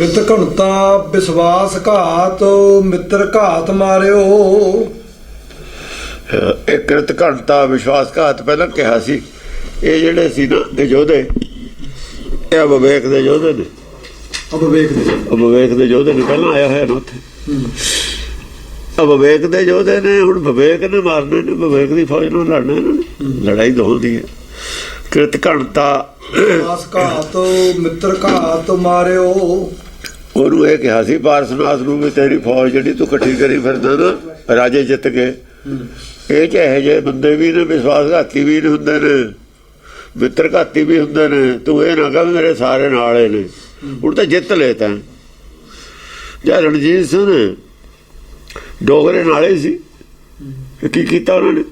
कृत घुणता विश्वास घात मित्र घात मारियो। ਇਹ ਕਿਰਤ ਘਣਤਾ ਵਿਸ਼ਵਾਸ ਘਾਤ ਪਹਿਲਾਂ ਕਿਹਾ ਸੀ। ਇਹ ਜਿਹੜੇ ਸੀ ਨਾ ਇਹ ਯੋਧੇ, ਇਹ ਵਿਵੇਕ ਦੇ ਯੋਧੇ ਨੇ। ਵਿਵੇਕ ਦੇ ਯੋਧੇ ਨੇ ਪਹਿਲਾਂ ਆਇਆ ਹੋਇਆ ਨਾ ਉੱਥੇ। ਵਿਵੇਕ ਦੇ ਯੋਧੇ ਨੇ, ਹੁਣ ਵਿਵੇਕ ਨੇ ਮਾਰਨੇ ਨੇ, ਵਿਵੇਕ ਦੀ ਫੌਜ ਨਾਲ ਲੜਨਾ ਇਹਨਾਂ ਨੇ। ਲੜਾਈ ਦੋ ਹੁੰਦੀ ਹੈ। ਕਿਰਤ ਘਣਤਾ ਵਿਸ਼ਵਾਸ ਘਾਤ ਮਿੱਤਰ ਘਾਤ ਮਾਰਿਓ। ਉਹਨੂੰ ਇਹ ਕਿਹਾ ਸੀ ਪਾਰਸਨਾਥ ਨੂੰ ਵੀ ਤੇਰੀ ਫੌਜ ਜਿਹੜੀ ਤੂੰ ਇਕੱਠੀ ਕਰੀ ਫਿਰਦਾ ਨਾ, ਰਾਜੇ ਜਿੱਤ ਕੇ, ਇਹ 'ਚ ਇਹੋ ਜਿਹੇ ਬੰਦੇ ਵੀ ਨੇ, ਵਿਸ਼ਵਾਸਘਾਤੀ ਵੀ ਹੁੰਦੇ ਨੇ, ਮਿੱਤਰ ਘਾਤੀ ਵੀ ਹੁੰਦੇ ਨੇ। ਤੂੰ ਇਹ ਨਾ ਕਹ ਮੇਰੇ ਸਾਰੇ ਨਾਲੇ ਨੇ। ਹੁਣ ਤਾਂ ਜਿੱਤ ਲਏ ਤਾਂ। ਜਾਂ ਰਣਜੀਤ ਸਿੰਘ ਨੇ ਡੋਗਰੇ ਨਾਲੇ ਸੀ, ਕੀ ਕੀਤਾ ਉਹਨਾਂ ਨੇ?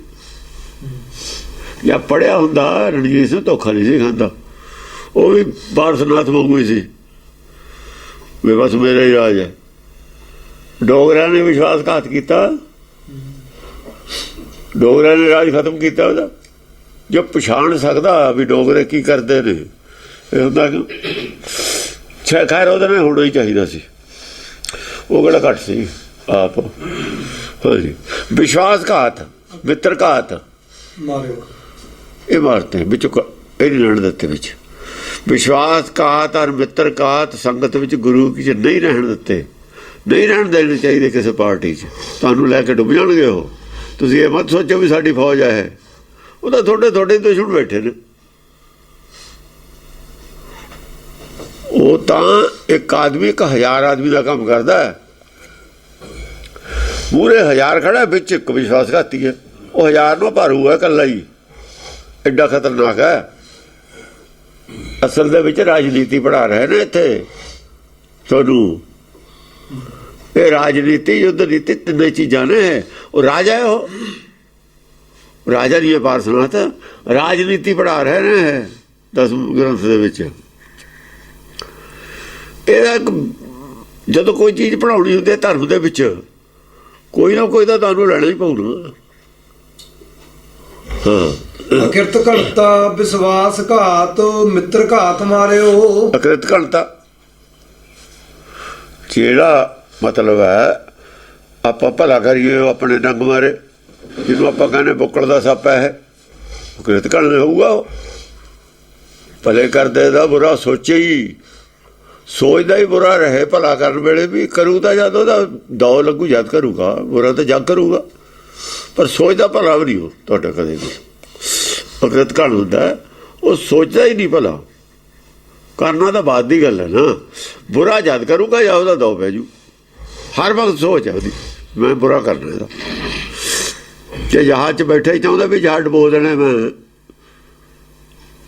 ਜਾਂ ਪੜ੍ਹਿਆ ਹੁੰਦਾ ਰਣਜੀਤ ਸਿੰਘ ਧੋਖਾ ਨਹੀਂ ਸੀ ਖਾਂਦਾ। ਉਹ ਵੀ ਪਾਰਸਨਾਥ ਵਾਂਗੂ ਹੀ ਸੀ ਵੀ ਬਸ ਮੇਰਾ ਹੀ ਰਾਜ ਹੈ। ਡੋਗਰਿਆਂ ਨੇ ਵਿਸ਼ਵਾਸਘਾਤ ਕੀਤਾ, ਡੋਗਰਿਆਂ ਨੇ ਰਾਜ ਖਤਮ ਕੀਤਾ ਉਹਦਾ। ਜੋ ਪਛਾਣ ਸਕਦਾ ਵੀ ਡੋਗਰੇ ਕੀ ਕਰਦੇ ਨੇ, ਇਹ ਹੁੰਦਾ ਕਿ ਖੈਰ ਉਹਦੇ ਨਾਲ ਹੋਣਾ ਹੀ ਚਾਹੀਦਾ ਸੀ। ਉਹ ਕਿਹੜਾ ਘੱਟ ਸੀ ਆਪ। ਹਾਂਜੀ, ਵਿਸ਼ਵਾਸਘਾਤ ਮਿੱਤਰ ਘਾਤ ਮਾਰਿਓ, ਇਹ ਮਾਰਤੇ ਵਿੱਚ ਇਹ ਨਹੀਂ ਰਹਿਣ ਦਿੱਤੇ। ਵਿੱਚ ਵਿਸ਼ਵਾਸਘਾਤ ਔਰ ਮਿੱਤਰ ਘਾਤ ਸੰਗਤ ਵਿੱਚ ਗੁਰੂ ਕੀ 'ਚ ਨਹੀਂ ਰਹਿਣ ਦਿੱਤੇ, ਨਹੀਂ ਰਹਿਣ ਦੇਣੇ ਚਾਹੀਦੇ ਕਿਸੇ ਪਾਰਟੀ 'ਚ। ਤੁਹਾਨੂੰ ਲੈ ਕੇ ਡੁੱਬ ਜਾਣਗੇ ਉਹ। ਤੁਸੀਂ ਇਹ ਮਤ ਸੋਚੋ ਵੀ ਸਾਡੀ ਫੌਜ ਹੈ। ਉਹ ਤਾਂ ਤੁਹਾਡੇ ਦੁਸ਼ਮਣ ਬੈਠੇ ਨੇ। ਉਹ ਤਾਂ ਇੱਕ ਆਦਮੀ 1000 ਆਦਮੀ ਦਾ ਕੰਮ ਕਰਦਾ ਹੈ। ਪੂਰੇ 1000 ਖੜਾ, ਵਿੱਚ ਇੱਕ ਵਿਸ਼ਵਾਸਘਾਤੀ ਹੈ। ਉਹ 1000 ਨੂੰ ਭਾਰੂ ਹੈ ਇਕੱਲਾ ਹੀ। ਐਡਾ ਖਤਰਨਾਕ ਹੈ। ਅਸਲ ਦੇ ਵਿੱਚ ਰਾਜਨੀਤੀ ਪੜ੍ਹਾ ਰਹੇ ਨੇ ਇੱਥੇ ਤੁਹਾਨੂੰ। ਇਹ ਰਾਜਨੀਤੀ ਯੁੱਧ ਨੀਤੀ ਤਿੰਨੇ ਚੀਜ਼ਾਂ ਨੇ। ਉਹ ਰਾਜਾ ਹੈ, ਉਹ ਰਾਜਾ ਨਹੀਂ ਹੈ ਪਾਰਸਨਾਥ। ਰਾਜਨੀਤੀ ਪੜ੍ਹਾ ਰਹੇ ਨੇ 10ਵੇਂ ਗ੍ਰੰਥ ਦੇ ਵਿੱਚ। ਇਹਦਾ ਜਦੋਂ ਕੋਈ ਚੀਜ਼ ਪੜ੍ਹਾਉਣੀ ਹੁੰਦੀ ਹੈ ਧਰਮ ਦੇ ਵਿੱਚ, ਕੋਈ ਨਾ ਕੋਈ ਤਾਂ ਤੁਹਾਨੂੰ ਲੈਣਾ ਹੀ ਪਊਗਾ। ਹਾਂ, ਅਕਿਰਤ ਘਣਤਾ ਵਿਸ਼ਵਾਸ ਘਾਤ ਮਿੱਤਰ ਘਾਤ ਮਾਰਿਓ। ਅਕਿਰਤ ਘਣਤਾ ਜਿਹੜਾ ਮਤਲਬ ਹੈ ਆਪਾਂ ਭਲਾ ਕਰੀਏ, ਉਹ ਆਪਣੇ ਡੰਗ ਮਾਰੇ। ਜਿਹਨੂੰ ਆਪਾਂ ਕਹਿੰਦੇ ਬੁੱਕਲ ਦਾ ਸੱਪ ਹੈ, ਕਿਰਤ ਘਣ ਹੋਊਗਾ। ਉਹ ਭਲੇ ਕਰਦੇ ਦਾ ਬੁਰਾ ਸੋਚੇ ਹੀ, ਸੋਚਦਾ ਹੀ ਬੁਰਾ ਰਹੇ। ਭਲਾ ਕਰਨ ਵੇਲੇ ਵੀ ਕਰੂ ਤਾਂ ਜਦ ਉਹਦਾ ਦੌ ਲੱਗੂ ਜਦ ਕਰੂਗਾ, ਬੁਰਾ ਤਾਂ ਜਦ ਕਰੂਗਾ। ਪਰ ਸੋਚਦਾ ਭਲਾ ਵੀ ਨਹੀਂ ਉਹ ਤੁਹਾਡਾ ਕਦੇ ਵੀ। ਕਿਰਤ ਘਣ ਹੁੰਦਾ ਉਹ ਸੋਚਦਾ ਹੀ ਨਹੀਂ ਭਲਾ। ਕਰਨਾ ਤਾਂ ਬਾਅਦ ਦੀ ਗੱਲ ਹੈ ਨਾ। ਬੁਰਾ ਜਦ ਕਰੂਗਾ ਜਾਂ ਉਹਦਾ ਦੌ ਪੈ ਜੂ। ਹਰ ਵਕਤ ਸੋਚ ਹੈ ਉਹਦੀ, ਮੈਂ ਬੁਰਾ ਕਰਨਾ ਇਹਦਾ। ਜੇ ਜਹਾਜ਼ 'ਚ ਬੈਠੇ ਹੀ ਚਾਹੁੰਦਾ ਵੀ ਜਹਾਜ਼ ਡੁਬੋ ਦੇਣਾ ਮੈਂ,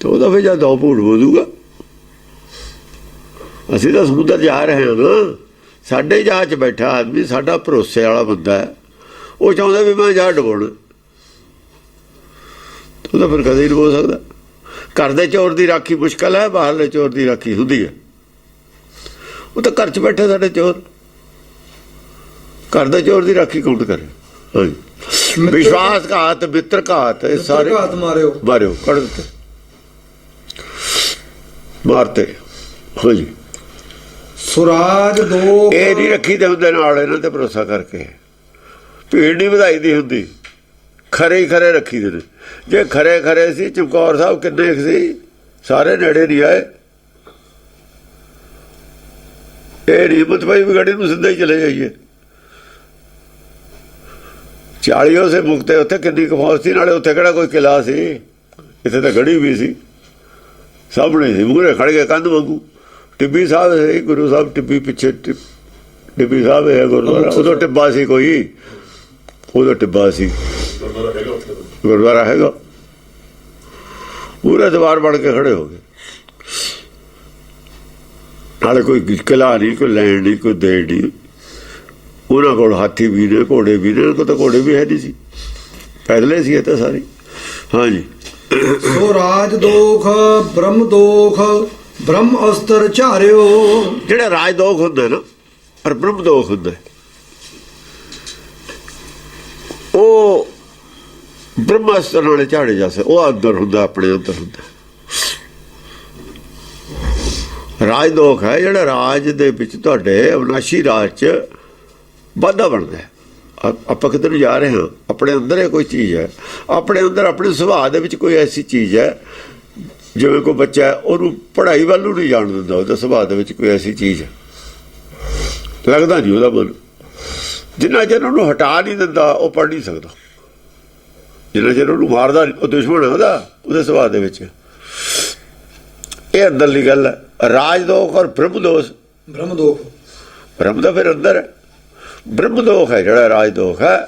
ਤਾਂ ਉਹਦਾ ਫਿਰ ਜਦ ਦੌ ਭੂਠ ਬੋਲੂਗਾ। ਅਸੀਂ ਤਾਂ ਸਮੁੰਦਰ ਜਾ ਰਹੇ ਹਾਂ ਨਾ। ਸਾਡੇ ਜਹਾਜ਼ 'ਚ ਬੈਠਾ ਆਦਮੀ ਸਾਡਾ ਭਰੋਸੇ ਵਾਲਾ ਬੰਦਾ ਹੈ। ਉਹ ਚਾਹੁੰਦਾ ਵੀ ਮੈਂ ਜਹਾਜ਼ ਡੁਬਾਉਣਾ, ਉਹਦਾ ਫਿਰ ਕਦੇ ਹੀ ਨਹੀਂ ਬੋਲ ਸਕਦਾ। ਘਰ ਦੇ ਚੋਰ ਦੀ ਰਾਖੀ ਮੁਸ਼ਕਲ ਹੈ, ਬਾਹਰਲੇ ਚੋਰ ਦੀ ਰਾਖੀ ਹੁੰਦੀ ਹੈ। ਉਹ ਤਾਂ ਘਰ 'ਚ ਬੈਠੇ ਸਾਡੇ ਚੋਰ, ਘਰ ਦੇ ਚੋਰ ਦੀ ਰਾਖੀ ਕੌਣ ਕਰੇ? ਹਾਂਜੀ, ਵਿਸ਼ਵਾਸ ਘਾਤ ਮਿੱਤਰ ਘਾਤ ਇਹ ਸਾਰੇ ਮਾਰਿਓ ਕੱਢ ਦਿੱਤੇ, ਮਾਰਤੇ। ਹਾਂਜੀ, ਸੁਰਾਜ ਦੋ ਇਹ ਨਹੀਂ ਰੱਖੀ ਦੇ ਹੁੰਦੇ ਨਾਲ ਇਹਨਾਂ ਤੇ ਭਰੋਸਾ ਕਰਕੇ। ਭੀੜ ਨਹੀਂ ਵਧਾਈ ਦੀ ਹੁੰਦੀ, ਖਰੇ ਹੀ ਖਰੇ ਰੱਖੀ ਦੇ ਨੇ। ਜੇ ਖਰੇ ਸੀ ਚਮਕੌਰ ਸਾਹਿਬ ਕਿੰਨੇ ਸੀ, ਸਾਰੇ ਨੇੜੇ ਨਹੀਂ ਆਏ। ਇਹ ਨਹੀਂ ਹਿੰਮਤ ਪਈ ਵੀ ਗੱਡੀ ਨੂੰ ਸਿੱਧਾ ਹੀ ਚਲੇ ਜਾਈਏ। 40 ਉਸੇ ਮੁਕਤੇ ਉੱਥੇ ਕਿੰਨੀ ਕਫੌਜ ਸੀ, ਨਾਲੇ ਉੱਥੇ ਕਿਹੜਾ ਕੋਈ ਕਿਲਾ ਸੀ। ਇੱਥੇ ਤਾਂ ਗੜੀ ਵੀ ਸੀ, ਸਾਹਮਣੇ ਸੀ, ਮੂਹਰੇ ਖੜ ਗਏ ਕੰਧ ਵਾਂਗੂ। ਟਿੱਬੀ ਸਾਹਿਬ ਹੈ ਗੁਰੂ ਸਾਹਿਬ, ਟਿੱਬੀ ਪਿੱਛੇ ਟਿੱਬੀ ਸਾਹਿਬ ਹੈ ਗੁਰਦੁਆਰਾ। ਉਦੋਂ ਟਿੱਬਾ ਸੀ ਕੋਈ, ਉਦੋਂ ਟਿੱਬਾ ਸੀ, ਗੁਰਦੁਆਰਾ ਹੈਗਾ। ਪੂਰੇ ਦੀਵਾਰ ਬਣ ਕੇ ਖੜੇ ਹੋ ਗਏ। ਨਾਲੇ ਕੋਈ ਕਿਲਾ ਨਹੀਂ, ਕੋਈ ਲੈਣ ਨਹੀਂ, ਕੋਈ ਦੇਣ ਨਹੀਂ। ਉਹਨਾਂ ਕੋਲ ਹਾਥੀ ਵੀ ਨੇ, ਘੋੜੇ ਵੀ ਨੇ। ਕੋਲ ਤਾਂ ਘੋੜੇ ਵੀ ਹੈ ਨਹੀਂ ਸੀ, ਪੈਦਲੇ ਸੀ ਇਹ ਤਾਂ ਸਾਰੇ। ਹਾਂਜੀ, ਸੋ ਰਾਜ ਦੋਖ ਬ੍ਰਹਮ ਦੋਖ ਬ੍ਰਹਮ ਅਸਤਰ ਝਾਰਿਓ। ਜਿਹੜਾ ਰਾਜ ਦੋਖ ਹੁੰਦਾ ਨਾ ਪਰ ਬ੍ਰਹਮ ਦੋਖ ਹੁੰਦਾ, ਉਹ ਬ੍ਰਹਮ ਅਸਤਰ ਨਾਲ ਝਾੜੇ ਜਾ ਸਕਦੇ। ਉਹ ਅੰਦਰ ਹੁੰਦਾ, ਆਪਣੇ ਅੰਦਰ ਹੁੰਦਾ। ਰਾਜ ਦੋਖ ਹੈ ਜਿਹੜਾ ਰਾਜ ਦੇ ਵਿੱਚ ਤੁਹਾਡੇ ਅਵਿਨਾਸ਼ੀ ਰਾਜ 'ਚ ਵਾਧਾ ਬਣਦਾ ਹੈ। ਆਪਾਂ ਕਿੱਧਰ ਨੂੰ ਜਾ ਰਹੇ ਹਾਂ? ਆਪਣੇ ਅੰਦਰ ਇਹ ਕੋਈ ਚੀਜ਼ ਹੈ, ਆਪਣੇ ਅੰਦਰ ਆਪਣੇ ਸੁਭਾਅ ਦੇ ਵਿੱਚ ਕੋਈ ਐਸੀ ਚੀਜ਼ ਹੈ, ਜਿਵੇਂ ਕੋਈ ਬੱਚਾ ਹੈ ਉਹਨੂੰ ਪੜ੍ਹਾਈ ਵੱਲ ਨੂੰ ਨਹੀਂ ਜਾਣ ਦਿੰਦਾ, ਉਹਦੇ ਸੁਭਾਅ ਦੇ ਵਿੱਚ ਕੋਈ ਐਸੀ ਚੀਜ਼ ਹੈ, ਲੱਗਦਾ ਨਹੀਂ ਉਹਦਾ ਮਨ। ਜਿੰਨਾ ਚਿਰ ਉਹਨੂੰ ਹਟਾ ਨਹੀਂ ਦਿੰਦਾ ਉਹ ਪੜ੍ਹ ਨਹੀਂ ਸਕਦਾ, ਜਿੰਨਾ ਚਿਰ ਉਹਨੂੰ ਮਾਰਦਾ ਉਹ ਦੁਸ਼ਮਣ ਹੈ ਉਹਦੇ ਸੁਭਾਅ ਦੇ ਵਿੱਚ। ਇਹ ਅੰਦਰਲੀ ਗੱਲ ਹੈ। ਰਾਜ ਦੋਖ ਔਰ ਬ੍ਰਹਮ ਦੋਸ਼, ਬ੍ਰਹਮ ਦਾ ਫਿਰ ਅੰਦਰ ਹੈ। ਬ੍ਰਹਮ ਦੋਖ ਹੈ ਜਿਹੜਾ ਰਾਜ ਦੋਖ ਹੈ,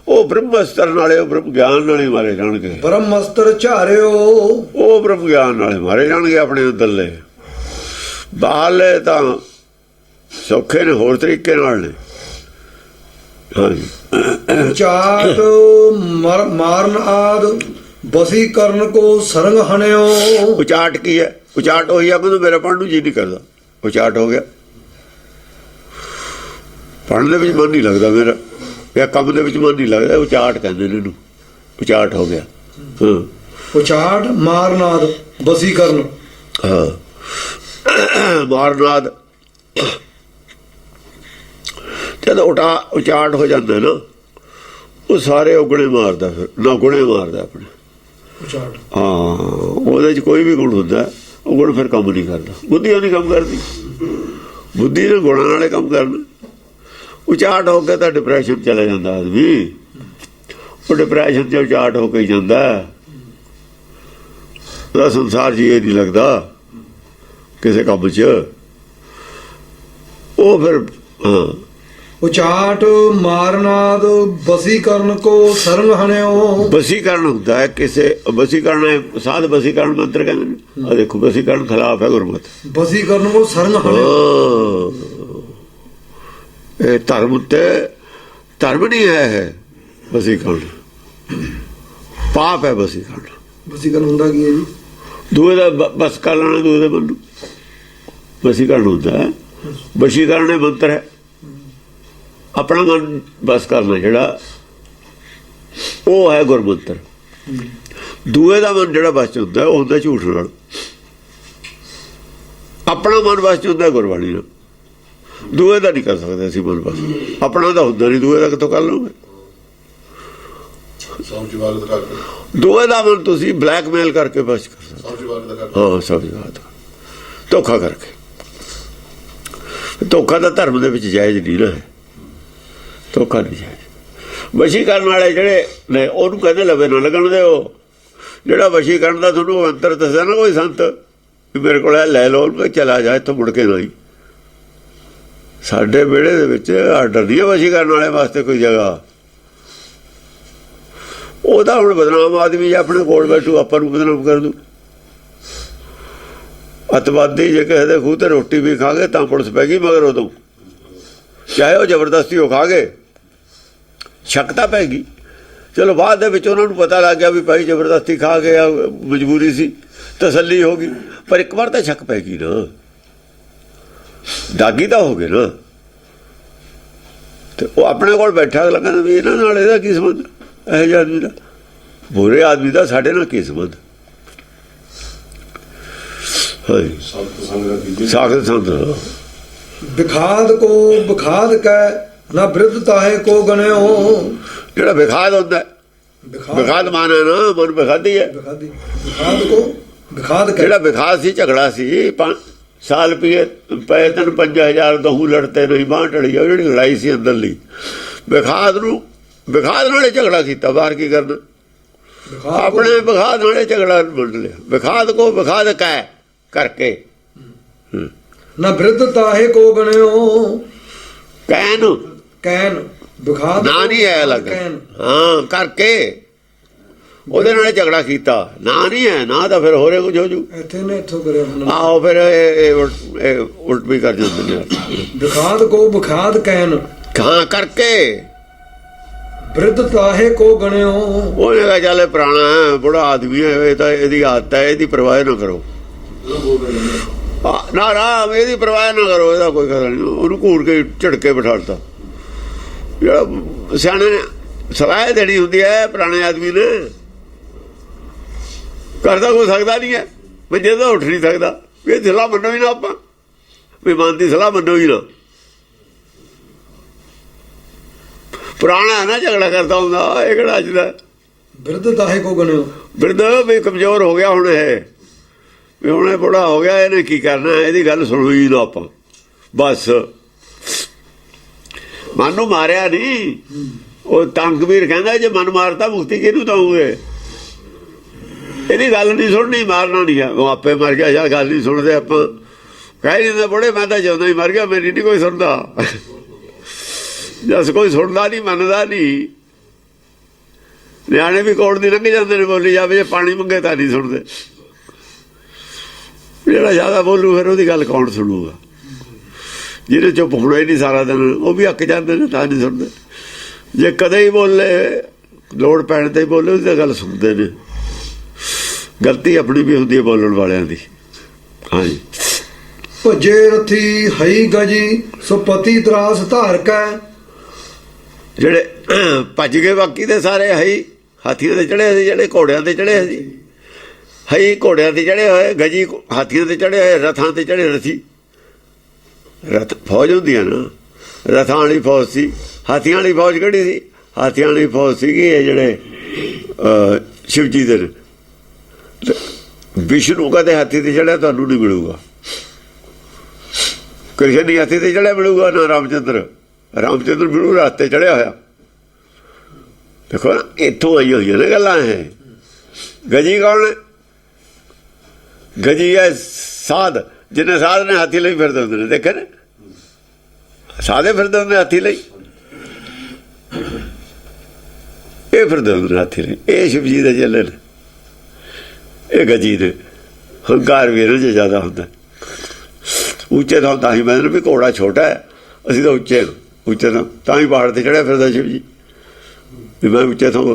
ਉਹ ਬ੍ਰਹਮ ਅਸਤਰ ਨਾਲੇ ਉਹ ਬ੍ਰਹਮ ਗਿਆਨ ਨਾਲ ਹੀ ਮਾਰੇ ਜਾਣਗੇ। ਬ੍ਰਹਮ ਅਸਤਰ ਝਾਰਿਓ, ਉਹ ਬ੍ਰਹਮ ਗਿਆਨ ਨਾਲ ਮਾਰੇ ਜਾਣਗੇ। ਆਪਣੇ ਅੰਦਰਲੇ ਬਾਹਰਲੇ ਤਾਂ ਸੌਖੇ ਨੇ, ਹੋਰ ਤਰੀਕੇ ਨਾਲ ਨੇ। ਹਾਂਜੀ, ਉਚਾਟ ਮਾਰਨ ਆਦ ਬਸੀ ਕਰਨ ਕੋ ਸਰੰਗ ਹਣਿਓ। ਉਚਾਟ ਕੀ ਹੈ? ਉਚਾਟ ਹੋਈ ਆ ਕਿ ਮੇਰਾ ਪੜ੍ਹਨ ਨੂੰ ਜੀ ਨਹੀਂ ਕਰਦਾ, ਉਚਾਟ ਹੋ ਗਿਆ। ਪੜ੍ਹਨ ਦੇ ਵਿੱਚ ਮਨ ਨਹੀਂ ਲੱਗਦਾ ਮੇਰਾ, ਜਾਂ ਕੰਮ ਦੇ ਵਿੱਚ ਮਨ ਨਹੀਂ ਲੱਗਦਾ, ਉਚਾਟ ਕਹਿੰਦੇ ਨੇ ਇਹਨੂੰ, ਉਚਾਟ ਹੋ ਗਿਆ। ਹਾਂ, ਉਚਾਟ ਮਾਰਨਾਦ ਬਸੀ ਕਰਨ। ਹਾਂ, ਮਾਰਨਾਦ ਜਦੋਂ ਉਚਾਟ ਹੋ ਜਾਂਦਾ ਨਾ, ਉਹ ਸਾਰੇ ਉਗਣੇ ਮਾਰਦਾ, ਫਿਰ ਨਾ ਗੁਣੇ ਮਾਰਦਾ ਆਪਣੇ। ਹਾਂ, ਉਹਦੇ 'ਚ ਕੋਈ ਵੀ ਗੁਣ ਹੁੰਦਾ, ਉਹ ਗੁਣ ਫਿਰ ਕੰਮ ਨਹੀਂ ਕਰਦਾ। ਬੁੱਧੀ ਉਹ ਨਹੀਂ ਕੰਮ ਕਰਦੀ, ਬੁੱਧੀ ਨੇ ਗੁਣਾਂ ਨਾਲੇ ਕੰਮ ਕਰਨਾ। ਉਚਾਟ ਹੋ ਕੇ ਤਾਂ ਡਿਪਰੈਸ਼ਨ ਚਲਾ ਜਾਂਦਾ ਆਦਮੀ, ਉਹ ਡਿਪਰੈਸ਼ਨ 'ਚ ਉਚਾਟ ਹੋ ਕੇ ਹੀ ਜਾਂਦਾ। ਉਹਦਾ ਸੰਸਾਰ 'ਚ ਇਹ ਨਹੀਂ ਲੱਗਦਾ ਕਿਸੇ ਕੰਮ 'ਚ। ਉਹ ਫਿਰ ਹਾਂ, ਉਚਾਟ ਮਾਰਨਾਦ ਬਸੀ ਕਰਨ ਕੋ ਸਰੰਗ ਹਣਿਓ। ਬਸੀਕਰਨ ਹੁੰਦਾ ਹੈ ਕਿਸੇ, ਬਸੀਕਰਨ ਸਾਧ ਬਸੀਕਰਨ ਮੰਤਰ ਕਹਿੰਦੇ ਨੇ। ਆ ਦੇਖੋ, ਬਸੀਕਰਨ ਖਿਲਾਫ ਹੈ ਗੁਰਮਤ। ਬਸੀ ਕਰਨ ਕੋ ਸਰੰਗ ਹਣਿਓ, ਇਹ ਧਰਮ ਤੇ ਧਰਮ ਨਹੀਂ ਹੈ। ਬਸੀਕਰਨ ਪਾਪ ਹੈ। ਬਸੀਕਰਨ ਹੁੰਦਾ ਕੀ ਹੈ ਜੀ? ਦੂਏ ਦਾ ਬਸ ਕਰ ਲੈਣਾ, ਦੂਏ ਦੇ ਬੰਦੂ ਬਸੀਕਰਨ ਹੁੰਦਾ ਹੈ। ਬਸੀਕਰਨ ਇਹ ਮੰਤਰ ਹੈ, ਆਪਣਾ ਮਨ ਬਸ ਕਰਨਾ ਜਿਹੜਾ, ਉਹ ਹੈ ਗੁਰਮੰਤਰ। ਦੂਏ ਦਾ ਮਨ ਜਿਹੜਾ ਬਸ ਹੁੰਦਾ ਉਹ ਹੁੰਦਾ ਝੂਠ ਨਾਲ। ਆਪਣਾ ਮਨ ਬਸ ਹੁੰਦਾ ਗੁਰਬਾਣੀ ਨਾਲ। ਦੂਏ ਦਾ ਨਹੀਂ ਕਰ ਸਕਦੇ ਅਸੀਂ ਮਨ ਬਸ, ਆਪਣਾ ਤਾਂ ਹੁੰਦਾ ਨਹੀਂ, ਦੂਏ ਦਾ ਕਿੱਥੋਂ ਕਰ ਲਓਗੇ? ਦੂਏ ਦਾ ਮਨ ਤੁਸੀਂ ਬਲੈਕਮੇਲ ਕਰਕੇ ਬਸ ਕਰ ਸਕਦੇ। ਹਾਂ, ਸਮਝਵਾਦ, ਧੋਖਾ ਕਰਕੇ। ਧੋਖਾ ਦਾ ਧਰਮ ਦੇ ਵਿੱਚ ਜਾਇਜ਼ ਨਹੀਂ ਨਾ ਹੈ, ਧੋਖਾ ਨਹੀਂ ਜਾਇਜ਼। ਵਸ਼ੀਕਰਨ ਵਾਲੇ ਜਿਹੜੇ ਨੇ ਉਹਨੂੰ ਕਹਿੰਦੇ ਲਵੇ ਨਾ ਲੱਗਣ ਦੇ। ਉਹ ਜਿਹੜਾ ਵਸ਼ੀਕਰਨ ਦਾ ਤੁਹਾਨੂੰ ਅੰਤਰ ਦੱਸਿਆ ਨਾ ਕੋਈ ਸੰਤ, ਵੀ ਮੇਰੇ ਕੋਲ ਲੈ ਲਓ, ਉਹਨੂੰ ਚਲਾ ਜਾ, ਇੱਥੋਂ ਮੁੜ ਕੇ ਨਹੀਂ। ਸਾਡੇ ਵਿਹੜੇ ਦੇ ਵਿੱਚ ਆਰਡਰ ਨਹੀਂ ਹੈ ਵਸ਼ੀਕਰਨ ਵਾਲੇ ਵਾਸਤੇ ਕੋਈ ਜਗ੍ਹਾ। ਉਹਦਾ ਹੁਣ ਬਦਨਾਮ ਆਦਮੀ ਜੇ ਆਪਣੇ ਕੋਲ ਬੈਠੂ, ਆਪਾਂ ਨੂੰ ਬਦਨਾਮ ਕਰ ਦੂ। ਅੱਤਵਾਦੀ ਜੇ ਕਿਸੇ ਦੇ ਖੂਹ ਤੇ ਰੋਟੀ ਵੀ ਖਾ ਗਏ ਤਾਂ ਪੁਲਿਸ ਪੈ ਗਈ, ਮਗਰ ਉਦੋਂ ਚਾਹੇ ਉਹ ਜ਼ਬਰਦਸਤੀ ਉਹ ਖਾ ਗਏ, ਸ਼ੱਕ ਤਾਂ ਪੈ ਗਈ। ਚਲੋ ਬਾਅਦ ਦੇ ਵਿੱਚ ਉਹਨਾਂ ਨੂੰ ਪਤਾ ਲੱਗ ਗਿਆ ਵੀ ਭਾਈ ਜ਼ਬਰਦਸਤੀ ਖਾ ਗਿਆ, ਮਜਬੂਰੀ ਸੀ, ਤਸੱਲੀ ਹੋ ਗਈ। ਪਰ ਇੱਕ ਵਾਰ ਤਾਂ ਸ਼ੱਕ ਪੈ ਗਈ ਨਾ, ਦਾਗੀ ਤਾਂ ਹੋ ਗਏ ਨਾ। ਤੇ ਉਹ ਆਪਣੇ ਕੋਲ ਬੈਠਾ ਲੱਗਦਾ ਵੀ ਇਹਨਾਂ ਨਾਲ ਇਹਦਾ ਕੀ ਸੰਬੰਧ, ਇਹੋ ਜਿਹੇ ਆਦਮੀ ਦਾ, ਬੁਰੇ ਆਦਮੀ ਦਾ ਸਾਡੇ ਨਾਲ ਕੀ ਸੰਬੰਧ। ਸਾਖਤ ਸੰਤ ਵਿਖਾਦ ਕੋ ਵਿਖਾਦ ਕੈ ਨਾ ਬਿਰਧ ਤਾਹੇ ਕੋ ਗਣਿਓ। ਜਿਹੜਾ ਵਿਖਾਦ ਹੁੰਦਾ, ਵਿਖਾਦ ਮਾਨਾ ਨਾ ਮਨ ਵਿਖਾਦੀ ਹੈ। ਵਿਖਾਦ ਕੋ ਵਿਖਾਦ ਕੈ, ਜਿਹੜਾ ਵਿਖਾਦ ਸੀ ਝਗੜਾ ਸੀ, 5 ਸਾਲ ਪਏ ਤੈਨੂੰ 5000 ਦਹੂ ਲੜਤੇ ਨਹੀਂ, ਬਾਂਹ ਟੜੀ। ਜਿਹੜੀ ਲੜਾਈ ਸੀ ਅੰਦਰਲੀ, ਵਿਖਾਦ ਨੂੰ, ਵਿਖਾਦ ਨਾਲੇ ਝਗੜਾ ਕੀਤਾ। ਬਾਹਰ ਕੀ ਕਰਨਾ? ਆਪਣੇ ਵਿਖਾਦ ਨਾਲੇ ਝਗੜਾ ਵੰਡ ਲਿਆ। ਵਿਖਾਦ ਕੋ ਵਿਖਾਦ ਕੈ ਕਰਕੇ ਨਾ ਬਿਰਧ ਤਾਹੇ ਕੋ ਗਣਿਓ। ਕੈਨ ਵਿਖਾਦ ਨਾ ਨਹੀਂ ਹੈ ਅਲੱਗ। ਹਾਂ, ਕਰਕੇ ਉਹਦੇ ਨਾਲ ਝਗੜਾ ਕੀਤਾ, ਨਾ ਨਹੀਂ ਹੈ। ਨਾ ਤਾਂ ਫਿਰ ਹੋਰੇ ਕੁਝ ਹੋ ਜੂ। ਇੱਥੇ ਨੇ ਇੱਥੋਂ ਕਰਿਆ। ਆਹੋ, ਫਿਰ ਇਹ ਉਲਟ ਵੀ ਕਰ ਜਾਂਦੇ ਨੇ। ਵਿਖਾਦ ਕੋ ਵਿਖਾਦ ਕੈਨ, ਹਾਂ, ਕਰਕੇ ਬਿਰਧ ਤਾਹੇ ਕੋ ਗਣਿਓ। ਉਹਨੇ ਕਿਹਾ ਚੱਲ ਪੁਰਾਣਾ ਬੁੜਾ ਆਦਮੀ ਹੈ, ਇਹ ਤਾਂ ਇਹਦੀ ਆਦਤ ਹੈ, ਇਹਦੀ ਪਰਵਾਹ ਨਾ ਕਰੋ। ਨਾ ਰਾਮ, ਇਹਦੀ ਪਰਵਾਹ ਨਾ ਕਰੋ, ਇਹਦਾ ਕੋਈ ਖਤਰਾ ਨਹੀਂ। ਉਹਨੂੰ ਘੂਰ ਕੇ ਝਟਕੇ ਬਿਠਾਲਤਾ। ਜਿਹੜਾ ਸਿਆਣੇ ਨੇ ਸਲਾਹ ਦੇਣੀ ਹੁੰਦੀ ਹੈ ਪੁਰਾਣੇ ਆਦਮੀ ਨੇ, ਕਰਦਾ ਕੋਈ ਸਕਦਾ ਨਹੀਂ ਹੈ। ਮੰਜੇ ਤੋਂ ਉੱਠ ਨਹੀਂ ਸਕਦਾ, ਇਹ ਢਿੱਲਾ ਮੰਨੋ ਹੀ ਨਾ ਆਪਾਂ। ਵੀ ਮਨ ਦੀ ਸਲਾਹ ਮੰਨੋ ਹੀ ਨਾ। ਪੁਰਾਣਾ ਨਾ ਝਗੜਾ ਕਰਦਾ ਹੁੰਦਾ, ਇਹ ਕਿਹੜਾ ਅੱਜ ਦਾ। ਬਿਰਧ ਤਾਹੇ ਕੋ ਗਣਿਓ, ਬਿਰਧ ਵੀ ਕਮਜ਼ੋਰ ਹੋ ਗਿਆ ਹੁਣ, ਇਹ ਵੀ ਹੁਣ ਇਹ ਬੁੜਾ ਹੋ ਗਿਆ, ਇਹਨੇ ਕੀ ਕਰਨਾ, ਇਹਦੀ ਗੱਲ ਸੁਣੋ ਹੀ ਨਾ ਆਪਾਂ। ਬਸ ਮਨ ਨੂੰ ਮਾਰਿਆ ਨਹੀਂ। ਉਹ ਤਾਂ ਕਬੀਰ ਕਹਿੰਦਾ ਜੇ ਮਨ ਮਾਰਤਾ ਮੁਕਤੀ ਕਿਹਨੂੰ ਦਊਗੇ। ਇਹਦੀ ਗੱਲ ਨਹੀਂ ਸੁਣਨੀ, ਮਾਰਨਾ ਨਹੀਂ ਆ। ਉਹ ਆਪੇ ਮਰ ਗਿਆ ਜਾਂ ਗੱਲ ਨਹੀਂ ਸੁਣਦੇ ਆਪਾਂ। ਕਹਿ ਦਿੰਦੇ ਬੁੜੇ ਮੈਂ ਤਾਂ ਜਿਉਂਦਾ ਹੀ ਮਰ ਗਿਆ, ਮੇਰੀ ਨਹੀਂ ਕੋਈ ਸੁਣਦਾ। ਜਸ ਕੋਈ ਸੁਣਦਾ ਨਹੀਂ, ਮੰਨਦਾ ਨਹੀਂ। ਨਿਆਣੇ ਵੀ ਕੋਲ ਦੀ ਲੰਘ ਜਾਂਦੇ ਨੇ, ਬੋਲੀ ਜਾਵੇ ਜੇ ਪਾਣੀ ਮੰਗੇ ਤਾਂ ਨਹੀਂ ਸੁਣਦੇ। ਜਿਹੜਾ ਜ਼ਿਆਦਾ ਬੋਲੂ ਫਿਰ ਉਹਦੀ ਗੱਲ ਕੌਣ ਸੁਣੂਗਾ। ਜਿਹਨੇ ਚੁੱਪ ਹੋਣਾ ਹੀ ਨਹੀਂ ਸਾਰਾ ਦਿਨ, ਉਹ ਵੀ ਅੱਕ ਜਾਂਦੇ ਨੇ, ਤਾਂ ਨਹੀਂ ਸੁਣਦੇ। ਜੇ ਕਦੇ ਹੀ ਬੋਲੇ, ਲੋੜ ਪੈਣ ਤੇ ਬੋਲੇ, ਉਹਦੀ ਤਾਂ ਗੱਲ ਸੁਣਦੇ ਨੇ। ਗਲਤੀ ਆਪਣੀ ਵੀ ਹੁੰਦੀ ਹੈ ਬੋਲਣ ਵਾਲਿਆਂ ਦੀ। ਹਾਂਜੀ। ਭੱਜੇ ਰਥੀ ਹਈ ਗਜੀ ਸੋ ਪਤੀ ਤਰਾਸ ਧਾਰ ਕੈ। ਜਿਹੜੇ ਭੱਜ ਗਏ ਬਾਕੀ ਦੇ ਸਾਰੇ ਹਈ ਹਾਥੀਆਂ ਤੇ ਚੜ੍ਹੇ ਸੀ, ਜਿਹੜੇ ਘੋੜਿਆਂ ਤੇ ਚੜ੍ਹੇ ਸੀ। ਹਈ ਘੋੜਿਆਂ ਤੇ ਚੜ੍ਹੇ ਹੋਏ, ਗਜੀ ਹਾਥੀਆਂ ਤੇ ਚੜ੍ਹੇ ਹੋਏ, ਰਥਾਂ ਤੇ ਚੜ੍ਹੇ ਰਥੀ। ਰਥ ਫੌਜ ਹੁੰਦੀ ਆ ਨਾ, ਰਥਾਂ ਵਾਲੀ ਫੌਜ ਸੀ। ਹਾਥੀਆਂ ਵਾਲੀ ਫੌਜ ਕਿਹੜੀ ਸੀ? ਹਾਥੀਆਂ ਵਾਲੀ ਫੌਜ ਸੀਗੀ ਇਹ ਜਿਹੜੇ ਸ਼ਿਵ ਜੀ ਦੇ। ਵਿਸ਼ਨੂੰ ਕਦੇ ਹਾਥੀ ਤੇ ਚੜ੍ਹਿਆ ਤੁਹਾਨੂੰ ਨਹੀਂ ਮਿਲੂਗਾ। ਕ੍ਰਿਸ਼ਨ ਦੀ ਹਾਥੀ ਤੇ ਚੜ੍ਹਿਆ ਮਿਲੂਗਾ ਨਾ। ਰਾਮਚੰਦਰ ਮਿਲੂ ਰਾਤ ਤੇ ਚੜ੍ਹਿਆ ਹੋਇਆ। ਦੇਖੋ ਨਾ, ਇੱਥੋਂ ਆਈ ਹੋਈਆਂ ਨੇ ਗੱਲਾਂ। ਇਹ ਗਜੀ ਕੌਣ ਨੇ? ਗਜੀ ਹੈ ਸਾਧ। ਜਿੰਨੇ ਸਾਧ ਨੇ ਹਾਥੀ ਲਈ ਫਿਰਦੇ ਹੁੰਦੇ ਨੇ, ਦੇਖੇ ਨੇ ਸਾਧੇ ਫਿਰਦੇ ਹੁੰਦੇ ਹਾਥੀ ਲਈ। ਇਹ ਫਿਰਦੇ ਹੁੰਦੇ ਨੇ ਹਾਥੀ ਲਈ। ਇਹ ਸ਼ਿਵ ਜੀ ਦੇ ਚੇਲੇ ਨੇ, ਇਹ ਗਜੀ ਨੇ। ਹੰਕਾਰ ਵੀ ਇਹਨਾਂ 'ਚ ਜ਼ਿਆਦਾ ਹੁੰਦਾ। ਉੱਚੇ ਤਾਂ ਹੀ ਮੈਂ ਵੀ ਘੋੜਾ ਛੋਟਾ ਹੈ, ਅਸੀਂ ਤਾਂ ਉੱਚੇ ਤਾਂ ਹੀ ਪਹਾੜ ਤੇ ਚੜ੍ਹਿਆ ਫਿਰਦਾ ਸ਼ਿਵ ਜੀ। ਵੀ ਮੈਂ ਉੱਚੇ ਤੋਂ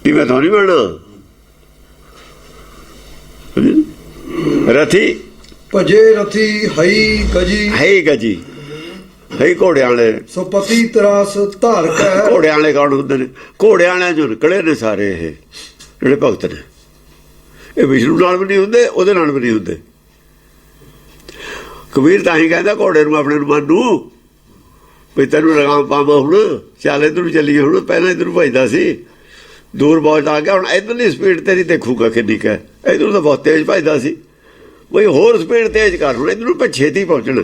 ਕਿ ਮੈਂ ਤਾਂ ਨਹੀਂ ਬਣਨਾ। ਰਥੀ ਭਜੇ ਰਥੀ ਹਈ ਗਜੀ ਹਈ ਘੋੜਿਆਂ ਵਾਲੇ ਸੋ ਪਤੀ ਤਰਾਸ ਧਾਰ ਕੈ। ਘੋੜਿਆਂ ਵਾਲੇ ਕੌਣ ਹੁੰਦੇ ਨੇ? ਘੋੜਿਆਂ ਵਾਲਿਆਂ ਚੋਂ ਨਿਕਲੇ ਨੇ ਸਾਰੇ ਇਹ ਜਿਹੜੇ ਭਗਤ ਨੇ। ਇਹ ਵਿਸ਼ਨੂੰ ਨਾਲ ਵੀ ਨਹੀਂ ਹੁੰਦੇ, ਉਹਦੇ ਨਾਲ ਵੀ ਨਹੀਂ ਹੁੰਦੇ। ਕਬੀਰ ਤਾਂ ਹੀ ਕਹਿੰਦਾ ਘੋੜੇ ਨੂੰ ਆਪਣੇ ਨੂੰ ਮਨ ਨੂੰ ਵੀ ਤੈਨੂੰ ਲਗਾਮ ਪਾਵਾਂ, ਹੁਣ ਚੱਲ ਇੱਧਰ ਨੂੰ ਚੱਲੀਏ। ਹੁਣ ਪਹਿਲਾਂ ਇੱਧਰ ਨੂੰ ਭਜਦਾ ਸੀ, ਦੂਰ ਬਹੁਤ ਆ ਗਿਆ। ਹੁਣ ਇੱਧਰਲੀ ਸਪੀਡ ਤੇਰੀ ਦੇਖੂਗਾ ਕਿੰਨੀ ਕੁ ਹੈ। ਇੱਧਰ ਤਾਂ ਬਹੁਤ ਤੇਜ਼ ਭਜਦਾ ਸੀ, ਬਈ ਹੋਰ ਸਪੀਡ ਤੇਜ਼ ਕਰ। ਹੁਣ ਇੱਧਰ ਨੂੰ ਛੇਤੀ ਪਹੁੰਚਣਾ।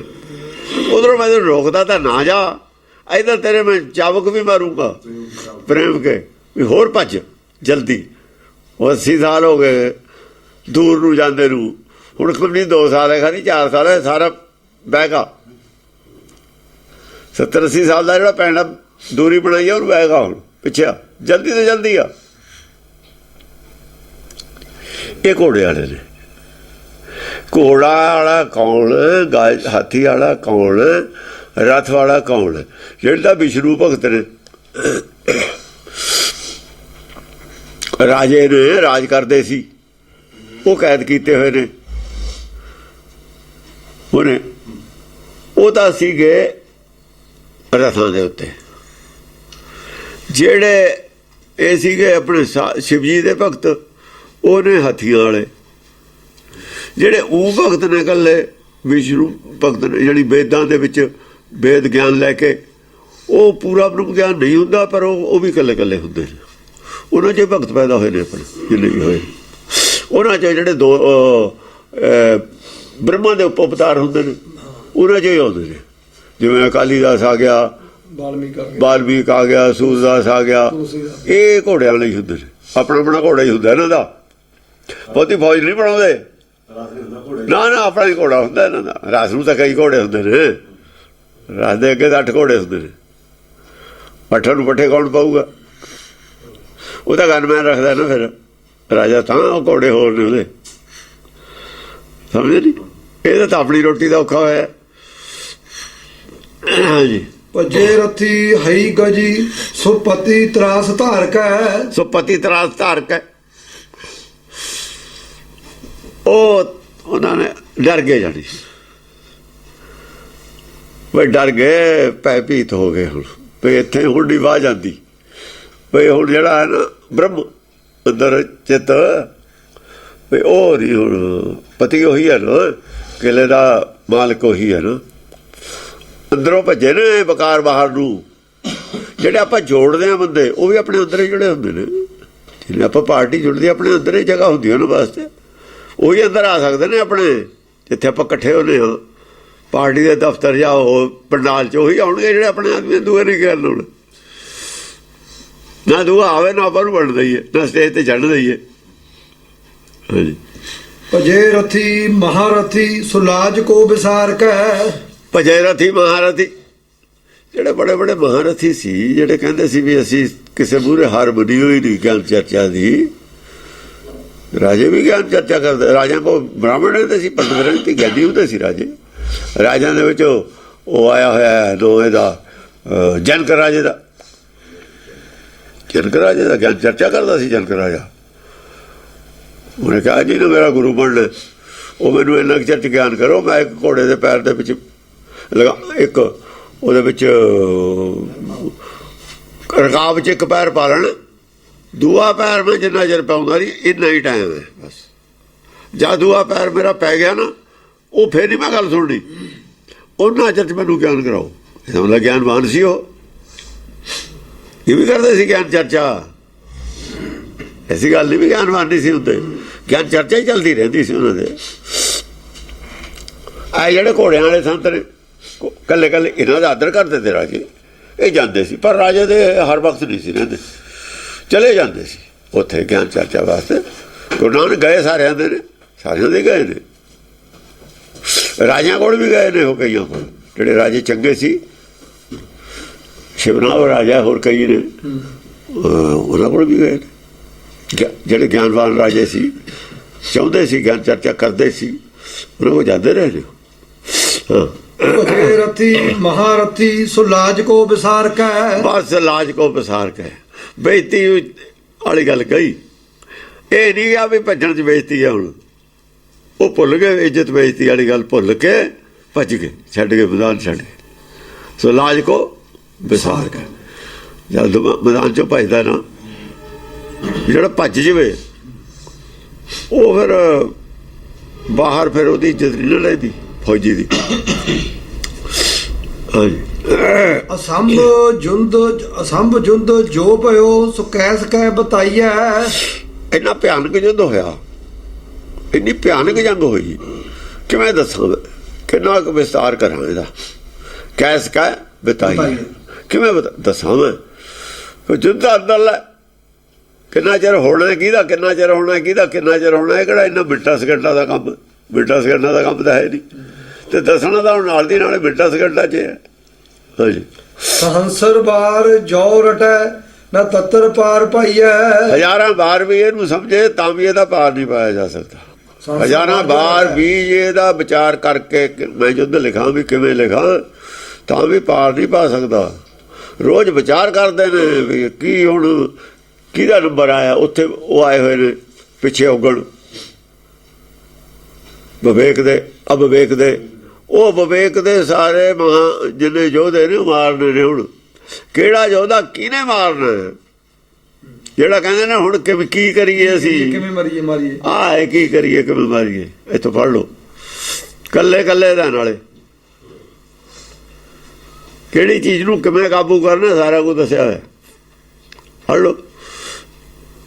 ਉਧਰੋਂ ਮੈਂ ਤੈਨੂੰ ਰੋਕਦਾ ਤਾਂ ਨਾ ਜਾ, ਇੱਧਰ ਤੇਰੇ ਮੈਂ ਚਾਬੁਕ ਵੀ ਮਾਰੂੰਗਾ ਪ੍ਰੇਮ ਕੇ, ਵੀ ਹੋਰ ਭੱਜ ਜਲਦੀ। ਉਹ 80 ਸਾਲ ਹੋ ਗਏ ਦੂਰ ਨੂੰ ਜਾਂਦੇ ਨੂੰ। ਹੁਣ ਕਿੰਨੀ 2 ਸਾਲ ਹੈ, ਖਾਲੀ 4 ਸਾਲ ਹੈ, ਸਾਰਾ ਬਹਿਗਾ। 70-80 ਸਾਲ ਦਾ ਜਿਹੜਾ ਪੈਣਾ ਦੂਰੀ ਬਣਾਈ ਆ, ਉਹਨੂੰ ਬਹਿਗਾ ਹੁਣ ਪਿੱਛੇ। ਜਲਦੀ ਤੋਂ ਜਲਦੀ ਆ। ਇਹ ਘੋੜੇ ਵਾਲੇ ਨੇ। ਘੋੜਾ ਵਾਲਾ ਕੌਣ? ਹਾਥੀ ਵਾਲਾ ਕੌਣ? ਰਥ ਵਾਲਾ ਕੌਣ? ਜਿਹੜੇ ਤਾਂ ਵਿਸ਼ਨੂੰ ਭਗਤ ਨੇ, ਰਾਜੇ ਨੇ, ਰਾਜ ਕਰਦੇ ਸੀ, ਉਹ ਕੈਦ ਕੀਤੇ ਹੋਏ ਨੇ ਉਹਨੇ। ਉਹ ਤਾਂ ਸੀਗੇ ਰਥਾਂ ਦੇ ਉੱਤੇ। ਜਿਹੜੇ ਇਹ ਸੀਗੇ ਆਪਣੇ ਸ਼ਿਵ ਜੀ ਦੇ ਭਗਤ, ਉਹਨੇ ਹਾਥੀਆਂ ਵਾਲੇ। ਜਿਹੜੇ ਉਹ ਭਗਤ ਨੇ ਇਕੱਲੇ ਵਿਸ਼ਨੂੰ ਭਗਤ ਨੇ, ਜਿਹੜੀ ਵੇਦਾਂ ਦੇ ਵਿੱਚ ਵੇਦ ਗਿਆਨ ਲੈ ਕੇ, ਉਹ ਪੂਰਾ ਬ੍ਰਹਮ ਗਿਆਨ ਨਹੀਂ ਹੁੰਦਾ, ਪਰ ਉਹ ਵੀ ਇਕੱਲੇ ਇਕੱਲੇ ਹੁੰਦੇ ਨੇ। ਉਹਨਾਂ 'ਚ ਭਗਤ ਪੈਦਾ ਹੋਏ ਨੇ ਆਪਣੇ, ਜਿੰਨੇ ਵੀ ਹੋਏ। ਉਹਨਾਂ 'ਚ ਜਿਹੜੇ 2 ਬ੍ਰਹਮਾ ਦੇ ਉਪ ਅਵਤਾਰ ਹੁੰਦੇ ਨੇ, ਉਹਨਾਂ 'ਚ ਹੀ ਆਉਂਦੇ ਨੇ। ਜਿਵੇਂ ਅਕਾਲੀ ਦਾਸ ਆ ਗਿਆ, ਬਾਲਮੀਕ ਆ ਗਿਆ, ਸੂਰਦਾਸ ਆ ਗਿਆ। ਇਹ ਘੋੜਿਆਂ ਵਾਲੇ ਹੀ ਹੁੰਦੇ ਨੇ। ਆਪਣਾ ਘੋੜਾ ਹੀ ਹੁੰਦਾ ਇਹਨਾਂ ਦਾ। ਬਹੁਤੀ ਫੌਜ ਨਹੀਂ ਬਣਾਉਂਦੇ ਨਾ, ਆਪਣਾ ਹੀ ਘੋੜਾ ਹੁੰਦਾ ਇਹਨਾਂ ਦਾ। ਰਾਸ ਨੂੰ ਤਾਂ ਕਈ ਘੋੜੇ ਹੁੰਦੇ ਨੇ। ਰਾਸ ਦੇ ਅੱਗੇ ਤਾਂ 8 ਘੋੜੇ ਹੁੰਦੇ ਨੇ। 8 ਨੂੰ ਪੱਠੇ ਕੌਣ ਪਾਊਗਾ? ਉਹ ਤਾਂ ਗਨਮੈਨ ਰੱਖਦਾ ਨਾ ਫਿਰ ਰਾਜਾ, ਤਾਂ ਉਹ ਘੋੜੇ ਹੋਰ ਨੇ ਉਹਦੇ। ਸਮਝੇ ਨਹੀਂ? ਇਹਦਾ ਤਾਂ ਆਪਣੀ ਰੋਟੀ ਦਾ ਔਖਾ ਹੋਇਆ। ਹਾਂਜੀ। ਭਜੇ ਰਥੀ ਹਈ ਗਜੀ ਸੋ ਪਤੀ ਤਰਾਸ ਧਾਰ ਕੈ। ਸੋ ਪਤੀ ਤਰਾਸ ਧਾਰ ਕੈ। ਉਹਨਾਂ ਨੇ ਡਰ ਗਏ ਜਾਣੀ, ਬਈ ਡਰ ਗਏ, ਭੈ ਭੀਤ ਹੋ ਗਏ। ਹੁਣ ਵੀ ਇੱਥੇ ਹੁਣ ਨਹੀਂ ਵਾਹ ਜਾਂਦੀ। ਬਈ ਹੁਣ ਜਿਹੜਾ ਹੈ ਨਾ ਬ੍ਰਹਮ ਅੰਦਰ ਚਿੱਤ, ਵੀ ਉਹ ਨਹੀਂ। ਹੁਣ ਪਤੀ ਉਹੀ ਹੈ ਨਾ, ਕਿਲੇ ਦਾ ਮਾਲਕ ਉਹੀ ਹੈ ਨਾ। ਅੰਦਰੋਂ ਭੱਜੇ ਨੇ ਬਕਾਰ ਬਾਹਰ ਨੂੰ। ਜਿਹੜੇ ਆਪਾਂ ਜੋੜਦੇ ਆ ਬੰਦੇ ਉਹ ਵੀ ਆਪਣੇ ਅੰਦਰ ਹੀ ਜੁੜੇ ਹੁੰਦੇ ਨੇ। ਜਿਵੇਂ ਆਪਾਂ ਪਾਰਟੀ ਜੁੜਦੀ ਆਪਣੇ ਅੰਦਰ ਹੀ ਜਗ੍ਹਾ ਹੁੰਦੀ ਉਹਨਾਂ ਵਾਸਤੇ, ਉਹੀ ਅੰਦਰ ਆ ਸਕਦੇ ਨੇ ਆਪਣੇ। ਜਿੱਥੇ ਆਪਾਂ ਇਕੱਠੇ ਹੁੰਦੇ ਹਾਂ ਪਾਰਟੀ ਦੇ ਦਫ਼ਤਰ ਜਾਂ ਉਹ ਪੰਡਾਲ 'ਚ, ਉਹੀ ਆਉਣਗੇ ਜਿਹੜੇ ਆਪਣੇ ਆਦਮੀ। ਦੂਏ ਨਹੀਂ ਗੱਲ ਹੁਣ ਨਾ ਦੂਆ ਆਵੇ ਨਾ ਆਪਾਂ ਨੂੰ ਵੰਡ ਦਈਏ ਨਾ ਸਟੇਜ ਤੇ ਚੜ੍ਹ ਦਈਏ। ਹਾਂਜੀ। ਭਜੇ ਰਥੀ ਮਹਾਰਥੀ ਸੁਲਾਜ ਕੋ ਵਿਸਾਰ ਕੈ। ਭਜੇ ਰਥੀ ਮਹਾਰਥੀ, ਜਿਹੜੇ ਬੜੇ ਬੜੇ ਮਹਾਰਥੀ ਸੀ, ਜਿਹੜੇ ਕਹਿੰਦੇ ਸੀ ਵੀ ਅਸੀਂ ਕਿਸੇ ਮੂਹਰੇ ਹਾਰ ਬਣੀ ਹੋਈ ਨਹੀਂ ਗਿਆਨ ਚਰਚਾ ਦੀ। ਰਾਜੇ ਵੀ ਗਿਆਨ ਚਰਚਾ ਕਰਦੇ। ਰਾਜਿਆਂ ਕੋਲ ਬ੍ਰਾਹਮਣ ਹੁੰਦੇ ਸੀ, ਪੰਡਤ ਰਹਿੰਦੇ ਗਿਆਨੀ ਹੁੰਦੇ ਸੀ ਰਾਜੇ। ਰਾਜਿਆਂ ਦੇ ਵਿੱਚ ਉਹ ਆਇਆ ਹੋਇਆ ਦੋਵੇਂ ਦਾ ਜਨਕ ਰਾਜੇ ਦਾ। ਜਨਕ ਰਾਜੇ ਦਾ ਗਿਆਨ ਚਰਚਾ ਕਰਦਾ ਸੀ ਜਨਕ ਰਾਜਾ। ਉਹਨੇ ਕਿਹਾ ਜੀ ਨੇ ਮੇਰਾ ਗੁਰੂ ਬਣਨਾ, ਉਹ ਮੈਨੂੰ ਇੰਨਾ ਚਰਚ ਗਿਆਨ ਕਰੋ, ਮੈਂ ਇੱਕ ਘੋੜੇ ਦੇ ਪੈਰ ਦੇ ਵਿੱਚ ਲਗਾ, ਇੱਕ ਉਹਦੇ ਵਿੱਚ ਰਕਾਬ 'ਚ ਇੱਕ ਪੈਰ ਪਾ ਲੈਣਾ, ਦੂਆ ਪੈਰ ਮੈਂ ਜਿੰਨਾ ਚਿਰ ਪਾਉਂਦਾ ਨਹੀਂ ਇੰਨਾ ਹੀ ਟਾਈਮ ਹੈ ਬਸ। ਜਦ ਦੂਆ ਪੈਰ ਮੇਰਾ ਪੈ ਗਿਆ ਨਾ, ਉਹ ਫੇਰ ਨਹੀਂ ਮੈਂ ਗੱਲ ਸੁਣਨੀ, ਉਹਨਾਂ ਚਿਰ 'ਚ ਮੈਨੂੰ ਗਿਆਨ ਕਰਾਓ। ਇਹਦਾ ਮਤਲਬ ਗਿਆਨਵਾਨ ਸੀ ਉਹ। ਇਹ ਵੀ ਕਰਦੇ ਸੀ ਗਿਆਨ ਚਰਚਾ, ਐਸੀ ਗੱਲ ਨਹੀਂ ਵੀ ਗਿਆਨਵਾਨ ਨਹੀਂ ਸੀ ਹੁੰਦੇ। ਗਿਆਨ ਚਰਚਾ ਹੀ ਚੱਲਦੀ ਰਹਿੰਦੀ ਸੀ ਉਹਨਾਂ ਦੇ। ਆਹ ਜਿਹੜੇ ਘੋੜਿਆਂ ਵਾਲੇ ਸੰਤ ਨੇ ਕੱਲੇ ਕੱਲੇ ਇਹਨਾਂ ਦਾ ਆਦਰ ਕਰਦੇ ਤੇ ਰਾਜੇ। ਇਹ ਜਾਂਦੇ ਸੀ ਪਰ ਰਾਜੇ ਦੇ ਹਰ ਵਕਤ ਨਹੀਂ ਸੀ ਰਹਿੰਦੇ, ਚਲੇ ਜਾਂਦੇ ਸੀ ਉੱਥੇ ਗਿਆਨ ਚਰਚਾ ਵਾਸਤੇ। ਗੁਰੂ ਨਾਨਕ ਗਏ ਸਾਰਿਆਂ ਦੇ ਨੇ, ਸਾਰਿਆਂ ਦੇ ਗਏ ਨੇ। ਰਾਜਿਆਂ ਕੋਲ ਵੀ ਗਏ ਨੇ ਉਹ ਕਈਆਂ ਕੋਲ, ਜਿਹੜੇ ਰਾਜੇ ਚੰਗੇ ਸੀ। ਸ਼ਿਵਨਾਵ ਰਾਜਾ ਹੋਰ ਕਈ ਨੇ, ਉਹਨਾਂ ਕੋਲ ਵੀ ਗਏ ਨੇ। ਜਿਹੜੇ ਗਿਆਨਵਾਨ ਰਾਜੇ ਸੀ, ਚਾਹੁੰਦੇ ਸੀ ਗਿਆਨ ਚਰਚਾ ਕਰਦੇ ਸੀ, ਉਹਨਾਂ ਕੋਲ ਜਾਂਦੇ ਰਹੇ ਨੇ। ਹਾਂ। ਭਜੇ ਰਥੀ ਮਹਾਰਥੀ ਸੁਲਾਜ ਕੋ ਵਿਸਾਰ ਕੈ। ਬਸ ਲਾਜ ਕੋ ਵਿਸਾਰ ਕੈ। ਬੇਇੱਜ਼ਤੀ ਵਾਲੀ ਗੱਲ ਕਹੀ। ਇਹ ਨਹੀਂ ਆ ਵੀ ਭੱਜਣ 'ਚ ਬੇਇੱਜ਼ਤੀ ਆ। ਹੁਣ ਉਹ ਭੁੱਲ ਗਏ, ਇੱਜ਼ਤ ਬੇਇੱਜ਼ਤੀ ਵਾਲੀ ਗੱਲ ਭੁੱਲ ਕੇ ਭੱਜ ਗਏ, ਛੱਡ ਕੇ ਮੈਦਾਨ ਛੱਡ ਗਏ। ਸੋ ਲਾਜ ਕੋ ਵਿਸਾਰ ਕੈ। ਜਦ ਮੈਦਾਨ 'ਚੋਂ ਭੱਜਦਾ ਨਾ, ਜਿਹੜਾ ਭੱਜ ਜਾਵੇ ਉਹ ਫਿਰ ਬਾਹਰ ਫਿਰ ਉਹਦੀ ਇੱਜ਼ਤ ਨਹੀਂ ਨਾ ਰਹਿੰਦੀ ਫੌਜੀ ਦੀ। ਅਸੰਭ ਜੁੰਦ ਜੋ ਭਇਓ ਸੋ ਕੈਸ ਕੈ ਬਤਾਈਐ। ਇੰਨਾ ਭਿਆਨਕ ਯੁੱਧ ਹੋਇਆ, ਇੰਨੀ ਭਿਆਨਕ ਜੰਗ ਹੋਈ, ਕਿਵੇਂ ਦੱਸਾਂ, ਕਿੰਨਾ ਕੁ ਵਿਸਤਾਰ ਕਰਾਂ ਇਹਦਾ। ਕੈਸ ਕੈ ਬਤਾਈਐ, ਕਿਵੇਂ ਦੱਸਾਂ ਮੈਂ। ਯੁੱਧ ਦਾ ਅੰਦਰ ਲੈ, ਕਿੰਨਾ ਚਿਰ ਹੋਣਾ ਕਿਹਦਾ, ਕਿੰਨਾ ਚਿਰ ਹੋਣਾ ਕਿਹਦਾ, ਕਿੰਨਾ ਚਿਰ ਹੋਣਾ। ਇਹ ਕਿਹੜਾ ਇੰਨਾ ਮਿੰਟਾਂ ਸਕਿੰਟਾਂ ਦਾ ਕੰਮ, ਮਿੰਟਾਂ ਸਕਿੰਟਾਂ ਦਾ ਕੰਮ ਤਾਂ ਹੈ ਨਹੀਂ। ਤੇ ਦੱਸਣਾ ਤਾਂ ਹੁਣ ਨਾਲ ਦੀ ਨਾਲ ਮਿੰਟਾਂ ਸਕਿੰਟਾਂ 'ਚ ਹੈ। ਹਾਂਜੀ। ਸਹੰਸਰ ਬਾਰ ਜੋ ਰਟੈ ਨਾ ਤਤਰ ਪਾਰ ਪਾਈਐ। ਹਜ਼ਾਰਾਂ ਵਾਰ ਵੀ ਇਹਨੂੰ ਸਮਝੇ ਤਾਂ ਵੀ ਇਹਦਾ ਪਾਰ ਨਹੀਂ ਪਾਇਆ ਜਾ ਸਕਦਾ। ਹਜ਼ਾਰਾਂ ਵਾਰ ਵੀ ਇਹਦਾ ਵਿਚਾਰ ਕਰਕੇ ਮੈਂ ਯੁੱਧ ਲਿਖਾਂ ਵੀ ਕਿਵੇਂ ਲਿਖਾਂ, ਤਾਂ ਵੀ ਪਾਰ ਨਹੀਂ ਪਾ ਸਕਦਾ। ਰੋਜ਼ ਵਿਚਾਰ ਕਰਦੇ ਨੇ ਵੀ ਕੀ ਹੁਣ ਕਿਹਦਾ ਨੰਬਰ ਆਇਆ। ਉੱਥੇ ਉਹ ਆਏ ਹੋਏ ਨੇ ਪਿੱਛੇ ਉਗਣ ਵਿਵੇਕ ਦੇ, ਅਵਿਵੇਕ ਦੇ। ਉਹ ਵਿਵੇਕ ਦੇ ਸਾਰੇ ਮਹਾਂ ਜਿੰਨੇ ਯੋਧੇ ਨੇ ਮਾਰਨੇ ਨੇ। ਹੁਣ ਕਿਹੜਾ ਯੋਧਾ ਕਿਹਨੇ ਮਾਰਨਾ, ਜਿਹੜਾ ਕਹਿੰਦੇ ਨੇ ਹੁਣ ਕੀ ਕਰੀਏ ਅਸੀਂ, ਕਿਵੇਂ ਮਰੀਏ ਮਾਰੀਏ, ਆਹ ਕੀ ਕਰੀਏ ਕਿਵੇਂ ਮਾਰੀਏ। ਇੱਥੋਂ ਫੜ ਲਓ ਕੱਲੇ ਕੱਲੇ ਦਾ, ਨਾਲੇ ਕਿਹੜੀ ਚੀਜ਼ ਨੂੰ ਕਿਵੇਂ ਕਾਬੂ ਕਰਨਾ ਸਾਰਾ ਕੁਝ ਦੱਸਿਆ ਹੋਇਆ। ਫੜ ਲਓ।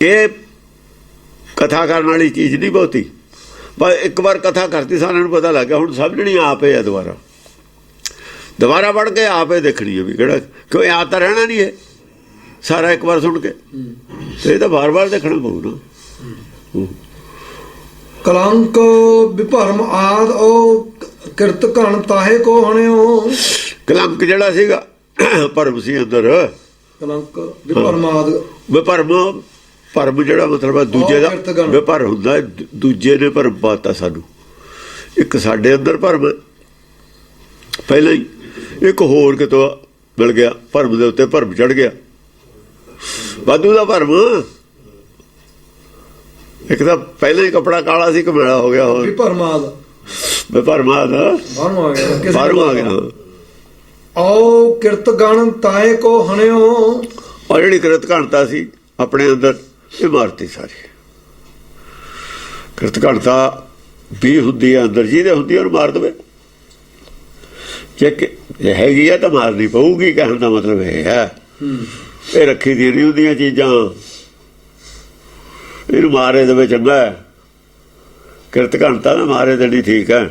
ਇਹ ਕਥਾ ਕਰਨ ਵਾਲੀ ਚੀਜ਼ ਨਹੀਂ ਬਹੁਤੀ, ਬਸ ਇੱਕ ਵਾਰ ਕਥਾ ਕਰਤੀ ਸਾਰਿਆਂ ਨੂੰ ਪਤਾ ਲੱਗ ਗਿਆ। ਹੁਣ ਸਮਝਣੀ ਆਪੇ ਹੈ, ਦੁਬਾਰਾ ਪੜ੍ਹ ਕੇ ਆਪੇ ਦੇਖਣੀ ਹੈ ਵੀ ਕਿਹੜਾ, ਕਿਉਂ ਯਾਦ ਤਾਂ ਰਹਿਣਾ ਨਹੀਂ ਹੈ ਸਾਰਾ ਇੱਕ ਵਾਰ ਸੁਣ ਕੇ। ਤੇ ਇਹ ਤਾਂ ਵਾਰ-ਵਾਰ ਦੇਖਣਾ ਪਊ ਨਾ। ਕਲੰਕ ਵਿਭਰਮ ਆਦ ਉਹ ਕਿਰਤ ਘਣ ਤਾਹੇ ਕੋ ਹਣਿਓ। ਕਲੰਕ ਜਿਹੜਾ ਸੀਗਾ ਭਰਮ ਸੀ ਅੰਦਰ। ਕਲੰਕ ਵਿਭਰਮ ਆਦ, ਵਿਭਰਮ ਭਰਮ ਜਿਹੜਾ ਮਤਲਬ ਦੂਜੇ ਦਾ ਵਿਭਰ ਹੁੰਦਾ, ਦੂਜੇ ਨੇ ਭਰਮ ਪਾਤਾ ਸਾਨੂੰ। ਇੱਕ ਸਾਡੇ ਅੰਦਰ ਭਰਮ ਪਹਿਲਾਂ ਹੀ, ਇੱਕ ਹੋਰ ਕਿਤੋਂ ਮਿਲ ਗਿਆ ਭਰਮ ਦੇ ਉੱਤੇ ਭਰਮ ਚੜ ਗਿਆ, ਵਾਧੂ ਦਾ ਭਰਮ। ਇੱਕ ਤਾਂ ਪਹਿਲਾਂ ਹੀ ਕੱਪੜਾ ਕਾਲਾ ਸੀ, ਕਮੇਲਾ ਹੋ ਗਿਆ। ਹੋਰ ਵਿਭਰਮ ਆਦ ਭਰਮ ਆ ਗਿਆ। ਆਓ ਕਿਰਤ ਗਣ ਤਾਏ ਕੋ ਹਣਿਓ। ਔਰ ਜਿਹੜੀ ਕਿਰਤ ਘਣਤਾ ਸੀ ਆਪਣੇ ਅੰਦਰ, ਇਹ ਮਾਰਤੀ ਸਾਰੀ। ਕਿਰਤ ਘਣਤਾ ਵੀ ਹੁੰਦੀ ਹੈ ਅੰਦਰ, ਜਿਹਦੇ ਹੁੰਦੀ ਉਹਨੂੰ ਮਾਰ ਦੇਵੇ। ਜੇ ਹੈਗੀ ਹੈ ਤਾਂ ਮਾਰਨੀ ਪਊਗੀ, ਕਹਿਣ ਦਾ ਮਤਲਬ ਇਹ ਹੈ। ਇਹ ਰੱਖੀ ਦੀ ਨਹੀਂ ਹੁੰਦੀਆਂ ਚੀਜ਼ਾਂ, ਇਹਨੂੰ ਮਾਰੇ ਦੇਵੇ ਚੰਗਾ ਹੈ, ਕਿਰਤ ਘਣਤਾ ਨਾ ਮਾਰੇ ਦੇਣੀ ਠੀਕ ਹੈ।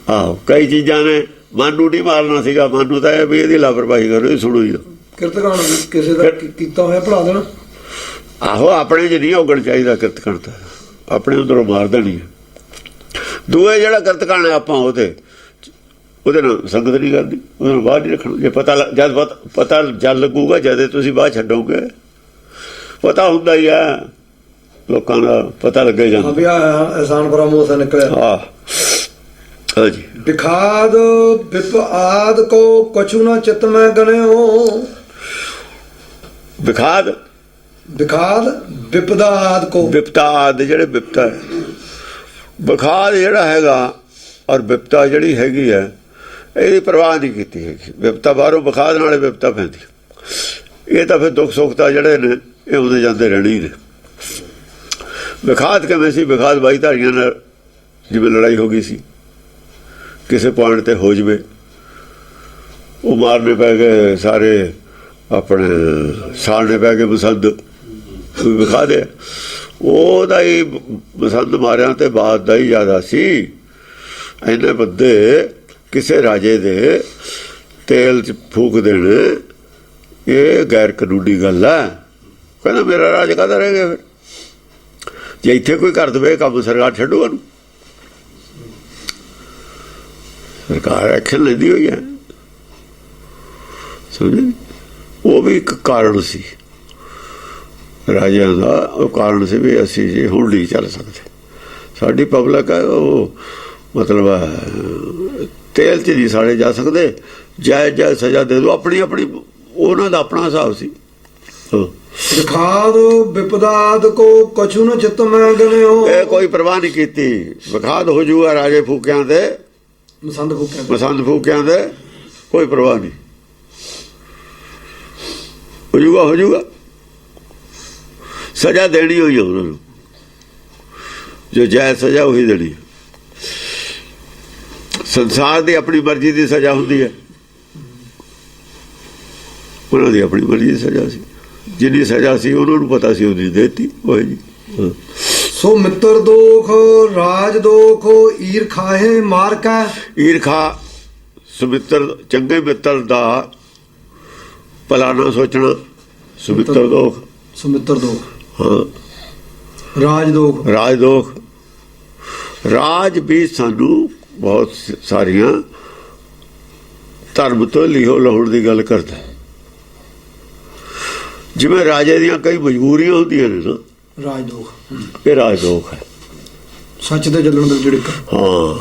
ਆਹੋ ਕਈ ਚੀਜ਼ਾਂ ਨੇ ਮਨ ਨੂੰ ਨਹੀਂ ਮਾਰਨਾ ਸੀਗਾ, ਮਨ ਨੂੰ ਤਾਂ ਇਹ ਵੀ ਇਹਦੀ ਲਾਪਰਵਾਹੀ ਕਰੋ, ਸੁਣੋ ਜੀ ਕਿਰਤ ਘਣ ਕਿਸੇ ਦਾ ਕੀਤਾ ਹੋਇਆ ਭੁਲਾ ਦੇਣਾ। ਆਹੋ ਆਪਣੇ 'ਚ ਨਹੀਂ ਔਗਣ ਚਾਹੀਦਾ ਕਿਰਤ ਘਣਤਾ, ਆਪਣੇ ਅੰਦਰੋਂ ਮਾਰ ਦੇਣੀ ਹੈ। ਦੂਏ ਜਿਹੜਾ ਕਿਰਤ ਘਣ ਹੈ ਆਪਾਂ ਉਹਦੇ ਨਾਲ ਸੰਗਤ ਨਹੀਂ ਕਰਨੀ, ਉਹਦੇ ਨਾਲ ਬਾਹਰ ਨਹੀਂ ਰੱਖਣਾ। ਜੇ ਪਤਾ ਜਦ ਲੱਗੂਗਾ ਜਦ ਤੁਸੀਂ ਬਾਹਰ ਛੱਡੋਗੇ, ਪਤਾ ਹੁੰਦਾ ਹੀ ਆ ਲੋਕਾਂ ਦਾ, ਪਤਾ ਲੱਗੇ ਜਾਂਦਾ ਵੀ ਆਸਾਨ ਬਰਾ ਮੂੰਹ ਸੇ ਨਿਕਲਿਆ। ਹਾਂਜੀ ਵਿਖਾਦ ਵਿਪ ਆਦ ਕੋ ਕਛੂ ਨਾ ਚਿਤ ਮੈਂ ਗਣਿਓ। ਵਿਖਾਦ ਵਿਪਦਾ ਆਦ ਕੋ, ਵਿਪਤਾ ਆਦ ਜਿਹੜੇ ਵਿਪਤਾ ਹੈ, ਵਿਖਾਦ ਜਿਹੜਾ ਹੈਗਾ ਔਰ ਵਿਪਤਾ ਜਿਹੜੀ ਹੈਗੀ ਹੈ ਇਹਦੀ ਪਰਵਾਹ ਨਹੀਂ ਕੀਤੀ ਹੈਗੀ। ਵਿਪਤਾ ਬਾਹਰੋਂ ਵਿਖਾਦ ਨਾਲੇ ਵਿਪਤਾ ਪੈਂਦੀ, ਇਹ ਤਾਂ ਫਿਰ ਦੁੱਖ ਸੁੱਖ ਤਾਂ ਜਿਹੜੇ ਨੇ ਇਹ ਆਉਂਦੇ ਜਾਂਦੇ ਰਹਿਣੇ ਨੇ। ਵਿਖਾਦ ਕਿਵੇਂ ਸੀ? ਵਿਖਾਦ ਬਾਈ ਧਾਰੀਆਂ ਨਾਲ ਜਿਵੇਂ ਲੜਾਈ ਹੋ ਗਈ ਸੀ, ਕਿਸੇ ਪੁਆਇੰਟ ਤੇ ਹੋ ਜਵੇ, ਉਹ ਮਾਰਨੇ ਪੈ ਗਏ ਸਾਰੇ, ਆਪਣੇ ਸਾੜਨੇ ਪੈ ਗਏ ਬਸੰਤ, ਵਿਖਾ ਦੇ ਉਹਦਾ ਹੀ ਬਸੰਤ ਮਾਰਿਆਂ ਤੇ ਬਾਅਦ ਦਾ ਹੀ ਜ਼ਿਆਦਾ ਸੀ। ਇੰਨੇ ਬੰਦੇ ਕਿਸੇ ਰਾਜੇ ਦੇ ਤੇਲ 'ਚ ਫੂਕ ਦੇਣ, ਇਹ ਗੈਰ ਕਾਨੂੰਨੀ ਗੱਲ ਹੈ। ਕਹਿੰਦਾ ਮੇਰਾ ਰਾਜ ਕਾਹਦਾ ਰਹਿ ਗਿਆ? ਫਿਰ ਜੇ ਇੱਥੇ ਕੋਈ ਕਰ ਦੇਵੇ ਕੰਮ, ਸਰਕਾਰ ਛੱਡੂ ਉਹਨੂੰ? ਸਰਕਾਰ ਐਕਸ਼ਨ ਲੈਂਦੀ ਹੋਈ ਹੈ, ਸਮਝੇ? ਉਹ ਵੀ ਇੱਕ ਕਾਰਨ ਸੀ ਰਾਜਿਆਂ ਦਾ, ਉਹ ਕਾਰਨ ਸੀ ਵੀ ਅਸੀਂ ਜੇ ਹੁਣ ਨਹੀਂ ਚੱਲ ਸਕਦੇ, ਸਾਡੀ ਪਬਲਿਕ ਹੈ ਉਹ ਮਤਲਬ ਤੇਲ 'ਚ ਨਹੀਂ ਸਾੜੇ ਜਾ ਸਕਦੇ, ਜਾਇਜ਼ ਜਾਇਜ਼ ਸਜ਼ਾ ਦੇ ਦਿਓ। ਆਪਣੀ ਉਹਨਾਂ ਦਾ ਆਪਣਾ ਹਿਸਾਬ ਸੀ। ਵਿਖਾਦ ਵਿਪਦਾਦ ਕੋ ਕਛੂ ਨਾ ਚਿਤ ਮੈਂ ਗਣਿਓ। ਇਹ ਕੋਈ ਪਰਵਾਹ ਨਹੀਂ ਕੀਤੀ। ਵਿਖਾਦ ਹੋ ਜੂਗਾ ਰਾਜੇ ਫੂਕਿਆਂ ਦੇ, ਮਸੰਦ ਫੂਕਿਆਂ ਦੇ, ਕੋਈ ਪਰਵਾਹ ਨਹੀਂ, ਹੋ ਜੂਗਾ। ਸਜ਼ਾ ਦੇਣੀ ਹੋਈ ਉਹਨਾਂ ਨੂੰ, ਜੋ ਜਾਇਜ਼ ਸਜ਼ਾ ਉਹੀ ਦੇਣੀ। ਸੰਸਾਰ ਦੀ ਆਪਣੀ ਮਰਜ਼ੀ ਦੀ ਸਜ਼ਾ ਹੁੰਦੀ ਹੈ, ਉਹਨਾਂ ਦੀ ਆਪਣੀ ਮਰਜ਼ੀ ਦੀ ਸਜ਼ਾ ਸੀ। ਜਿੰਨੀ ਸਜ਼ਾ ਸੀ ਉਹਨਾਂ ਨੂੰ ਪਤਾ ਸੀ ਉਹਦੀ ਦੇਤੀ ਹੋਏ ਜੀ। ਸੋ ਮਿੱਤਰ ਦੋਖ ਰਾਜ ਦੋਖ ਈਰਖਾ ਹੈ ਮਾਰ ਕਾ। ਈਰਖਾ ਸੁਮਿੱਤਰ, ਚੰਗੇ ਮਿੱਤਰ ਦਾ ਭਲਾ ਨਾ ਸੋਚਣਾ, ਸੁਮਿੱਤਰ ਦੋਖ ਹਾਂ। ਰਾਜ ਦੋਖ ਰਾਜ ਵੀ ਸਾਨੂੰ ਬਹੁਤ ਸਾਰੀਆਂ ਧਰਮ ਤੋਂ ਲਿਹੋ ਲਾਉਣ ਦੀ ਗੱਲ ਕਰਦਾ। ਜਿਵੇਂ ਰਾਜੇ ਦੀਆਂ ਕਈ ਮਜਬੂਰੀਆਂ ਹੁੰਦੀਆਂ ਨੇ ਨਾ, ਇਹ ਰਾਜ ਦੋਖ ਹੈ। ਸੱਚ ਦੇ ਚੱਲਣ ਦਾ ਜਿਹੜੇ ਹਾਂ।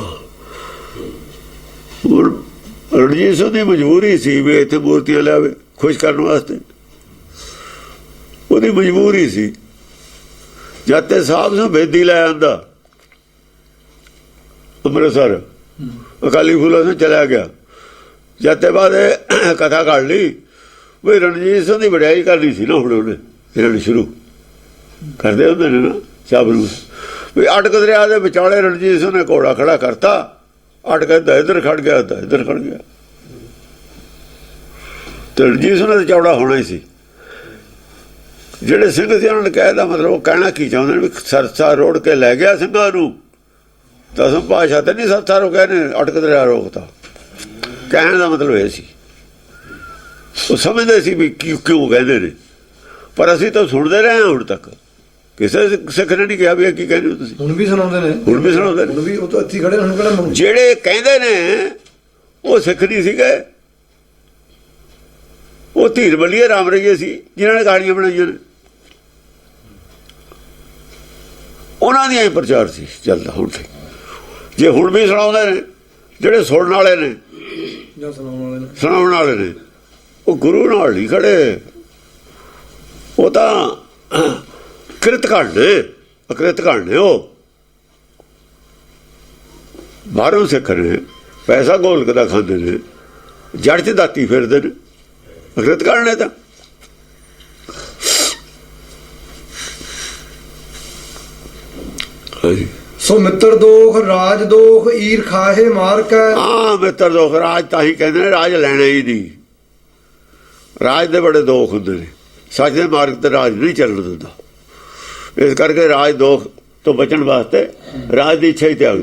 ਰਣਜੀਤ ਸਿੰਘ ਦੀ ਮਜਬੂਰੀ ਸੀ ਵੀ ਇੱਥੇ ਮੂਰਤੀਆਂ ਲਿਆਵੇ ਖੁਸ਼ ਕਰਨ ਵਾਸਤੇ, ਉਹਦੀ ਮਜਬੂਰੀ ਸੀ। ਜਦ ਤੇ ਸਾਹਿਬ ਨੂੰ ਬੇਦੀ ਲੈ ਆਂਦਾ ਅੰਮ੍ਰਿਤਸਰ, ਅਕਾਲੀ ਫੂਲਾ ਸਿੰਘ ਚਲਿਆ ਗਿਆ। ਜਦ ਤੇ ਬਾਅਦ ਕਥਾ ਕੱਢ ਲਈ ਵੀ ਰਣਜੀਤ ਸਿੰਘ ਦੀ ਵਡਿਆਈ ਕਰਨੀ ਸੀ ਨਾ, ਹੁਣ ਉਹਨੇ ਇਹਨਾਂ ਨੂੰ ਸ਼ੁਰੂ ਕਰਦੇ ਹੁੰਦੇ ਨੇ ਨਾ ਚਾਬਰੂ ਵੀ ਅਟਕ ਦਰਿਆ ਦੇ ਵਿਚਾਲੇ ਰਣਜੀਤ ਸਿੰਘ ਨੇ ਘੋੜਾ ਖੜਾ ਕਰਤਾ, ਅਟਕ ਇੱਧਰ ਖੜ ਗਿਆ ਤਾਂ ਇੱਧਰ ਖੜ ਗਿਆ, ਤੇ ਰਣਜੀਤ ਸਿੰਘ ਨੇ ਚੌੜਾ ਹੋਣਾ ਹੀ ਸੀ। ਜਿਹੜੇ ਸਿੰਘ ਸੀ ਉਹਨਾਂ ਨੇ ਕਹਿਦਾ ਮਤਲਬ ਉਹ ਕਹਿਣਾ ਕੀ ਚਾਹੁੰਦੇ ਨੇ ਵੀ ਸਰਸਾ ਰੋੜ ਕੇ ਲੈ ਗਿਆ ਸਿੰਘਾਂ ਨੂੰ, ਦਸਮ ਪਾਤਸ਼ਾਹ ਤੇ ਨਹੀਂ ਸਰਸਾ ਰੋਕਿਆ ਨੇ, ਅਟਕ ਦਰਿਆ ਰੋਕਤਾ। ਕਹਿਣ ਦਾ ਮਤਲਬ ਇਹ ਸੀ, ਉਹ ਸਮਝਦੇ ਸੀ ਵੀ ਕਿਉਂ ਕਹਿੰਦੇ ਨੇ, ਪਰ ਅਸੀਂ ਤਾਂ ਸੁਣਦੇ ਰਹੇ ਹਾਂ ਹੁਣ ਤੱਕ। ਕਿਸੇ ਸਿੱਖ ਨੇ ਨਹੀਂ ਕਿਹਾ ਵੀ ਕੀ ਕਹਿੰਦੇ ਹੋ ਤੁਸੀਂ। ਹੁਣ ਵੀ ਸੁਣਾਉਂਦੇ ਨੇ, ਉਹ ਤਾਂ ਇੱਥੇ ਖੜੇ ਹੁਣ ਕਿਹੜਾ। ਜਿਹੜੇ ਕਹਿੰਦੇ ਨੇ ਉਹ ਸਿੱਖ ਨਹੀਂ ਸੀਗੇ, ਉਹ ਧੀਰ ਬੱਲੀਏ ਰਾਮ ਰਹੀਏ ਸੀ ਜਿਨ੍ਹਾਂ ਨੇ ਗਾੜੀਆਂ ਬਣਾਈਆਂ ਨੇ, ਉਹਨਾਂ ਦੀਆਂ ਹੀ ਪ੍ਰਚਾਰ ਸੀ ਚੱਲਦਾ ਹੁਣ ਤੇ। ਜੇ ਹੁਣ ਵੀ ਸੁਣਾਉਂਦੇ ਨੇ ਜਿਹੜੇ ਸੁਣਨ ਵਾਲੇ ਨੇ ਜਾਂ ਸੁਣਾਉਣ ਵਾਲੇ ਨੇ, ਉਹ ਗੁਰੂ ਨਾਲ ਨਹੀਂ ਖੜੇ, ਉਹ ਤਾਂ ਕਿਰਤ ਘੜਨੇ, ਅਕ੍ਰਿਤ ਘੜਨੇ। ਉਹ ਬਾਹਰੋਂ ਸਿੱਖ ਨੇ, ਪੈਸਾ ਗੋਲਕ ਦਾ ਖਾਂਦੇ ਨੇ, ਜੜ 'ਚ ਦਾਤੀ ਫਿਰਦੇ ਨੇ, ਅਕ੍ਰਿਤ ਘੜਨੇ ਤਾਂ। ਸੋ ਮਿੱਤਰ ਦੋਖ ਰਾਜ ਦੋਖ ਈਰ ਖਾਹੇ ਮਾਰ ਕੈ। ਹਾਂ ਮਿੱਤਰ ਦੋਖ, ਰਾਜ ਤਾਂ ਹੀ ਕਹਿੰਦੇ ਨੇ ਰਾਜ ਲੈਣਾ ਹੀ ਨਹੀਂ। ਰਾਜ ਦੇ ਬੜੇ ਦੋਖ ਹੁੰਦੇ ਨੇ, ਸੱਚ ਦੇ ਮਾਰਗ ਤੇ ਰਾਜ ਨਹੀਂ ਚੱਲਣ ਦਿੰਦਾ। ਇਸ ਕਰਕੇ ਰਾਜ ਦੋਖ ਤੋਂ ਬਚਣ ਵਾਸਤੇ ਰਾਜ ਦੀ ਇੱਛਾ ਹੀ ਤਿਆਗ।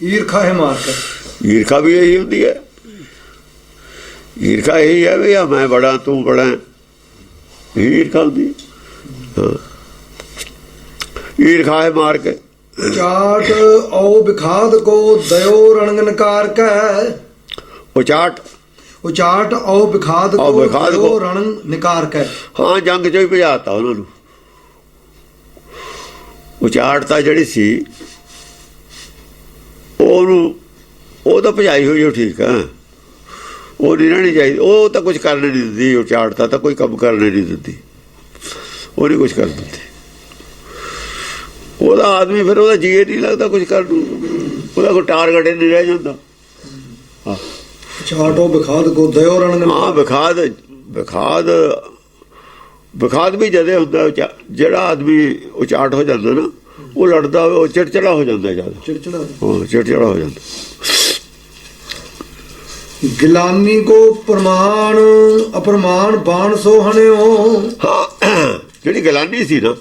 ਈਰ ਖਾਹੇ ਮਾਰ ਕੈ, ਈਰਖਾ ਵੀ ਇਹੀ ਹੁੰਦੀ ਹੈ। ਈਰਖਾ ਇਹੀ ਹੈ ਵੀ ਆ ਮੈਂ ਬੜਾ ਤੂੰ ਬੜਾ, ਈਰਖਾ ਹੁੰਦੀ। ਈਰਖਾ ਹੈ ਮਾਰ ਕੇ। ਚਾਟ ਔ ਵਿਖਾਦ ਕੋ ਦਇਓ ਰਣਗ ਨਕਾਰ ਕੈ। ਉਚਾਟ, ਉਚਾਟ ਔ ਵਿਖਾਦ ਕੋ ਦਇਓ ਰਣਗ ਨਿਕਾਰ ਕੈ। ਹਾਂ ਜੰਗ ਚੋਂ ਹੀ ਭਜਾਤਾ ਉਹਨਾਂ ਨੂੰ। ਉਚਾਟ ਤਾਂ ਜਿਹੜੀ ਸੀ ਉਹਨੂੰ, ਉਹ ਤਾਂ ਭਜਾਈ ਹੋਈ ਉਹ ਠੀਕ ਆ, ਉਹ ਨਹੀਂ ਰਹਿਣੀ ਚਾਹੀਦੀ। ਉਹ ਤਾਂ ਕੁਝ ਕਰਨ ਨਹੀਂ ਦਿੰਦੀ, ਉਚਾਟ ਤਾਂ ਕੋਈ ਕੰਮ ਕਰਨ ਨਹੀਂ ਦਿੰਦੀ, ਉਹ ਨਹੀਂ ਕੁਝ ਕਰ ਦਿੰਦੀ। ਉਹਦਾ ਆਦਮੀ ਫਿਰ ਉਹਦਾ ਜੀਏ ਨਹੀਂ ਲੱਗਦਾ ਕੁਝ ਕਰਨ ਨੂੰ, ਉਹਦਾ ਕੋਈ ਟਾਰਗੇਟ ਨਹੀਂ ਰਹਿ ਜਾਂਦਾ। ਹਾਂ ਚਾਟੋ ਵਿਖਾਦ ਕੋ ਦਇਓ ਰਣਗ। ਹਾਂ ਵਿਖਾਦ, ਵਿਖਾਦ, ਵਿਖਾਦ ਵੀ ਜਦੇ ਹੁੰਦਾ। ਜਿਹੜਾ ਆਦਮੀ ਉਚਾਟ ਹੋ ਜਾਂਦਾ ਨਾ, ਉਹ ਲੜਦਾ ਹੋਵੇ ਉਹ ਚਿੜਚਿੜਾ ਹੋ ਜਾਂਦਾ ਜ਼ਿਆਦਾ, ਚਿੜਚਿੜਾ। ਹਾਂ ਚਿੜਚਿੜਾ ਹੋ ਜਾਂਦਾ। ਗਿਲਾਨੀ ਕੋ ਪ੍ਰਮਾਣ ਅਪਰਮਾਨ ਬਾਣ ਸੋ ਹਣਿਓ। ਹਾਂ ਜਿਹੜੀ ਗਿਲਾਨੀ ਸੀ ਨਾ,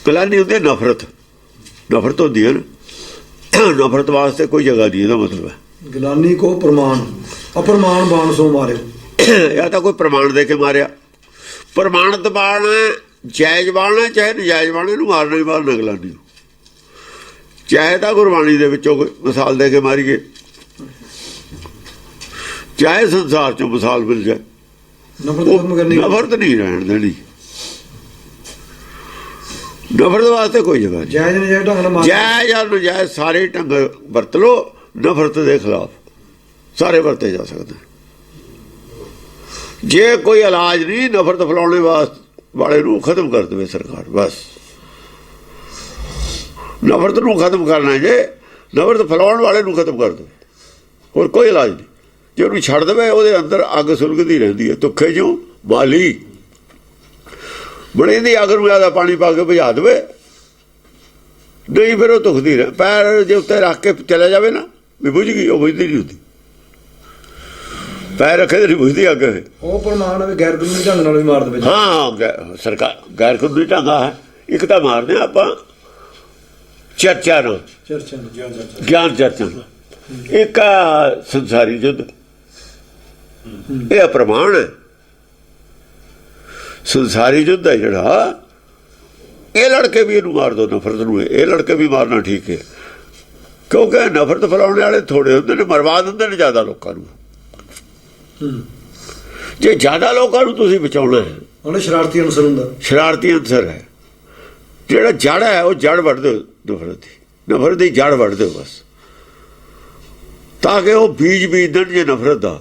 ਗਿਲਾਨੀ ਹੁੰਦੀ ਨਫ਼ਰਤ, ਨਫ਼ਰਤ ਹੁੰਦੀ ਹੈ ਨਾ। ਨਫ਼ਰਤ ਵਾਸਤੇ ਕੋਈ ਜਗ੍ਹਾ ਨਹੀਂ, ਇਹਦਾ ਮਤਲਬ ਹੈ। ਗਿਲਾਨੀ ਕੋ ਪ੍ਰਮਾਣ ਅਪਰਮਾਨ ਬਾਣ ਸੋ ਮਾਰਿਓ। ਜਾਂ ਤਾਂ ਕੋਈ ਪ੍ਰਮਾਣ ਦੇ ਕੇ ਮਾਰਿਆ। ਪ੍ਰਮਾਣਿਤ ਬਾਣ ਜਾਇਜ਼ ਬਾਣ ਚਾਹੇ ਨਜਾਇਜ਼ ਬਾਣ, ਇਹਨੂੰ ਮਾਰਨਾ ਹੀ ਮਾਰਨਾ ਗਿਲਾਨੀ ਨੂੰ। ਚਾਹੇ ਤਾਂ ਗੁਰਬਾਣੀ ਦੇ ਵਿੱਚੋਂ ਕੋਈ ਮਿਸਾਲ ਦੇ ਕੇ ਮਾਰੀਏ, ਚਾਹੇ ਸੰਸਾਰ ਚੋਂ ਮਿਸਾਲ ਮਿਲ ਜਾਏ, ਨਫ਼ਰਤ ਨਹੀਂ ਰਹਿਣ ਦੇਣੀ। ਨਫ਼ਰਤ ਵਾਸਤੇ ਕੋਈ ਜਗ੍ਹਾ ਨਹੀਂ। ਜਾਇਜ਼ ਨਜਾਇਜ਼ ਢੰਗ ਨਾਲ ਜਾਇਜ਼ ਜਾਂ ਨਜਾਇਜ਼ ਸਾਰੇ ਢੰਗ ਵਰਤ ਲਓ। ਨਫ਼ਰਤ ਦੇ ਖਿਲਾਫ ਸਾਰੇ ਵਰਤੇ ਜਾ ਸਕਦੇ। ਜੇ ਕੋਈ ਇਲਾਜ ਨਹੀਂ ਨਫ਼ਰਤ ਫੈਲਾਉਣੇ ਵਾਲੇ ਨੂੰ ਖਤਮ ਕਰ ਦੇਵੇ ਸਰਕਾਰ, ਬਸ ਨਫ਼ਰਤ ਨੂੰ ਖਤਮ ਕਰਨਾ। ਜੇ ਨਫ਼ਰਤ ਫੈਲਾਉਣ ਵਾਲੇ ਨੂੰ ਖਤਮ ਕਰ ਦੇਵੇ, ਹੋਰ ਕੋਈ ਇਲਾਜ ਨਹੀਂ। ਜੇ ਉਹਨੂੰ ਛੱਡ ਦੇਵੇ, ਉਹਦੇ ਅੰਦਰ ਅੱਗ ਸੁਲਗਦੀ ਰਹਿੰਦੀ ਹੈ। ਤੁੱਖੇ ਜੋ ਮਾਲੀ ਬੜੇ ਦੀ ਅੱਗ ਨੂੰ ਜ਼ਿਆਦਾ ਪਾਣੀ ਪਾ ਕੇ ਬੁਝਾ ਦੇਵੇ, ਨਹੀਂ ਫਿਰ ਉਹ ਤੁਖਦੀ ਰਹੇ। ਪੈਰ ਜੇ ਉੱਤੇ ਰੱਖ ਕੇ ਚਲਾ ਜਾਵੇ ਨਾ, ਵੀ ਬੁਝ ਗਈ, ਉਹ ਬੁਝਦੀ ਨਹੀਂ ਹੁੰਦੀ। ਪੈਰ ਰੱਖੇ ਨਹੀਂ ਬੁਝਦੀ ਅੱਗ। ਉਹ ਪ੍ਰਮਾਣ ਵੀ ਗੈਰ ਕਾਨੂੰਨੀ ਢੰਗ ਨਾਲ ਵੀ ਮਾਰ ਦੇਵੇ। ਹਾਂ ਸਰਕਾਰ ਗੈਰ ਕਾਨੂੰਨੀ ਢੰਗਾ ਹੈ। ਇੱਕ ਤਾਂ ਮਾਰਦੇ ਆਪਾਂ ਚਰਚਾ ਨਾਲ, ਗਿਆਨ ਚਰਚਾ ਨਾਲ। ਇੱਕ ਸੰਸਾਰੀ ਯੁੱਧ, ਇਹ ਪ੍ਰਮਾਣ ਹੈ। ਸੰਸਾਰੀ ਯੁੱਧ ਹੈ ਜਿਹੜਾ, ਇਹ ਲੜਕੇ ਵੀ ਇਹਨੂੰ ਮਾਰ ਦੋ ਨਫ਼ਰਤ ਨੂੰ। ਇਹ ਲੜਕੇ ਵੀ ਮਾਰਨਾ ਠੀਕ ਹੈ, ਕਿਉਂਕਿ ਨਫ਼ਰਤ ਫੈਲਾਉਣ ਵਾਲੇ ਥੋੜੇ ਹੁੰਦੇ ਨੇ, ਮਰਵਾ ਦਿੰਦੇ ਨੇ ਜ਼ਿਆਦਾ ਲੋਕਾਂ ਨੂੰ। ਜੇ ਜ਼ਿਆਦਾ ਲੋਕਾਂ ਨੂੰ ਤੁਸੀਂ ਬਚਾਉਣਾ ਹੈ, ਉਹਨੇ ਸ਼ਰਾਰਤੀ ਅਨਸਰ ਹੁੰਦਾ। ਸ਼ਰਾਰਤੀ ਅਨਸਰ ਹੈ ਜਿਹੜਾ ਜੜ ਹੈ, ਉਹ ਜੜ ਵੱਢ ਦਿਓ ਨਫ਼ਰਤ ਦੀ। ਨਫ਼ਰਤ ਦੀ ਜੜ ਵੱਢ ਦਿਓ ਬਸ, ਤਾਂ ਕਿ ਉਹ ਬੀਜ ਬੀਜਣ। ਜੇ ਨਫ਼ਰਤ ਦਾ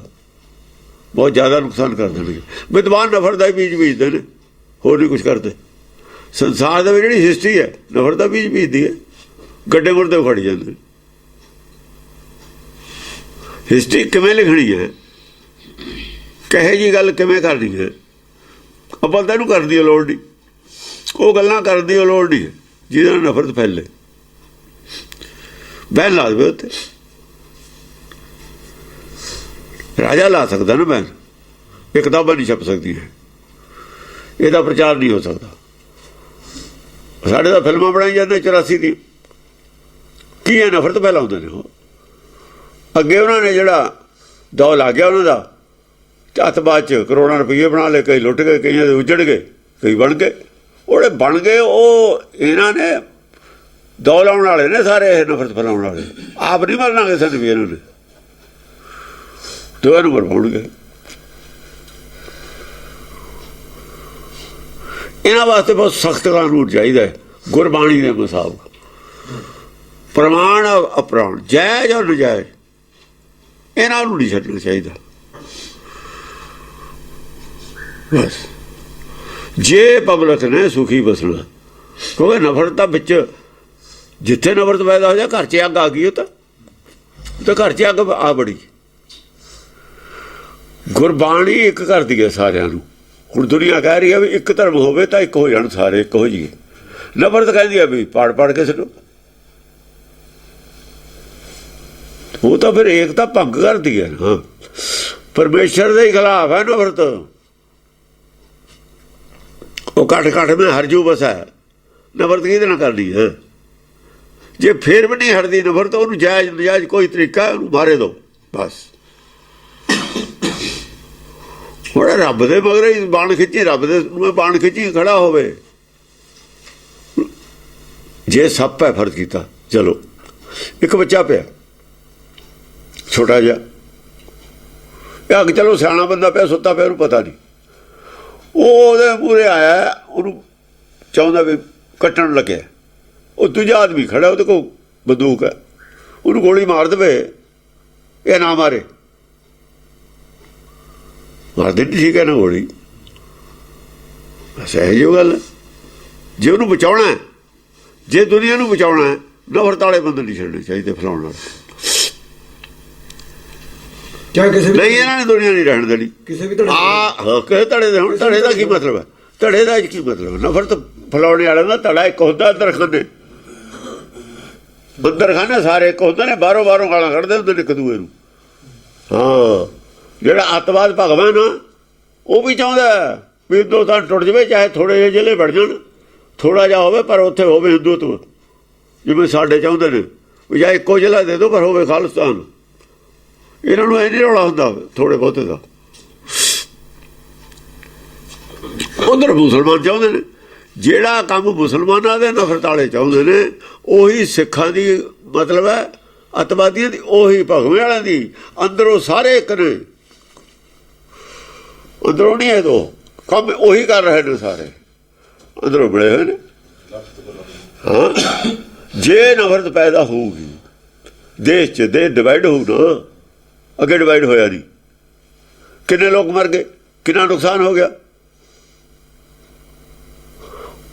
ਬਹੁਤ ਜ਼ਿਆਦਾ ਨੁਕਸਾਨ ਕਰ ਦੇਣਗੇ। ਵਿਦਵਾਨ ਨਫ਼ਰਤ ਦਾ ਹੀ ਬੀਜ ਬੀਜਦੇ ਨੇ, ਹੋਰ ਨਹੀਂ ਕੁਝ ਕਰਦੇ। ਸੰਸਾਰ ਦੇ ਵਿੱਚ ਜਿਹੜੀ ਹਿਸਟਰੀ ਹੈ, ਨਫ਼ਰਤ ਦਾ ਬੀਜ ਬੀਜਦੀ ਹੈ। ਗੱਡੇ ਮੁਰਦੇ ਖੜੀ ਜਾਂਦੇ। ਹਿਸਟਰੀ ਕਿਵੇਂ ਲਿਖਣੀ ਹੈ, ਕਹੇ ਜੀ ਗੱਲ ਕਿਵੇਂ ਕਰਨੀ ਹੈ, ਆਪਾਂ ਤਾਂ ਇਹਨੂੰ ਕਰਨ ਦੀ ਲੋੜ ਨਹੀਂ। ਉਹ ਗੱਲਾਂ ਕਰਨ ਦੀ ਲੋੜ ਨਹੀਂ ਹੈ ਜਿਹਦੇ ਨਾਲ ਨਫ਼ਰਤ ਫੈਲੇ। ਬੈਨ ਲਾ ਦੇਵੇ ਉੱਤੇ। ਰਾਜਾ ਲਾ ਸਕਦਾ ਨਾ ਬੈਨ, ਇਹ ਕਿਤਾਬਾਂ ਨਹੀਂ ਛਪ ਸਕਦੀ ਹੈ, ਇਹਦਾ ਪ੍ਰਚਾਰ ਨਹੀਂ ਹੋ ਸਕਦਾ। ਸਾਡੇ ਤਾਂ ਫਿਲਮਾਂ ਬਣਾਈ ਜਾਂਦੇ 84 ਦੀ, ਕੀ ਹੈ ਨਫ਼ਰਤ ਫੈਲਾਉਂਦੇ ਨੇ ਉਹ। ਅੱਗੇ ਉਹਨਾਂ ਨੇ ਜਿਹੜਾ ਦੌ ਲੱਗ ਗਿਆ ਉਹਨਾਂ ਦਾ, ਹੱਥ ਬਾਅਦ 'ਚ ਕਰੋੜਾਂ ਰੁਪਈਏ ਬਣਾ ਲਏ। ਕਈ ਲੁੱਟ ਗਏ, ਕਈਆਂ ਦੇ ਉੱਜੜ ਗਏ, ਕਈ ਬਣ ਗਏ। ਉਹਦੇ ਬਣ ਗਏ ਉਹ ਇਹਨਾਂ ਨੇ ਦੌ ਲਾਉਣ ਵਾਲੇ ਨੇ ਸਾਰੇ, ਇਹ ਨਫ਼ਰਤ ਫੈਲਾਉਣ ਵਾਲੇ। ਆਪ ਨਹੀਂ ਮਰਨਾ ਕਿਸੇ ਨੇ ਵੀ, ਇਹਨਾਂ ਨੇ ਦੋਹਾਂ ਨੂੰ ਮਰਵਾਉਣਗੇ। ਇਹਨਾਂ ਵਾਸਤੇ ਬਹੁਤ ਸਖਤ ਕਾਨੂੰਨ ਚਾਹੀਦਾ ਹੈ, ਗੁਰਬਾਣੀ ਦੇ ਮੁਤਾਬਕ। ਪ੍ਰਮਾਣ ਅਪਰਾਣ, ਜਾਇਜ਼ ਔਰ ਨਜਾਇਜ਼, ਇਹਨਾਂ ਨੂੰ ਨਹੀਂ ਛੱਡਣਾ ਚਾਹੀਦਾ ਬਸ। ਜੇ ਪਬਲਿਕ ਨੇ ਸੁਖੀ ਬਸਣਾ, ਕਿਉਂਕਿ ਨਫ਼ਰਤ ਤਾਂ ਵਿੱਚ, ਜਿੱਥੇ ਨਫ਼ਰਤ ਪੈਦਾ ਹੋ ਜਾ, ਘਰ 'ਚ ਅੱਗ ਆ ਗਈ। ਉਹ ਤਾਂ ਘਰ 'ਚ ਅੱਗ ਆ ਬੜੀ। ਗੁਰਬਾਣੀ ਇੱਕ ਕਰਦੀ ਹੈ ਸਾਰਿਆਂ ਨੂੰ। ਹੁਣ ਦੁਨੀਆ ਕਹਿ ਰਹੀ ਹੈ ਵੀ ਇੱਕ ਧਰਮ ਹੋਵੇ ਤਾਂ ਇੱਕ ਹੋ ਜਾਣ ਸਾਰੇ, ਇੱਕ ਹੋ ਜਾਈਏ। ਨਫ਼ਰਤ ਕਹਿੰਦੀ ਆ ਵੀ ਪਾੜ ਕੇ ਸਿੱਟੋ। ਉਹ ਤਾਂ ਫਿਰ ਏਕਤਾ ਭੰਗ ਕਰਦੀ ਹੈ ਨਾ, ਪਰਮੇਸ਼ਰ ਦੇ ਖਿਲਾਫ ਹੈ ਨਫ਼ਰਤ। ਉਹ ਕੱਟ ਮੈਂ ਹਰਜੂ ਬਸ ਹੈ, ਨਫ਼ਰਤ ਕਿਹਦੇ ਨਾਲ ਕਰਨੀ ਹੈ? ਜੇ ਫਿਰ ਵੀ ਨਹੀਂ ਹਟਦੀ ਨਫ਼ਰਤ, ਉਹਨੂੰ ਜਾਇਜ਼ ਨਜਾਇਜ਼ ਕੋਈ ਤਰੀਕਾ ਉਹਨੂੰ ਮਾਰੇ ਦੋ ਬਸ। ਹੁਣ ਰੱਬ ਦੇ ਮਗਰ ਹੀ ਬਾਣ ਖਿੱਚੀ, ਰੱਬ ਦੇ ਨੂੰ ਬਾਣ ਖਿੱਚੀ ਖੜਾ ਹੋਵੇ। ਜੇ ਸੱਪ ਹੈ ਫਰਜ਼ ਕੀਤਾ, ਚਲੋ ਇੱਕ ਬੱਚਾ ਪਿਆ ਛੋਟਾ ਜਿਹਾ, ਇਹ ਅੱਗ ਚਲੋ ਸਿਆਣਾ ਬੰਦਾ ਪਿਆ ਸੁੱਤਾ ਪਿਆ, ਉਹਨੂੰ ਪਤਾ ਨਹੀਂ, ਉਹ ਉਹਦੇ ਮੂਹਰੇ ਆਇਆ, ਉਹਨੂੰ ਚਾਹੁੰਦਾ ਵੀ ਕੱਟਣ ਲੱਗਿਆ, ਉਹ ਦੂਜਾ ਆਦਮੀ ਖੜਾ ਉਹਦੇ ਕੋਲ ਬੰਦੂਕ ਹੈ, ਉਹਨੂੰ ਗੋਲੀ ਮਾਰ ਦੇਵੇ, ਇਹ ਨਾ ਮਾਰੇ, ਮਾਰਦੇ ਨਹੀਂ ਠੀਕ ਹੈ ਨਾ ਗੋਲੀ, ਬਸ ਇਹੋ ਜਿਹੀ ਗੱਲ। ਜੇ ਉਹਨੂੰ ਬਚਾਉਣਾ, ਜੇ ਦੁਨੀਆ ਨੂੰ ਬਚਾਉਣਾ, ਨਫ਼ਰਤ ਵਾਲੇ ਬੰਦੇ ਨਹੀਂ ਛੱਡਣੇ ਚਾਹੀਦੇ ਫਲਾਉਣ ਨਾਲ। ਨਹੀਂ ਇਹਨਾਂ ਨੇ ਦੁਨੀਆ ਨਹੀਂ ਰਹਿਣ ਦੇਣੀ ਕਿਸੇ ਵੀ ਧੜੇ ਦੇ। ਹੁਣ ਧੜੇ ਦਾ ਕੀ ਮਤਲਬ ਹੈ? ਧੜੇ ਦਾ ਕੀ ਮਤਲਬ? ਨਫ਼ਰਤ ਫੈਲਾਉਣੇ ਵਾਲੇ ਦਾ ਧੜਾ ਇੱਕ ਹੁੰਦਾ, ਅੰਦਰਖਾਨੇ ਬੰਦਰਖਾਨੇ ਸਾਰੇ ਇੱਕ ਹੁੰਦੇ ਨੇ, ਬਾਹਰੋਂ ਗਾਲਾਂ ਕੱਢਦੇ ਹੁੰਦੇ ਨੇ ਇੱਕ ਦੂਏ ਨੂੰ। ਹਾਂ, ਜਿਹੜਾ ਅੱਤਵਾਦ ਭਗਵਾਨ ਆ ਉਹ ਵੀ ਚਾਹੁੰਦਾ ਵੀ ਹਿੰਦੁਸਤਾਨ ਟੁੱਟ ਜਾਵੇ, ਚਾਹੇ ਥੋੜ੍ਹੇ ਜਿਹੇ ਜ਼ਿਲ੍ਹੇ ਬਣ ਜਾਣ, ਥੋੜ੍ਹਾ ਜਿਹਾ ਹੋਵੇ ਪਰ ਉੱਥੇ ਹੋਵੇ ਹਿੰਦੂਤਵ, ਜਿਵੇਂ ਸਾਡੇ ਚਾਹੁੰਦੇ ਨੇ ਵੀ ਜਾਂ ਇੱਕੋ ਜ਼ਿਲ੍ਹਾ ਦੇ ਦਿਓ ਪਰ ਹੋਵੇ ਖਾਲਿਸਤਾਨ। ਇਹਨਾਂ ਨੂੰ ਇਹ ਨਹੀਂ ਰੌਲਾ ਹੁੰਦਾ ਥੋੜ੍ਹੇ ਬਹੁਤੇ ਦਾ। ਉਧਰ ਮੁਸਲਮਾਨ ਚਾਹੁੰਦੇ ਨੇ, ਜਿਹੜਾ ਕੰਮ ਮੁਸਲਮਾਨਾਂ ਦੇ ਨਫ਼ਰਤ ਵਾਲੇ ਚਾਹੁੰਦੇ ਨੇ, ਉਹੀ ਸਿੱਖਾਂ ਦੀ ਮਤਲਬ ਹੈ, ਅੱਤਵਾਦੀਆਂ ਦੀ, ਉਹੀ ਭਗਵੇਂ ਵਾਲਿਆਂ ਦੀ। ਅੰਦਰੋਂ ਸਾਰੇ ਇੱਕ ਨੇ, ਅੰਦਰੋਂ ਨਹੀਂ ਇਹ ਦੋ ਕੰਮ ਉਹੀ ਕਰ ਰਹੇ ਨੇ, ਸਾਰੇ ਅੰਦਰੋਂ ਬੜੇ ਹੋਏ ਨੇ। ਹਾਂ, ਜੇ ਨਫ਼ਰਤ ਪੈਦਾ ਹੋਊਗੀ ਦੇਸ਼ 'ਚ, ਦੇਸ਼ ਡਿਵਾਈਡ ਹੋਊ ਨਾ, ਅੱਗੇ ਡਿਵਾਈਡ ਹੋਇਆ ਨਹੀਂ, ਕਿੰਨੇ ਲੋਕ ਮਰ ਗਏ, ਕਿੰਨਾ ਨੁਕਸਾਨ ਹੋ ਗਿਆ।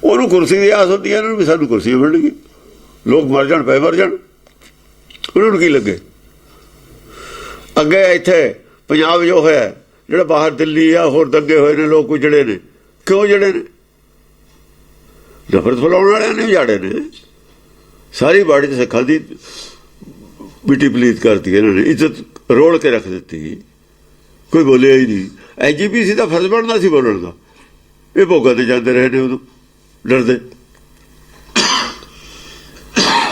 ਉਹਨੂੰ ਕੁਰਸੀ ਦੀ ਆਸ ਹੁੰਦੀ ਹੈ, ਇਹਨਾਂ ਨੂੰ ਵੀ ਸਾਨੂੰ ਕੁਰਸੀਆਂ ਮਿਲਣਗੀਆਂ, ਲੋਕ ਮਰ ਜਾਣ ਪਏ ਮਰ ਜਾਣ, ਉਹਨਾਂ ਨੂੰ ਕੀ ਲੱਗੇ। ਅੱਗੇ ਇੱਥੇ ਪੰਜਾਬ ਜੋ ਹੋਇਆ, ਜਿਹੜਾ ਬਾਹਰ ਦਿੱਲੀ ਆ ਹੋਰ ਦੰਗੇ ਹੋਏ ਨੇ, ਲੋਕ ਉਜੜੇ ਨੇ, ਕਿਉਂ ਜੜੇ ਨੇ? ਨਫ਼ਰਤ ਫੈਲਾਉਣ ਵਾਲਿਆਂ ਨੇ ਉਜਾੜੇ ਨੇ। ਸਾਰੀ ਬਾੜੀ 'ਚ ਸਿੱਖਾਂ ਦੀ ਮਿੱਟੀ ਪਲੀਤ ਕਰਤੀ ਇਹਨਾਂ ਨੇ, ਇੱਜ਼ਤ ਰੋੜ ਕੇ ਰੱਖ ਦਿੱਤੀ, ਕੋਈ ਬੋਲਿਆ ਹੀ ਨਹੀਂ। IGPC ਦਾ ਫਰਜ਼ ਬਣਦਾ ਸੀ ਬੋਲਣ ਦਾ, ਇਹ ਭੋਗਾਂ 'ਤੇ ਜਾਂਦੇ ਰਹੇ ਨੇ ਉਦੋਂ ਡਰਦੇ।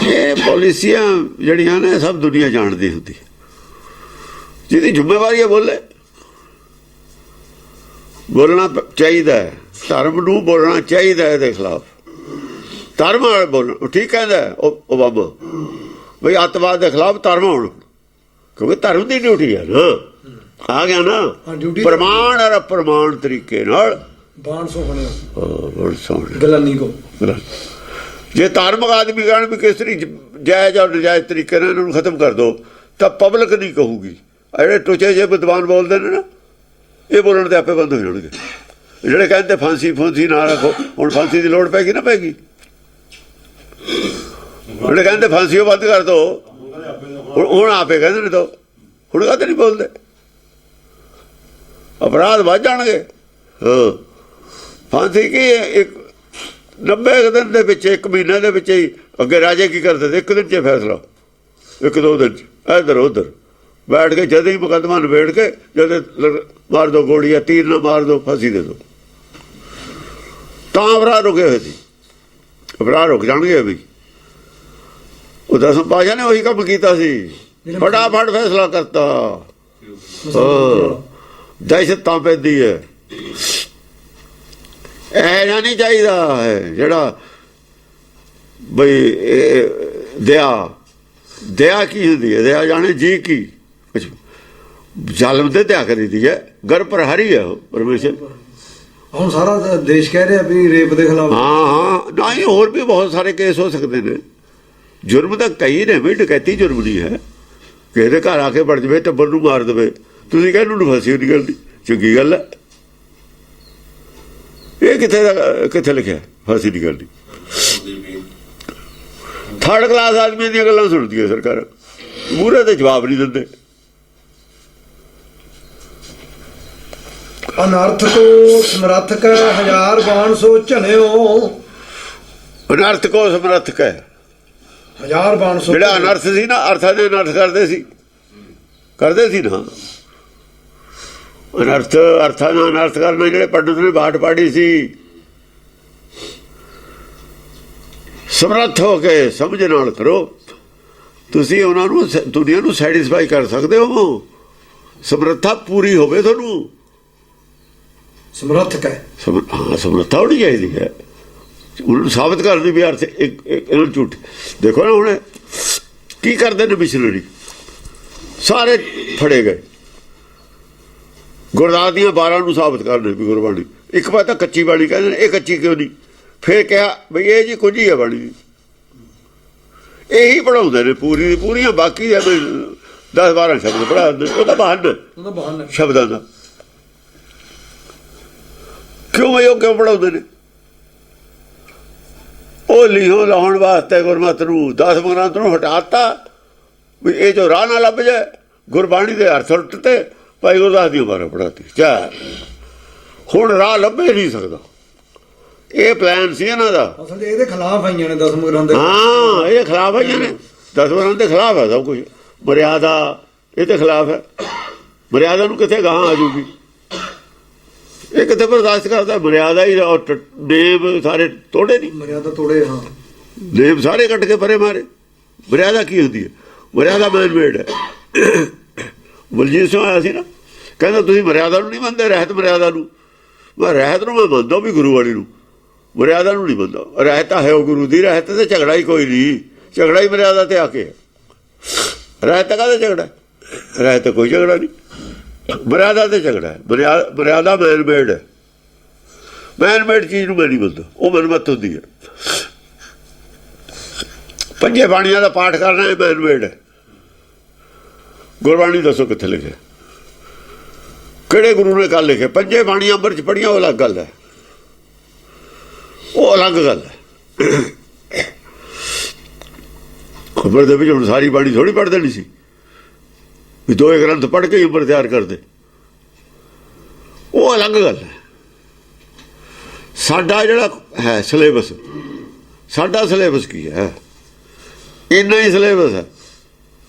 ਇਹ ਪਾਲਿਸੀਆਂ ਜਿਹੜੀਆਂ ਨੇ ਸਭ ਦੁਨੀਆ ਜਾਣਦੀ ਹੁੰਦੀ, ਜਿਹਦੀ ਜ਼ਿੰਮੇਵਾਰੀ ਹੈ ਬੋਲਣਾ ਚਾਹੀਦਾ ਹੈ, ਧਰਮ ਨੂੰ ਬੋਲਣਾ ਚਾਹੀਦਾ ਇਹਦੇ ਖਿਲਾਫ। ਧਰਮ ਵਾਲੇ ਬੋਲਣ, ਠੀਕ ਕਹਿੰਦਾ ਉਹ ਬਾਬਾ ਬਈ ਅੱਤਵਾਦ ਦੇ ਖਿਲਾਫ ਧਰਮ ਹੋਣ, ਕਿਉਂਕਿ ਧਰਮ ਦੀ ਡਿਊਟੀ ਹੈ ਨਾ, ਆ ਗਿਆ ਨਾ ਪ੍ਰਮਾਣ ਔਰ ਅਪ੍ਰਮਾਣ ਤਰੀਕੇ ਨਾਲ ਬਾਣ ਸੋਹਣੇ ਗਲਾਨੀ ਕੋ। ਜੇ ਧਾਰਮਿਕ ਆਦਮੀ ਕਹਿਣ ਵੀ ਕਿਸ ਤਰੀਕੇ ਜਾਇਜ਼ ਔਰ ਨਜਾਇਜ਼ ਤਰੀਕੇ ਨਾਲ ਇਹਨਾਂ ਨੂੰ ਖਤਮ ਕਰ ਦਿਓ, ਤਾਂ ਪਬਲਿਕ ਨਹੀਂ ਕਹੂਗੀ। ਜਿਹੜੇ ਟੁੱਚੇ ਜੇ ਵਿਦਵਾਨ ਬੋਲਦੇ ਨੇ ਨਾ, ਇਹ ਬੋਲਣ ਤੇ ਆਪੇ ਬੰਦ ਹੋ ਜਾਣਗੇ। ਜਿਹੜੇ ਕਹਿੰਦੇ ਫਾਂਸੀ ਨਾ ਰੱਖੋ, ਹੁਣ ਫਾਂਸੀ ਦੀ ਲੋੜ ਪੈਗੀ ਨਾ ਪੈਗੀ। ਜਿਹੜੇ ਕਹਿੰਦੇ ਫਾਂਸੀ ਉਹ ਬੰਦ ਕਰ ਦਿਓ, ਹੁਣ ਆਪੇ ਕਹਿੰਦੇ ਨੇ ਦੋ, ਹੁਣ ਕਾਹਤੇ ਨਹੀਂ ਬੋਲਦੇ? ਅਪਰਾਧ ਵੱਧ ਜਾਣਗੇ। ਹਾਂ, ਫਾਂਸੀ ਕੀ ਇੱਕ 90 ਦਿਨ ਦੇ ਵਿੱਚ, 1 ਮਹੀਨੇ ਦੇ ਵਿੱਚ ਹੀ। ਅੱਗੇ ਰਾਜੇ ਕੀ ਕਰਦੇ ਤੇ 1 ਦਿਨ 'ਚ ਫੈਸਲਾ, 1-2 ਦਿਨ 'ਚ ਇੱਧਰ ਉੱਧਰ ਬੈਠ ਕੇ ਜਦ ਹੀ ਮੁਕੱਦਮਾ ਨਿਬੇੜ ਕੇ, ਜਦ ਮਾਰ ਦੋ ਗੋਲੀ ਜਾਂ ਤੀਰ ਨਾ ਮਾਰ ਦੋ, ਫਾਂਸੀ ਦੇ ਦੋ, ਤਾਂ ਅਪਰਾਧ ਰੁਕੇ ਹੋਏ ਸੀ। ਅਪਰਾਧ ਰੁਕ ਜਾਣਗੇ ਵੀ। ਉਹ 10ਵੇਂ ਪਾਤਸ਼ਾਹ ਨੇ ਉਹੀ ਕੰਮ ਕੀਤਾ ਸੀ, ਫਟਾਫਟ ਫੈਸਲਾ ਕਰਤਾ। ਦਹਿਸ਼ਤ ਤਾਂ ਪੈਂਦੀ ਹੈ, ਇਹ ਨਹੀਂ ਚਾਹੀਦਾ ਹੈ ਜਿਹੜਾ ਬਈ ਦਇਆ ਕੀ ਹੁੰਦੀ ਹੈ? ਦਇਆ ਜਾਣੇ ਜੀ ਕੀ, ਜ਼ਾਲਮ ਤੇ ਦਇਆ ਕਰੀਦੀ ਹੈ, ਗਰ ਪਰ ਹਰੀ ਹੈ ਉਹ ਪਰਮੇਸ਼ਰ। ਹੁਣ ਸਾਰਾ ਦੇਸ਼ ਕਹਿ ਰਿਹਾ ਵੀ ਰੇਪ ਦੇ ਖਿਲਾਫ। ਹਾਂ, ਨਾ ਹੀ ਹੋਰ ਵੀ ਬਹੁਤ ਸਾਰੇ ਕੇਸ ਹੋ ਸਕਦੇ ਨੇ। ਜੁਰਮ ਤਾਂ ਕਈ ਨੇ ਵੀ, ਡਕੈਤੀ ਜੁਰਮ ਨਹੀਂ ਹੈ। ਕਿਸੇ ਦੇ ਘਰ ਆ ਕੇ ਵੜ ਜਾਵੇ, ਟੱਬਰ ਨੂੰ ਮਾਰ ਦੇਵੇ, ਤੁਸੀਂ ਕਹਿੰਦੇ ਨੂੰ ਫਾਂਸੀ ਨਿਕਲਦੀ, ਚੰਗੀ ਗੱਲ ਹੈ। ਇਹ ਕਿੱਥੇ ਲਿਖਿਆ ਫਾਂਸੀ ਨਿਕਲਦੀ? ਥਰਡ ਕਲਾਸ ਆਦਮੀਆਂ ਦੀਆਂ ਗੱਲਾਂ ਸੁਣਦੀ ਹੈ ਸਰਕਾਰ, ਮੂਹਰੇ ਤੇ ਜਵਾਬ ਨਹੀਂ ਦਿੰਦੇ। ਅਨਰਥ ਕੋ ਸਮਰੱਥ ਕੈ 1000 ਬਾਣ ਸੋ ਝਨਿਓ। ਅਨਰਥ ਕੋ ਸਮਰੱਥ ਕੈ। ਹਜ਼ਾਰ ਬਾਣ ਸੋ ਜਿਹੜਾ ਅਨਰਥ ਸੀ ਨਾ, ਅਰਥਾਂ ਦੇ ਅਨਰਥ ਕਰਦੇ ਸੀ ਨਾ। ਅਨਰਥ ਅਰਥਾਂ ਦਾ ਅਨਰਥ ਕਰਨਾ ਜਿਹੜੇ ਪੰਡਤ ਨੇ ਬਾਟ ਪਾੜੀ ਸੀ। ਸਮਰੱਥ ਹੋ ਕੇ ਸਮਝ ਨਾਲ ਕਰੋ। ਤੁਸੀਂ ਉਹਨਾਂ ਨੂੰ ਦੁਨੀਆ ਨੂੰ ਸੈਟੀਸਫਾਈ ਕਰ ਸਕਦੇ ਹੋ। ਸਮਰੱਥਾ ਪੂਰੀ ਹੋਵੇ ਤੁਹਾਨੂੰ। ਸਮਰੱਥ ਕੈ ਹਾਂ, ਸਮਰੱਥਾ ਹੋਣੀ ਚਾਹੀਦੀ ਹੈ। ਉਹਨੂੰ ਸਾਬਤ ਕਰਨ ਵੀ ਅਰਥ ਇਹਨਾਂ ਝੂਠ। ਦੇਖੋ ਨਾ ਹੁਣ ਕੀ ਕਰਦੇ ਨੇ ਮਿਸ਼ਨਰੀ, ਸਾਰੇ ਫੜੇ ਗਏ। ਗੁਰਦਾਸ ਦੀਆਂ 12 ਨੂੰ ਸਾਬਤ ਕਰਦੇ ਵੀ ਗੁਰਬਾਣੀ ਇੱਕ ਵਾਰ ਤਾਂ ਕੱਚੀ ਬਾਣੀ ਕਹਿੰਦੇ ਨੇ, ਇਹ ਕੱਚੀ ਕਿਉਂ ਨਹੀਂ? ਫਿਰ ਕਿਹਾ ਬਈ ਇਹ ਜੀ ਕੁਝ ਹੀ ਹੈ ਬਾਣੀ, ਇਹੀ ਪੜ੍ਹਾਉਂਦੇ ਨੇ ਪੂਰੀ ਦੀ ਪੂਰੀਆਂ, ਬਾਕੀ 10-12 ਸ਼ਬਦ ਪੜ੍ਹਾ ਦਿੰਦੇ। ਉਹਦਾ ਬਹਾਨਾ ਸ਼ਬਦਾਂ ਦਾ। ਕਿਉਂ ਪੜ੍ਹਾਉਂਦੇ ਨੇ? ਉਹ ਲਿਹੋ ਲਾਉਣ ਵਾਸਤੇ ਗੁਰਮਤਿ ਨੂੰ 10 ਗ੍ਰੰਥ ਨੂੰ ਹਟਾਤਾ ਵੀ ਇਹ ਜੋ ਰਾਹ ਨਾ ਲੱਭ ਜਾਏ। ਗੁਰਬਾਣੀ ਦੇ ਅਰਥ ਉਲਟਤੇ, ਭਾਈ ਗੁਰਦਾਸ ਦੀ 12 ਪੜ੍ਹਾਤੀ। ਚਾਹ ਹੁਣ ਰਾਹ ਲੱਭੇ ਨਹੀਂ ਸਕਦਾ। ਇਹ ਪਲਾਨ ਸੀ ਇਹਨਾਂ ਦਾ। ਅਸਲ ਇਹਦੇ ਖਿਲਾਫ ਆਈਆਂ ਨੇ 10 ਗ੍ਰੰਥ। ਹਾਂ, ਇਹ ਖਿਲਾਫ ਆਈਆਂ ਨੇ। 10 ਗ੍ਰੰਥ ਦੇ ਖਿਲਾਫ ਹੈ ਸਭ ਕੁਝ। ਮਰਿਆਦਾ ਇਹਦੇ ਖਿਲਾਫ ਹੈ। ਮਰਿਆਦਾ ਨੂੰ ਕਿੱਥੇ ਗਾਹਾਂ ਆ ਜੂਗੀ? ਇਹ ਕਿੱਥੇ ਬਰਦਾਸ਼ਤ ਕਰਦਾ? ਮਰਿਆਦਾ ਹੀ ਨੇਮ ਸਾਰੇ ਤੋੜੇ ਨਹੀਂ। ਮਰਿਆਦਾ ਤੋੜੇ। ਹਾਂ, ਨੇਮ ਸਾਰੇ ਕੱਟ ਕੇ ਪਰੇ ਮਾਰੇ। ਮਰਿਆਦਾ ਕੀ ਹੁੰਦੀ ਹੈ? ਮਰਿਆਦਾ ਮੈਨ ਮੇਡ ਹੈ। ਬਲਜੀਤ ਸਿੰਘ ਆਇਆ ਸੀ ਨਾ, ਕਹਿੰਦਾ ਤੁਸੀਂ ਮਰਿਆਦਾ ਨੂੰ ਨਹੀਂ ਮੰਨਦੇ, ਰਹਿਤ ਮਰਿਆਦਾ ਨੂੰ। ਮੈਂ ਰਹਿਤ ਨੂੰ ਮੈਂ ਮੰਨਦਾ ਵੀ ਗੁਰੂ ਵਾਲੀ ਨੂੰ, ਮਰਿਆਦਾ ਨੂੰ ਨਹੀਂ ਮੰਨਦਾ। ਰਹਿਤ ਹੈ ਉਹ ਗੁਰੂ ਦੀ ਰਹਿਤ, ਤੇ ਝਗੜਾ ਹੀ ਕੋਈ ਨਹੀਂ। ਝਗੜਾ ਹੀ ਮਰਿਆਦਾ ਤੇ ਆ ਕੇ। ਰਹਿਤ ਕਾਹਦਾ ਝਗੜਾ? ਰਹਿਤ ਕੋਈ ਝਗੜਾ ਨਹੀਂ, ਮਰਿਆਦਾ ਤੇ ਝਗੜਾ ਹੈ। ਮਰਿਆਦਾ ਮੈਨ ਮੇਡ ਹੈ। ਮੈਨ ਮੇਡ ਚੀਜ਼ ਨੂੰ ਮੈਂ ਨਹੀਂ ਮੰਨਦਾ, ਉਹ ਮਨਮਤ ਹੁੰਦੀ ਹੈ। ਪੰਜੇ ਬਾਣੀਆਂ ਦਾ ਪਾਠ ਕਰਨਾ ਇਹ ਮੈਨ ਮੇਡ ਹੈ। ਗੁਰਬਾਣੀ ਦੱਸੋ ਕਿੱਥੇ ਲਿਖਿਆ? ਕਿਹੜੇ ਗੁਰੂ ਨੇ ਕੱਲ ਲਿਖੇ? ਪੰਜੇ ਬਾਣੀਆਂ ਅੰਮ੍ਰਿਤ 'ਚ ਪੜ੍ਹੀਆਂ, ਉਹ ਅਲੱਗ ਗੱਲ ਹੈ। ਉਹ ਅਲੱਗ ਗੱਲ ਹੈ। ਖਬਰ ਦੇ ਵਿੱਚ ਹੁਣ ਸਾਰੀ ਬਾਣੀ ਥੋੜ੍ਹੀ ਪੜ੍ਹ ਦੇਣੀ ਸੀ ਵੀ 2 ਗ੍ਰੰਥ ਪੜ੍ਹ ਕੇ ਹੀ ਅੰਮ੍ਰਿਤ ਤਿਆਰ ਕਰਦੇ। ਉਹ ਅਲੱਗ ਗੱਲ ਹੈ। ਸਾਡਾ ਜਿਹੜਾ ਹੈ ਸਿਲੇਬਸ, ਸਾਡਾ ਸਿਲੇਬਸ ਕੀ ਹੈ? ਇੰਨਾ ਹੀ ਸਿਲੇਬਸ ਹੈ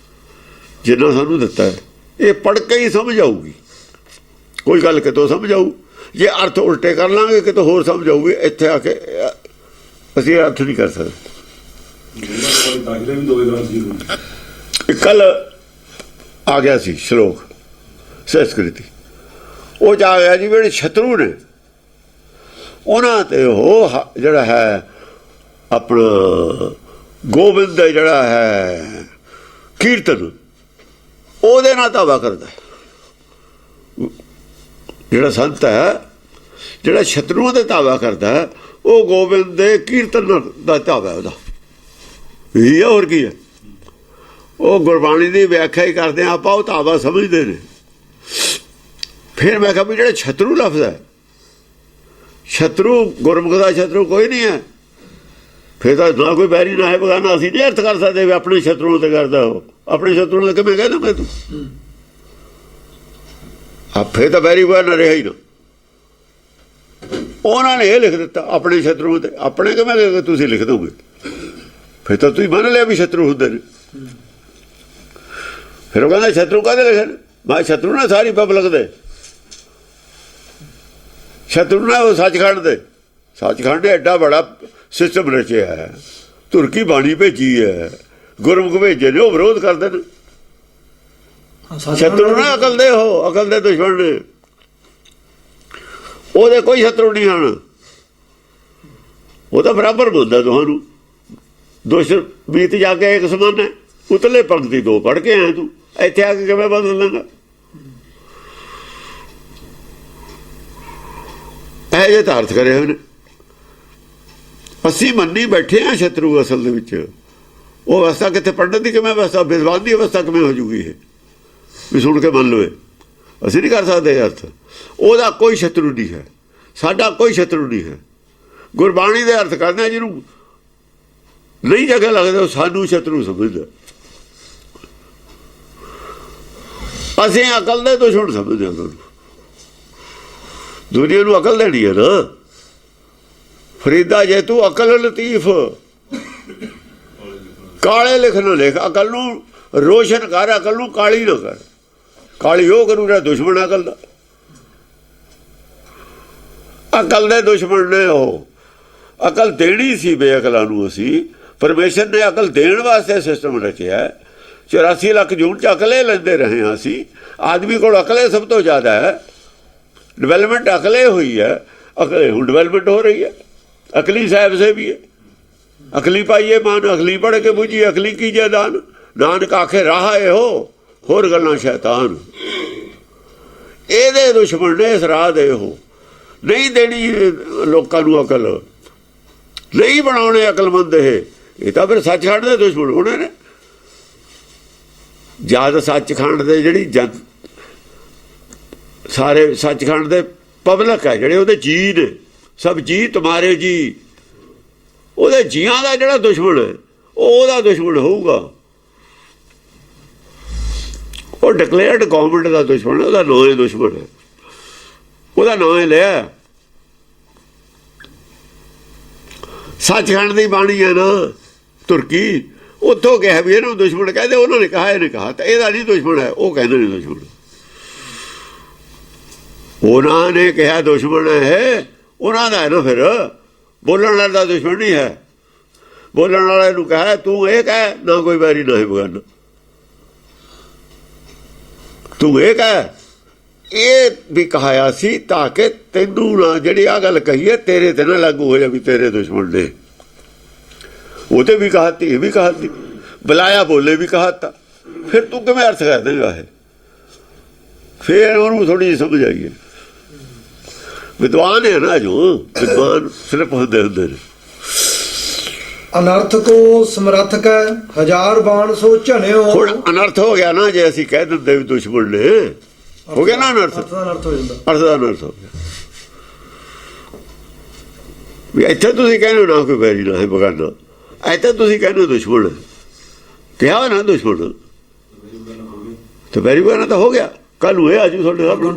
ਜਿੰਨਾ ਸਾਨੂੰ ਦਿੱਤਾ ਹੈ। ਇਹ ਪੜ੍ਹ ਕੇ ਹੀ ਸਮਝ ਆਊਗੀ। ਕੋਈ ਗੱਲ ਕਿਤੋਂ ਸਮਝ ਆਊ, ਜੇ ਅਰਥ ਉਲਟੇ ਕਰ ਲਾਂਗੇ ਕਿਤੋਂ ਹੋਰ ਸਮਝ ਆਊਗੀ। ਇੱਥੇ ਆ ਕੇ ਅਸੀਂ ਅਰਥ ਨਹੀਂ ਕਰ ਸਕਦੇ। ਕੱਲ ਆ ਗਿਆ ਸੀ ਸ਼ਲੋਕ ਸੰਸਕ੍ਰਿਤੀ, ਉਹ 'ਚ ਆ ਗਿਆ ਜੀ ਜਿਹੜੇ ਸ਼ਤਰੂ ਨੇ ਉਹਨਾਂ ਤੇ ਉਹ ਜਿਹੜਾ ਹੈ ਆਪਣਾ ਗੋਬਿੰਦ ਦਾ ਜਿਹੜਾ ਹੈ ਕੀਰਤਨ, ਉਹਦੇ ਨਾਲ ਧਾਵਾ ਕਰਦਾ। ਜਿਹੜਾ ਸੰਤ ਹੈ ਜਿਹੜਾ ਸ਼ਤਰੂਆਂ ਦੇ ਧਾਵਾ ਕਰਦਾ, ਉਹ ਗੋਬਿੰਦ ਦੇ ਕੀਰਤਨ ਦਾ ਧਾਵਾ ਉਹਦਾ। ਇਹ ਹੋਰ ਕੀ ਹੈ? ਉਹ ਗੁਰਬਾਣੀ ਦੀ ਵਿਆਖਿਆ ਹੀ ਕਰਦੇ ਆ ਆਪਾਂ, ਉਹ ਧਾਵਾ ਸਮਝਦੇ ਨੇ। ਫਿਰ ਮੈਂ ਕਿਹਾ ਵੀ ਜਿਹੜਾ ਸ਼ਤਰੂ ਲਫ਼ਜ਼ ਹੈ, ਸ਼ਤਰੂ ਗੁਰਮੁਖ ਦਾ ਸ਼ਤਰੂ ਕੋਈ ਨਹੀਂ ਹੈ। ਫਿਰ ਤਾਂ ਨਾ ਕੋਈ ਬੈਰੀ ਨਾ ਹੈ ਬਗਾਨਾ। ਅਸੀਂ ਨਹੀਂ ਅਰਥ ਕਰ ਸਕਦੇ ਵੀ ਆਪਣੇ ਸ਼ਤਰੂ ਤੇ ਕਰਦਾ। ਉਹ ਆਪਣੇ ਸ਼ਤਰੂ ਨੂੰ ਕਿਵੇਂ ਕਹਿੰਦਾ ਮੈਂ ਤੂੰ ਆਪੇ ਤਾਂ ਬੈਰੀ ਬਗਾਨਾ ਰਿਹਾ ਹੀ ਨਾ। ਉਹਨਾਂ ਨੇ ਇਹ ਲਿਖ ਦਿੱਤਾ ਆਪਣੇ ਸ਼ਤਰੂ ਤੇ। ਆਪਣੇ ਕਿਵੇਂ ਤੁਸੀਂ ਲਿਖ ਦੋਗੇ? ਫਿਰ ਤਾਂ ਤੁਸੀਂ ਮੰਨ ਲਿਆ ਵੀ ਸ਼ਤਰੂ ਹੁੰਦੇ ਨੇ। ਫਿਰ ਉਹ ਕਹਿੰਦਾ ਸ਼ਤਰੂ ਕਾਹਦੇ ਲਿਖੇ ਨੇ? ਮੈਂ ਸ਼ਤਰੂ ਨਾ ਸਾਰੀ ਪਬਲਿਕ ਦੇ ਸ਼ਤਰੂ ਨਾ ਉਹ ਸੱਚਖੰਡ ਦੇ। ਸੱਚਖੰਡ ਨੇ ਐਡਾ ਬੜਾ ਸਿਸਟਮ ਰਚਿਆ ਹੈ, ਤੁਰਕੀ ਬਾਣੀ ਭੇਜੀ ਹੈ, ਗੁਰਮੁਖ ਭੇਜੇ ਨੇ, ਉਹ ਵਿਰੋਧ ਕਰਦੇ ਨੇ। ਸ਼ਤਰੂ ਨਾ ਅਕਲ ਦੇ ਹੋ, ਅਕਲ ਦੇ ਦੁਸ਼ਮਣ ਨੇ। ਉਹਦੇ ਕੋਈ ਸ਼ਤਰੂ ਨਹੀਂ ਹਨ। ਉਹ ਤਾਂ ਬਰਾਬਰ ਬੋਲਦਾ ਤੁਹਾਨੂੰ। ਦੁਸ਼ਟ ਬੀਤ ਜਾ ਕੇ ਇੱਕ ਸਮਾਨ ਹੈ। ਉਤਲੇ ਪੰਕਤੀ 2 ਪੜ੍ਹ ਕੇ ਆਇਆ ਤੂੰ, ਇੱਥੇ ਆ ਕੇ ਕਿਵੇਂ ਬਦਲ ਲੈਂਗਾ? ਇਹ ਜੇ ਤਾਂ ਅਰਥ ਕਰੇ ਹੋਏ ਨੇ। ਅਸੀਂ ਮੰਨੀ ਬੈਠੇ ਹਾਂ ਸ਼ਤਰੂ ਅਸਲ ਦੇ ਵਿੱਚ। ਉਹ ਅਵਸਥਾ ਕਿੱਥੇ? ਪੰਡਤ ਦੀ ਕਿਵੇਂ ਅਵਸਥਾ? ਵਿਦਵਾਨ ਦੀ ਅਵਸਥਾ ਕਿਵੇਂ ਹੋ ਜੂਗੀ? ਇਹ ਵੀ ਸੁਣ ਕੇ ਮੰਨ ਲਵੇ। ਅਸੀਂ ਨਹੀਂ ਕਰ ਸਕਦੇ ਅਰਥ। ਉਹਦਾ ਕੋਈ ਸ਼ਤਰੂ ਨਹੀਂ ਹੈ, ਸਾਡਾ ਕੋਈ ਸ਼ਤਰੂ ਨਹੀਂ ਹੈ। ਗੁਰਬਾਣੀ ਦੇ ਅਰਥ ਕਰਦੇ ਹਾਂ, ਜਿਹਨੂੰ ਨਹੀਂ ਜਗ੍ਹਾ ਲੱਗਦਾ ਉਹ ਸਾਨੂੰ ਸ਼ਤਰੂ ਸਮਝਦਾ। ਅਸੀਂ ਅਕਲ ਦੇ ਦੁਸ਼ਮਣ ਸਮਝਦੇ ਹਾਂ। ਦੁਨੀਆ ਨੂੰ ਅਕਲ ਦੇਣੀ ਹੈ ਨਾ। ਫਰੀਦਾ ਜੇ ਤੂੰ ਅਕਲ ਲਤੀਫ, ਕਾਲੇ ਲਿਖ ਨਾ ਲਿਖ, ਅਕਲ ਨੂੰ ਰੋਸ਼ਨ ਕਰ, ਅਕਲ ਨੂੰ ਕਾਲੀ ਨਾ ਕਰ। ਕਾਲੀ ਉਹ ਕਰੂ ਜਿਹੜਾ ਦੁਸ਼ਮਣ ਅਕਲ ਦਾ, ਅਕਲ ਦੇ ਦੁਸ਼ਮਣ ਨੇ ਉਹ। ਅਕਲ ਦੇਣੀ ਸੀ ਬੇਅਕਲਾਂ ਨੂੰ, ਅਸੀਂ ਪਰਮੇਸ਼ਰ ਨੇ ਅਕਲ ਦੇਣ ਵਾਸਤੇ ਸਿਸਟਮ ਰਚਿਆ। 84 ਲੱਖ ਜੂਨ 'ਚ ਅਕਲੇ ਲੈਂਦੇ ਰਹੇ ਹਾਂ ਅਸੀਂ। ਆਦਮੀ ਕੋਲ ਅਕਲੇ ਸਭ ਤੋਂ ਜ਼ਿਆਦਾ ਹੈ, ਡਿਵੈਲਪਮੈਂਟ ਅਕਲੇ ਹੋਈ ਹੈ, ਅਕਲੇ ਹੁਣ ਡਿਵੈਲਪਮੈਂਟ ਹੋ ਰਹੀ ਹੈ। ਅਕਲੀ ਸਾਹਿਬ ਸੇ ਵੀ ਹੈ, ਅਕਲੀ ਪਾਈਏ ਮਾਨ, ਅਕਲੀ ਪੜ੍ਹ ਕੇ ਬੁਝੀ, ਅਕਲੀ ਕੀਜੇ ਦਾਨ, ਨਾਨਕ ਆਖੇ ਰਾਹ ਇਹੋ, ਹੋਰ ਗੱਲਾਂ ਸ਼ੈਤਾਨ। ਇਹਦੇ ਦੁਸ਼ਮਣ ਨੇ ਇਸ ਰਾਹ ਦੇ ਉਹ। ਨਹੀਂ ਦੇਣੀ ਲੋਕਾਂ ਨੂੰ ਅਕਲ, ਨਹੀਂ ਬਣਾਉਣੇ ਅਕਲਮੰਦ। ਇਹ ਤਾਂ ਫਿਰ ਸੱਚਖੰਡ ਦੇ ਦੁਸ਼ਮਣ ਹੋਣੇ ਨੇ। ਜਦ ਸੱਚਖੰਡ ਦੇ ਜਿਹੜੀ ਸਾਰੇ ਸੱਚਖੰਡ ਦੇ ਪਬਲਿਕ ਹੈ, ਜਿਹੜੇ ਉਹਦੇ ਜੀ ਨੇ, ਸਭ ਜੀ ਤੁਮਾਰੇ ਜੀ, ਉਹਦੇ ਜੀਆਂ ਦਾ ਜਿਹੜਾ ਦੁਸ਼ਮਣ ਹੈ ਉਹ ਉਹਦਾ ਦੁਸ਼ਮਣ ਹੋਊਗਾ। ਉਹ ਡਿਕਲੇਅਰਡ ਗਵਰਨਮੈਂਟ ਦਾ ਦੁਸ਼ਮਣ, ਉਹਦਾ ਨਾਂ ਹੀ ਦੁਸ਼ਮਣ ਹੈ, ਉਹਦਾ ਨਾਂ ਹੀ ਲਿਆ। ਸੱਚਖੰਡ ਦੀ ਬਾਣੀ ਹੈ ਨਾ ਤੁਰਕੀ, ਉੱਥੋਂ ਕਿਹਾ ਵੀ ਇਹਨੂੰ ਦੁਸ਼ਮਣ ਕਹਿੰਦੇ, ਉਹਨਾਂ ਨੇ ਕਹਾ ਇਹਨੇ ਕਹਾ, ਤਾਂ ਇਹਦਾ ਨਹੀਂ ਦੁਸ਼ਮਣ ਹੈ, ਉਹ ਕਹਿੰਦੇ ਨੇ ਦੁਸ਼ਮਣ। ਉਹਨਾਂ ਨੇ ਕਿਹਾ ਦੁਸ਼ਮਣ ਹੈ, ਉਹਨਾਂ ਦਾ ਹੈ ਨਾ। ਫਿਰ ਬੋਲਣ ਵਾਲੇ ਦਾ ਦੁਸ਼ਮਣ ਨਹੀਂ ਹੈ। ਬੋਲਣ ਵਾਲੇ ਨੂੰ ਕਹਾ ਤੂੰ ਇਹ ਕਹਿ, ਨਾ ਕੋਈ ਵੈਰੀ ਨਾ ਹੀ ਬਗਾਨਾ, ਤੂੰ ਇਹ ਕਹਿ। ਇਹ ਵੀ ਕਹਾਇਆ ਸੀ ਤਾਂ ਕਿ ਤੈਨੂੰ ਨਾ ਜਿਹੜੀ ਆ ਗੱਲ ਕਹੀ ਹੈ ਤੇਰੇ ਤੇ ਨਾ ਲਾਗੂ ਹੋ ਜਾ ਵੀ ਤੇਰੇ ਦੁਸ਼ਮਣ ਨੇ। ਉਹਦੇ ਵੀ ਕਹਾਤੀ, ਇਹ ਵੀ ਕਹਾਤੀ, ਬੁਲਾਇਆ ਬੋਲੇ ਵੀ ਕਹਾਤਾ। ਫਿਰ ਤੂੰ ਕਿਵੇਂ ਅਰਥ ਕਰ ਦੇਗਾ ਇਹ? ਫਿਰ ਉਹਨੂੰ ਥੋੜੀ ਜਿਹੀ ਸਮਝ ਆਈ ਹੈ। ਵਿਦਵਾਨ ਹੈ ਨਾ, ਜੋ ਵਿਦਵਾਨ ਸਿਰਫ ਹੁੰਦੇ ਨੇ। ਅਨਰਥ ਕੋ ਸਮਰੱਥ ਕੈ ਹਜ਼ਾਰ ਬਾਣ ਸੋ ਝਣਿਓ। ਹੁਣ ਅਨਰਥ ਹੋ ਗਿਆ ਨਾ, ਜੇ ਅਸੀਂ ਕਹਿ ਦਿੰਦੇ ਵੀ ਦੁਸ਼ਮਣ ਨੇ, ਹੋ ਗਿਆ ਨਾ ਅਨਰਥ। ਅਰਥ ਹੋ ਜਾਂਦਾ, ਅਰਥ ਦਾ ਅਨਰਥ ਹੋ ਗਿਆ ਵੀ ਇੱਥੇ ਤੁਸੀਂ ਕਹਿੰਦੇ ਨਾ ਕੋਈ ਵੈਰੀ ਨਾ ਹੈ ਬਗਾਨਾ, ਇੱਥੇ ਤੁਸੀਂ ਕਹਿੰਦੇ ਦੁਸ਼ਮਣ ਕਿਹਾ ਨਾ, ਦੁਸ਼ਮਣ ਤੇ ਵੈਰੀ ਬਗਾਨਾ ਤਾਂ ਹੋ ਗਿਆ। ਕੱਲ ਨੂੰ ਇਹ ਆਜੂ ਤੁਹਾਡੇ ਸਾਹਮਣੇ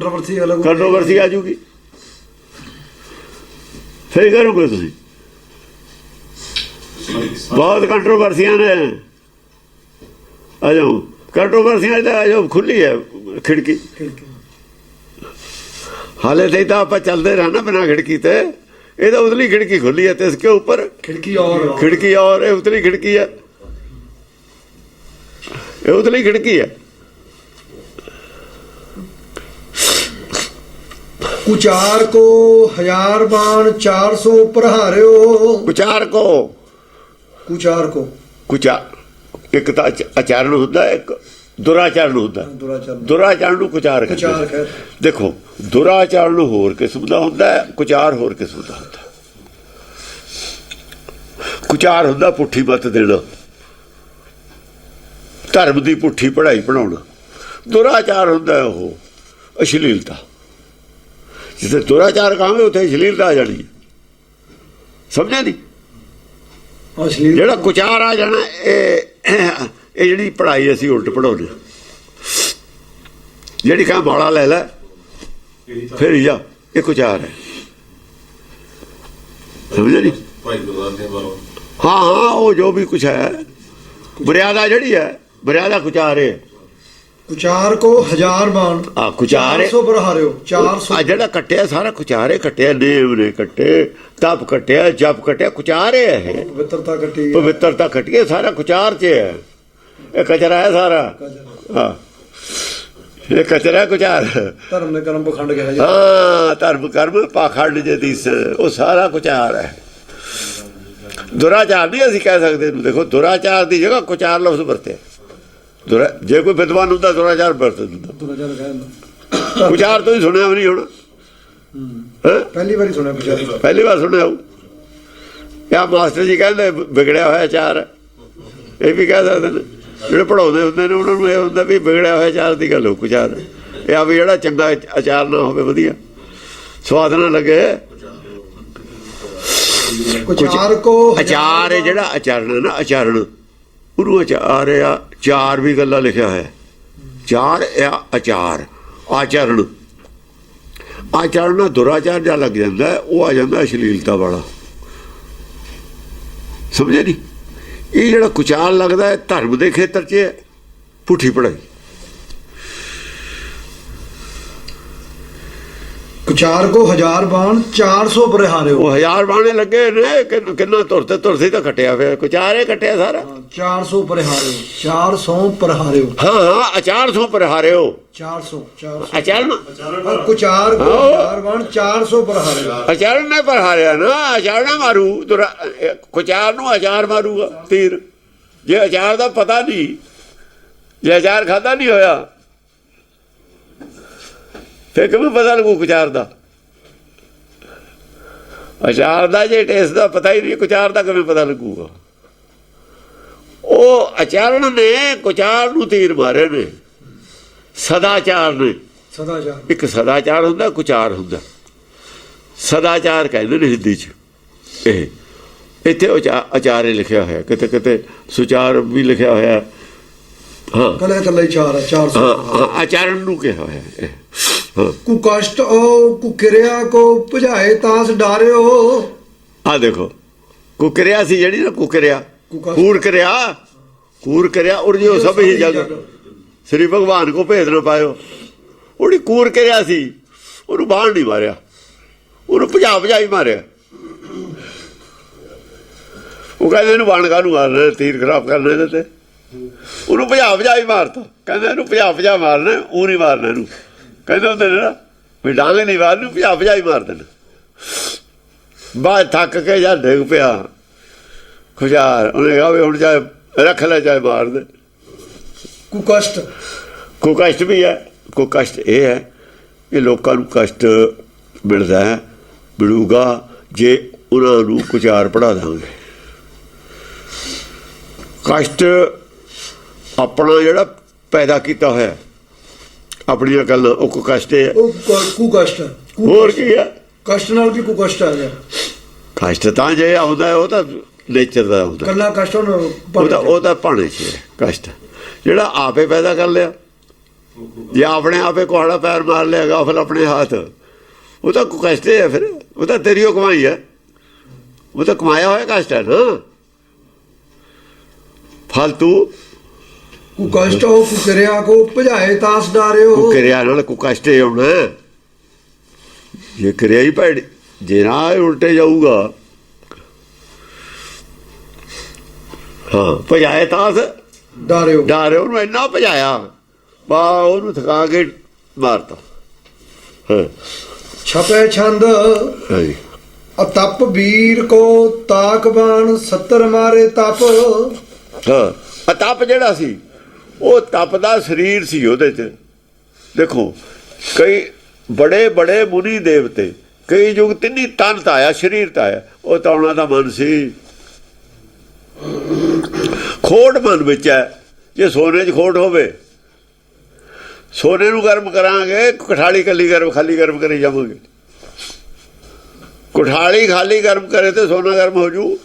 ਕੰਟਰੋਵਰਸੀ ਆ ਜੂਗੀ, ਸਹੀ ਕਰੋਗੇ ਤੁਸੀਂ। ਬਹੁਤ ਕੰਟਰੋਵਰਸੀਆਂ ਨੇ, ਆ ਜਾਓ ਕੰਟਰੋਵਰਸੀਆਂ ਤਾਂ ਆ ਜਾਓ, ਖੁੱਲੀ ਹੈ ਖਿੜਕੀ। ਹਾਲੇ ਤੇ ਤਾਂ ਆਪਾਂ ਚੱਲਦੇ ਰਹਿਣਾ ਬਿਨਾਂ ਖਿੜਕੀ ਤੇ, ਇਹ ਤਾਂ ਉਤਲੀ खिड़की खुली है, तो इसके ऊपर खिड़की और ये उतली खिड़की है, ये उतली खिड़की है। कुचार को हजार बाण 400 प्रहार्यो। कुचार को एक तो आचरण होता है, एक दुराचरण होता है। दुराचरण ਨੂੰ कुचार कहते हैं। देखो दुराचरण होर किस्म ਦਾ ਹੁੰਦਾ ਹੈ, कुचार होर किस्म ਦਾ ਹੁੰਦਾ। कुचार ਹੁੰਦਾ ਪੁੱਠੀ ਮੱਤ ਦੇਣਾ, ਧਰਮ ਦੀ ਪੁੱਠੀ ਪੜ੍ਹਾਈ ਪੜਾਉਣਾ। ਦੁਰਾਚਾਰ ਹੁੰਦਾ ਉਹ ਅਸ਼ਲੀਲਤਾ। ਜਿੱਥੇ ਦੁਰਾਚਾਰ ਕਹਾਂਗੇ ਉੱਥੇ ਅਸ਼ਲੀਲਤਾ ਆ ਜਾਣੀ, ਸਮਝਿਆ ਨਹੀਂ? ਜਿਹੜਾ ਕੁਚਾਰ ਆ ਜਾਣਾ, ਇਹ ਜਿਹੜੀ ਪੜ੍ਹਾਈ ਅਸੀਂ ਉਲਟ ਪੜਾਉਂਦੇ, ਜਿਹੜੀ ਕਹਾਂ ਮਾਲਾ ਲੈ ਲੈ ਫਿਰ ਜਾ, ਇਹ ਕੁਚਾਰ ਹੈ, ਸਮਝਿਆ ਨਹੀਂ? हाँ वो जो भी कुछ है मर्यादा जड़ी है, मर्यादा कुचार है। कुचार को हजार बाण कुचार 400 प्रहार्यो। 400 जेड़ा कट्टिया सारा कुचारे कट्टिया, नेम ने कट्टे, तप कट्टिया, जप कट्टिया, कुचारे है। पवित्रता कट्टी है, सारा कुचार च है। ये कचरा है सारा, हाँ ये कचरा कुचार। धर्म ने कर्म पखंड कहा, हाँ धर्म कर्म पाखंड जतीस, वो सारा कुचार है। दुराचार नहीं असीं कह सकते। देखो दुराचार की जगह कुचार लफ्ज़ वरते, जे कोई विद्वान होंदा दुराचार वरत दिंदा। कुचार तो ही सुनिया भी नहीं होना, पहली बार सुनिया कुचार, पहली बार सुनिया हो। या मास्टर जी कहते बिगड़िया होया चार, ये भी कह सकते हैं। ਜਿਹੜੇ ਪੜਾਉਂਦੇ ਹੁੰਦੇ ਨੇ ਉਹਨਾਂ ਨੂੰ ਇਹ ਹੁੰਦਾ ਵੀ ਵਿਗੜਿਆ ਹੋਇਆ ਅਚਾਰ ਦੀ ਗੱਲ ਹੋ, ਕੁਚਾਰ ਇਹ ਆ ਵੀ ਜਿਹੜਾ ਚੰਗਾ ਅਚਾਰ ਨਾ ਹੋਵੇ, ਵਧੀਆ ਸਵਾਦ ਨਾ ਲੱਗੇ। ਕੁਚਾਰ ਕੋ ਅਚਾਰ ਹੈ ਜਿਹੜਾ ਆਚਰਣ ਹੈ ਨਾ, ਆਚਰਣ ਉਹਨੂੰ ਅਚਾਰ ਆ, ਚਾਰ ਵੀ ਗੱਲਾਂ ਲਿਖਿਆ ਹੋਇਆ, ਚਾਰ ਆ ਆਚਾਰ, ਆਚਰਣ। ਆਚਰਣ ਨਾਲ ਦੁਰਾਚਾਰ ਜਾਂ ਲੱਗ ਜਾਂਦਾ, ਉਹ ਆ ਜਾਂਦਾ ਅਸ਼ਲੀਲਤਾ ਵਾਲਾ। ਸਮਝੇ ਨਹੀਂ? ਇਹ ਜਿਹੜਾ ਕੁਚਾਲ ਲੱਗਦਾ ਹੈ ਧਰਮ ਦੇ ਖੇਤਰ 'ਚ ਹੈ ਪੁੱਠੀ ਪੜਾਈ। ਕੁਚਾਰ ਕੋ ਹਜ਼ਾਰ ਬਾਣ 400 ਪਰਿਹਾਰਿਓ। ਉਹ 1000 ਬਾਣੇ ਲੱਗੇ ਨੇ, ਕਿੰਨਾ ਤੁਰਤੇ ਤੁਰਤੇ ਤਾਂ ਕੱਟਿਆ ਫਿਰ, ਕੁਚਾਰੇ ਕੱਟਿਆ ਸਾਰਾ। 400 ਪਰਿਹਾਰਿਓ, 400 ਪਰਿਹਾਰਿਓ। ਹਾਂ 400 ਪਰਿਹਾਰਿਓ। 400 ਅਚਰਨ ਕੁਚਾਰ ਕੋ ਹਜ਼ਾਰ ਬਾਣ 400 ਪਰਿਹਾਰਿਓ। ਅਚਰਨ ਨੇ ਪਰਿਹਾਰਿਆ ਨਾ, ਅਚਰਨ ਮਾਰੂ ਕੁਚਾਰ ਨੂੰ, ਅਚਾਰ ਮਾਰੂਗਾ ਤੀਰ। ਜੇ ਅਚਾਰ ਦਾ ਪਤਾ ਨਹੀਂ, ਜੇ ਅਚਾਰ ਖਾਧਾ ਨਹੀਂ ਹੋਇਆ ਫਿਰ ਕਿਵੇਂ ਪਤਾ ਲੱਗੂ ਕੁਚਾਰ ਦਾ? ਅਚਾਰ ਦਾ ਜੇ ਟੇਸਟ ਦਾ ਪਤਾ ਹੀ ਨਹੀਂ, ਕੁਚਾਰ ਦਾ ਕਿਵੇਂ ਪਤਾ ਲੱਗੂਗਾ? ਉਹ ਅਚਾਰਨ ਨੇ ਕੁਚਾਰ ਨੂੰ ਤੀਰ ਮਾਰੇ ਨੇ, ਸਦਾਚਾਰ ਨੇ। ਸਦਾਚਾਰ ਇੱਕ ਸਦਾਚਾਰ ਹੁੰਦਾ, ਕੁਚਾਰ ਹੁੰਦਾ। ਸਦਾਚਾਰ ਕਹਿੰਦੇ ਨੇ ਹਿੰਦੀ 'ਚ। ਇਹ ਇੱਥੇ ਅਚਾਰੇ ਲਿਖਿਆ ਹੋਇਆ, ਕਿਤੇ ਕਿਤੇ ਸੁਚਾਰ ਵੀ ਲਿਖਿਆ ਹੋਇਆ। ਹਾਂ ਕਲੇ ਕਲੇ 400। ਆਚਰਨ ਨੂੰ ਕਿਹਾ ਹੋਇਆ। ਕੋ ਕਸ਼ਟ ਓ ਕੋ ਕਿਰਿਆ ਕੋ ਭਜਾਏ ਤਾਸ ਡਾਰਿਓ। ਆ ਦੇਖੋ ਕੁਕਰਿਆ ਸੀ ਜਿਹੜੀ ਨਾ, ਕੁਕਰਿਆ ਕੂਰ ਕਰਿਆ ਉਰਜੋ ਸਭ ਹੀ ਜਗ ਸ੍ਰੀ ਭਗਵਾਨ ਕੋ ਭੇਦ ਨਾ ਪਾਇਓ। ਉਹਦੀ ਕੂਰ ਕਰਿਆ ਸੀ, ਉਹਨੂੰ ਬਾਣ ਨਹੀਂ ਮਾਰਿਆ, ਉਹਨੂੰ ਭਜਾਈ ਮਾਰਿਆ। ਉਹ ਕਹਿੰਦੇ ਇਹਨੂੰ ਬਾਣ ਕਾਹਨੂੰ ਮਾਰਨਾ, ਤੀਰ ਖਰਾਬ ਕਰਨਾ ਇਹਦੇ ਤੇ। ਉਹਨੂੰ ਭਜਾਈ ਮਾਰਤਾ। ਕਹਿੰਦੇ ਇਹਨੂੰ ਭਜਾ ਮਾਰਨਾ, ਉਹ ਨਹੀਂ ਮਾਰਨਾ ਇਹਨੂੰ। ਕਹਿੰਦੇ ਹੁੰਦੇ ਨੇ ਨਾ ਵੀ ਡਾਂਗ ਨਹੀਂ ਮਾਰਨੀ, ਭਜਾਈ ਮਾਰ ਦੇਣਾ। ਬਾਅਦ ਥੱਕ ਕੇ ਜਾਂ ਡਿੱਗ ਪਿਆ ਖੁਜਾਰ, ਉਹਨੇ ਕਿਹਾ ਵੀ ਹੁਣ ਚਾਹੇ ਰੱਖ ਲੈ ਚਾਹੇ ਮਾਰ ਦੇ। ਕੁਕਸ਼ਟ ਵੀ ਹੈ। ਕੁਕਸ਼ਟ ਇਹ ਹੈ ਕਿ ਲੋਕਾਂ ਨੂੰ ਕਸ਼ਟ ਮਿਲਦਾ ਹੈ, ਮਿਲੂਗਾ ਜੇ ਉਹਨਾਂ ਨੂੰ ਕੁਚਾਰ ਪੜ੍ਹਾ ਦਾਂਗੇ। ਕਸ਼ਟ ਆਪਣਾ ਜਿਹੜਾ ਪੈਦਾ ਕੀਤਾ ਹੋਇਆ ਆਪਣੀਆਂ ਗੱਲਾਂ, ਉਹ ਕੁਕਸ਼ਟ ਹੈ। ਹੋਰ ਕੀ ਹੈ? ਕਸ਼ਟ ਨਾਲ ਵੀ ਕੁਕਸ਼ਟ ਆ ਗਿਆ। ਕਸ਼ਟ ਤਾਂ ਜੇ ਆਉਂਦਾ ਉਹ ਤਾਂ ਨੇਚਰ ਦਾ ਆਉਂਦਾ, ਕੱਲਾ ਕਸ਼ਟ ਉਹ ਤਾਂ ਭਾਣੇ 'ਚ ਹੈ। ਕਸ਼ਟ ਜਿਹੜਾ ਆਪੇ ਪੈਦਾ ਕਰ ਲਿਆ, ਜੇ ਆਪਣੇ ਆਪੇ ਕੁਹਾੜਾ ਪੈਰ ਮਾਰ ਲਿਆ ਗਾਫਲ ਆਪਣੇ ਹੱਥ, ਉਹ ਤਾਂ ਕਸ਼ਟ ਹੈ। ਫਿਰ ਉਹ ਤਾਂ ਤੇਰੀ ਉਹ ਕਮਾਈ ਹੈ, ਉਹ ਤਾਂ ਕਮਾਇਆ ਹੋਇਆ ਕਸ਼ਟ ਹੈ ਨਾ। ਫਾਲਤੂ ਕੁਕਸ਼ਟ ਹੋ ਕੁਕਰਿਆ ਕੋ ਭਜਾਏ ਤਾਸ ਡਾਰਿਓ। ਕੁਕਰਿਆ ਨਾਲ ਕੁਕਸ਼ਟ ਹੀ ਆਉਣਾ। ਜੇ ਕਰਿਆ ਹੀ ਭੈੜੀ, ਜੇ ਨਾ ਉਲਟੇ ਜਾਊਗਾ। ਹਾਂ ਭਜਾਏ ਤਾਸ ਡਾਰਿਓ, ਉਹਨੂੰ ਇੰਨਾ ਭਜਾਇਆ ਬਾ ਉਹਨੂੰ ਥਕਾ ਕੇ ਮਾਰਤਾ। ਛਪੇ ਛੰਦ ਅਤਪ ਵੀਰ ਕੋ ਤਾਕ ਬਾਣ 70 ਮਾਰੇ ਤਪ। ਹਾਂ ਅਤਪ ਜਿਹੜਾ ਸੀ ਉਹ ਤਪ ਦਾ ਸਰੀਰ ਸੀ ਉਹਦੇ 'ਚ। ਦੇਖੋ ਕਈ ਬੜੇ ਮੁਨੀ ਦੇਵਤੇ ਕਈ ਯੁਗ ਤਿੰਨੀ ਤਨ ਤਾਂ ਆਇਆ, ਸਰੀਰ ਤਾਂ ਆਇਆ, ਉਹ ਤਾਂ ਉਹਨਾਂ ਦਾ ਮਨ ਸੀ। ਖੋਟ ਮਨ ਵਿੱਚ ਹੈ। ਜੇ ਸੋਨੇ 'ਚ ਖੋਟ ਹੋਵੇ, ਸੋਨੇ ਨੂੰ ਗਰਮ ਕਰਾਂਗੇ, ਕੁਠਾਲੀ ਖਾਲੀ ਗਰਮ ਕਰੀ ਜਾਵਾਂਗੇ। ਕੁਠਾਲੀ ਖਾਲੀ ਗਰਮ ਕਰੇ ਤੇ ਸੋਨਾ ਗਰਮ ਹੋ ਜੂ।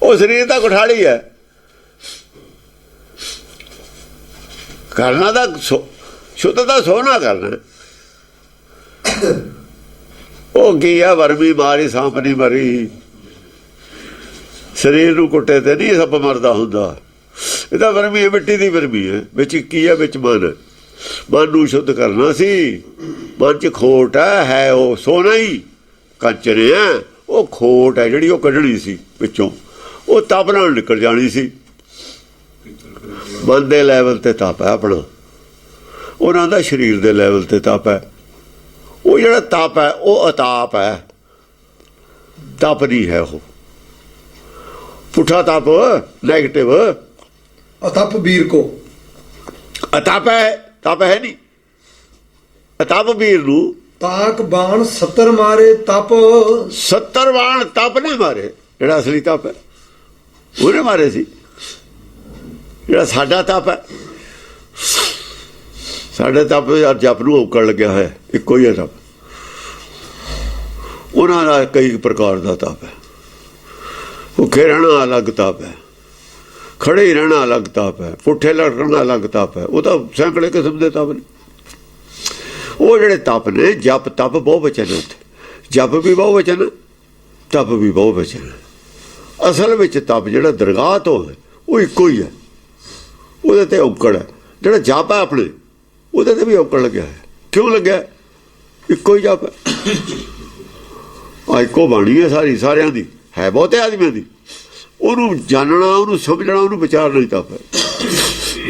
ਉਹ ਸਰੀਰ ਦਾ ਕੁਠਾਲੀ ਹੈ। ਕਰਨਾ ਤਾਂ ਸ਼ੁੱਧ ਦਾ ਸੋਨਾ ਕਰਨਾ। ਉਹ ਗਿਆ ਵਰਮੀ ਮਾਰੀ ਸਾਂਪ ਨਹੀਂ ਮਰੀ। ਸਰੀਰ ਨੂੰ ਕੁੱਟੇ ਤੇ ਨਹੀਂ ਸੱਪ ਮਰਦਾ ਹੁੰਦਾ। ਇਹ ਤਾਂ ਵਰਮੀ ਹੈ, ਮਿੱਟੀ ਦੀ ਵਰਮੀ ਹੈ। ਵਿੱਚ ਕੀ ਹੈ? ਵਿੱਚ ਮਨ ਨੂੰ ਸ਼ੁੱਧ ਕਰਨਾ ਸੀ। ਮਨ 'ਚ ਖੋਟ ਹੈ ਉਹ ਸੋਨਾ ਹੀ ਕੰਚ ਰਿਹਾ। ਉਹ ਖੋਟ ਹੈ ਜਿਹੜੀ ਉਹ ਕੱਢਣੀ ਸੀ ਵਿੱਚੋਂ, ਉਹ ਤਪ ਨਾਲ ਨਿਕਲ ਜਾਣੀ ਸੀ। ਮਨ ਦੇ ਲੈਵਲ ਤੇ ਤਪ ਹੈ ਆਪਣਾ, ਉਹਨਾਂ ਦਾ ਸਰੀਰ ਦੇ ਲੈਵਲ ਤੇ ਤਪ ਹੈ। ਉਹ ਜਿਹੜਾ ਤਪ ਹੈ ਉਹ ਅਤਾਪ ਹੈ, ਤਪ ਨਹੀਂ ਹੈ। ਉਹ ਪੁੱਠਾ ਤਪ, ਨੈਗੇਟਿਵ। ਅਤਪ ਵੀਰ ਕੋ ਅਤਪ ਹੈ, ਤਪ ਹੈ ਨਹੀਂ। ਅਤਪ ਵੀਰ ਨੂੰ ਤਾਕ ਬਾਣ 70 ਮਾਰੇ ਤਪ। 70 ਬਾਣ ਤਪ ਨੇ ਮਾਰੇ। ਜਿਹੜਾ ਅਸਲੀ ਤਪ ਹੈ ਉਹਨੇ ਮਾਰੇ ਸੀ। ਜਿਹੜਾ ਸਾਡਾ ਤਪ ਹੈ, ਸਾਡੇ ਤਪ ਯਾਰ ਜਪ ਨੂੰ ਔਕੜ ਲੱਗਿਆ ਹੋਇਆ, ਇੱਕੋ ਹੀ ਹੈ ਤਪ। ਉਹਨਾਂ ਦਾ ਕਈ ਪ੍ਰਕਾਰ ਦਾ ਤਪ ਹੈ। ਭੁੱਖੇ ਰਹਿਣਾ ਅਲੱਗ ਤਪ ਹੈ, ਖੜੇ ਹੀ ਰਹਿਣਾ ਅਲੱਗ ਤਪ ਹੈ, ਪੁੱਠੇ ਲੜਨਾ ਅਲੱਗ ਤਪ ਹੈ। ਉਹ ਤਾਂ ਸੈਂਕੜੇ ਕਿਸਮ ਦੇ ਤਪ ਨੇ। ਉਹ ਜਿਹੜੇ ਤਪ ਨੇ, ਜਪ ਤਪ ਬਹੁ ਵਚਨ। ਉੱਥੇ ਜਪ ਵੀ ਬਹੁ ਵਚਨ, ਤਪ ਵੀ ਬਹੁਤ ਬਚੇ ਨੇ। ਅਸਲ ਵਿੱਚ ਤਪ ਜਿਹੜਾ ਦਰਗਾਹ ਤੋਂ ਹੈ ਉਹ ਇੱਕੋ ਹੀ ਹੈ, ਉਹਦੇ ਤੇ ਔਕੜ ਹੈ। ਜਿਹੜਾ ਜਪ ਹੈ ਆਪਣੇ ਉਹਦੇ ਤੇ ਵੀ ਔਕੜ ਲੱਗਿਆ ਹੈ। ਕਿਉਂ ਲੱਗਿਆ? ਇੱਕੋ ਹੀ ਜਪ ਹੈ, ਇੱਕੋ ਬਾਣੀ ਹੈ ਸਾਰੀ, ਸਾਰਿਆਂ ਦੀ ਹੈ, ਬਹੁਤੇ ਆਦਮੀਆਂ ਦੀ। ਉਹਨੂੰ ਜਾਣਨਾ, ਉਹਨੂੰ ਸਮਝਣਾ, ਉਹਨੂੰ ਵਿਚਾਰਨਾ ਹੀ ਤਪ ਹੈ।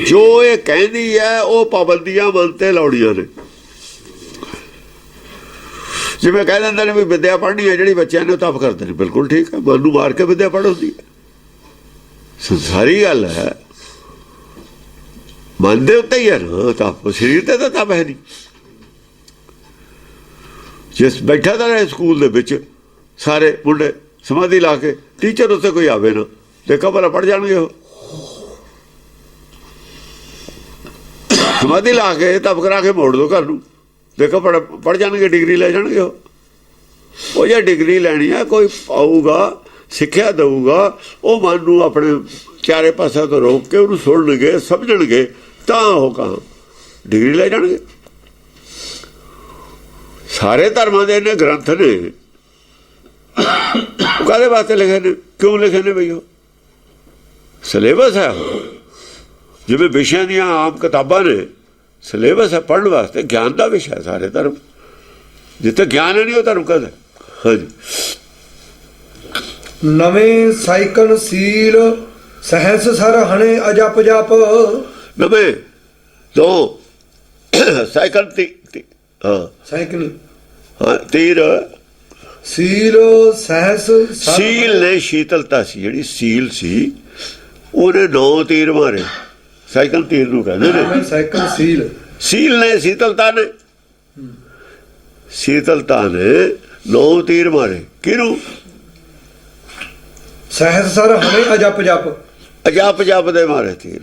ਜੋ ਇਹ ਕਹਿੰਦੀ ਹੈ ਉਹ ਪਾਬੰਦੀਆਂ ਮਨ ਤੇ ਲਾਉਣੀਆਂ ਨੇ। ਜਿਵੇਂ ਕਹਿ ਦਿੰਦੇ ਨੇ ਵੀ ਵਿਦਿਆ ਪੜ੍ਹਨੀ ਹੈ ਜਿਹੜੀ ਬੱਚਿਆਂ ਨੇ, ਤਪ ਕਰਦੇ ਨੇ, ਬਿਲਕੁਲ ਠੀਕ ਹੈ। ਮਨ ਨੂੰ ਮਾਰ ਕੇ ਵਿਦਿਆ ਪੜ੍ਹ ਹੁੰਦੀ ਹੈ, ਸੰਸਾਰੀ ਗੱਲ ਹੈ, ਮਨ ਦੇ ਉੱਤੇ ਹੀ ਹੈ ਨਾ ਤਪ, ਸਰੀਰ ਤੇ ਤਾਂ ਤਪ ਹੈ ਨਹੀਂ। ਜਿਸ ਬੈਠਾ ਤਾਂ ਰਹੇ ਸਕੂਲ ਦੇ ਵਿੱਚ ਸਾਰੇ ਮੁੰਡੇ ਸਮਾਧੀ ਲਾ ਕੇ, ਟੀਚਰ ਉੱਤੇ ਕੋਈ ਆਵੇ ਨਾ, ਦੇਖੋ ਭਲਾ ਪੜ੍ਹ ਜਾਣਗੇ ਉਹ। ਸਮਾਧੀ ਲਾ ਕੇ ਤਪ ਕਰਾ ਕੇ ਮੋੜ ਦੋ ਘਰ ਨੂੰ, ਦੇਖੋ ਪੜ੍ਹ ਜਾਣਗੇ, ਡਿਗਰੀ ਲੈ ਜਾਣਗੇ ਉਹ ਜੇ ਡਿਗਰੀ ਲੈਣੀ ਹੈ ਕੋਈ ਆਊਗਾ, ਸਿੱਖਿਆ ਦਊਗਾ, ਉਹ ਮਨ ਨੂੰ ਆਪਣੇ ਚਾਰੇ ਪਾਸਿਆਂ ਤੋਂ ਰੋਕ ਕੇ ਉਹਨੂੰ ਸੁਣਨਗੇ, ਸਮਝਣਗੇ, ਤਾਂ ਉਹ ਕਹਾਂ ਡਿਗਰੀ ਲੈ ਜਾਣਗੇ। ਸਾਰੇ ਧਰਮਾਂ ਦੇ ਨੇ ਗ੍ਰੰਥ ਨੇ, ਉਹ ਕਾਹਦੇ ਵਾਸਤੇ ਲਿਖੇ ਨੇ, ਕਿਉਂ ਲਿਖੇ ਨੇ ਬਈ? ਉਹ ਸਿਲੇਬਸ ਹੈ, ਜਿਵੇਂ ਵਿਸ਼ਿਆਂ ਦੀਆਂ ਆਮ ਕਿਤਾਬਾਂ ਨੇ, ਸਿਲੇਬਸ ਹੈ ਪੜ੍ਹਨ ਵਾਸਤੇ, ਗਿਆਨ ਦਾ ਵਿਸ਼ਾ ਸਾਰੇ ਧਰਮ। ਜਿੱਥੇ ਗਿਆਨ ਨਹੀਂ ਉਹ ਧਰਮ ਕਦ? ਹਾਂਜੀ। ਨਵੇਂ ਸਾਈਕਲ ਸੀਲ ਸਹਿਸ ਸਰ ਹਣੇ ਅਜਪ ਜਪ। ਨਵੇਂ ਦੋ ਸਾਈਕਲ ਸਾਈਕਲ ਤੀਰ ਸੀਲ ਸਹਿਸ ਸੀਲ ਨੇ ਸ਼ੀਤਲਤਾ ਸੀ, ਜਿਹੜੀ ਸੀਲ ਸੀ ਉਹਨੇ 9 ਤੀਰ ਮਾਰੇ। ਸਾਈਕਲ ਤੀਰ ਨੂੰ ਕਹਿੰਦੇ ਨੇ। ਸਾਈਕਲ ਸੀਲ, ਸੀਲ ਨੇ ਸ਼ੀਤਲਤਾ ਨੇ, ਸ਼ੀਤਲਤਾ ਨੇ 9 ਤੀਰ ਮਾਰੇ। ਕਿਹਨੂੰ? ਸਹਿਸ ਸਰ ਹਣੇ ਅਜਪ ਜਪ। ਅਜਪ ਜਪ ਦੇ ਮਾਰੇ ਤੀਰ।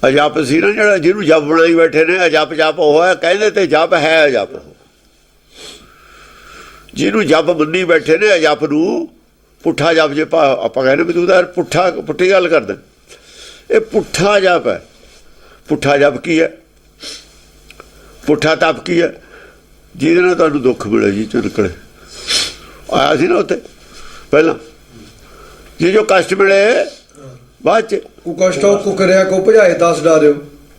ਅਜਪ ਸੀ ਨਾ ਜਿਹੜਾ, ਜਿਹਨੂੰ ਜਪ ਬਣਾਈ ਬੈਠੇ ਨੇ, ਅਜਪ ਜਪ ਉਹ ਹੈ, ਕਹਿੰਦੇ ਤੇ ਜਪ ਹੈ ਅਜਪ। ਜਿਹਨੂੰ ਜਪ ਮੰਨੀ ਬੈਠੇ ਨੇ, ਅਜਪ ਨੂੰ ਪੁੱਠਾ ਜਪ। ਜੇ ਆਪਾਂ ਕਹਿੰਦੇ ਵੀ ਤੂੰ ਤਾਂ ਪੁੱਠੀ ਗੱਲ ਕਰਦੇ, ਇਹ ਪੁੱਠਾ ਜਪ ਹੈ। ਪੁੱਠਾ ਜਪ ਕੀ ਹੈ? ਪੁੱਠਾ ਤਪ ਕੀ ਹੈ? ਜਿਹਦੇ ਨਾਲ ਤੁਹਾਨੂੰ ਦੁੱਖ ਮਿਲੇ, ਜੀ ਚੋਂ ਨਿਕਲੇ। ਆਇਆ ਸੀ ਨਾ ਉੱਥੇ ਪਹਿਲਾਂ, ਜੀ ਜੋ ਕਸ਼ਟ ਮਿਲੇ ਬਾਅਦ ਚ, ਕੋ ਕਸ਼ਟ ਕੋ ਕਰਿਆ ਕੋ ਭਜਾਏ 10 ਡਾਰਿਓ।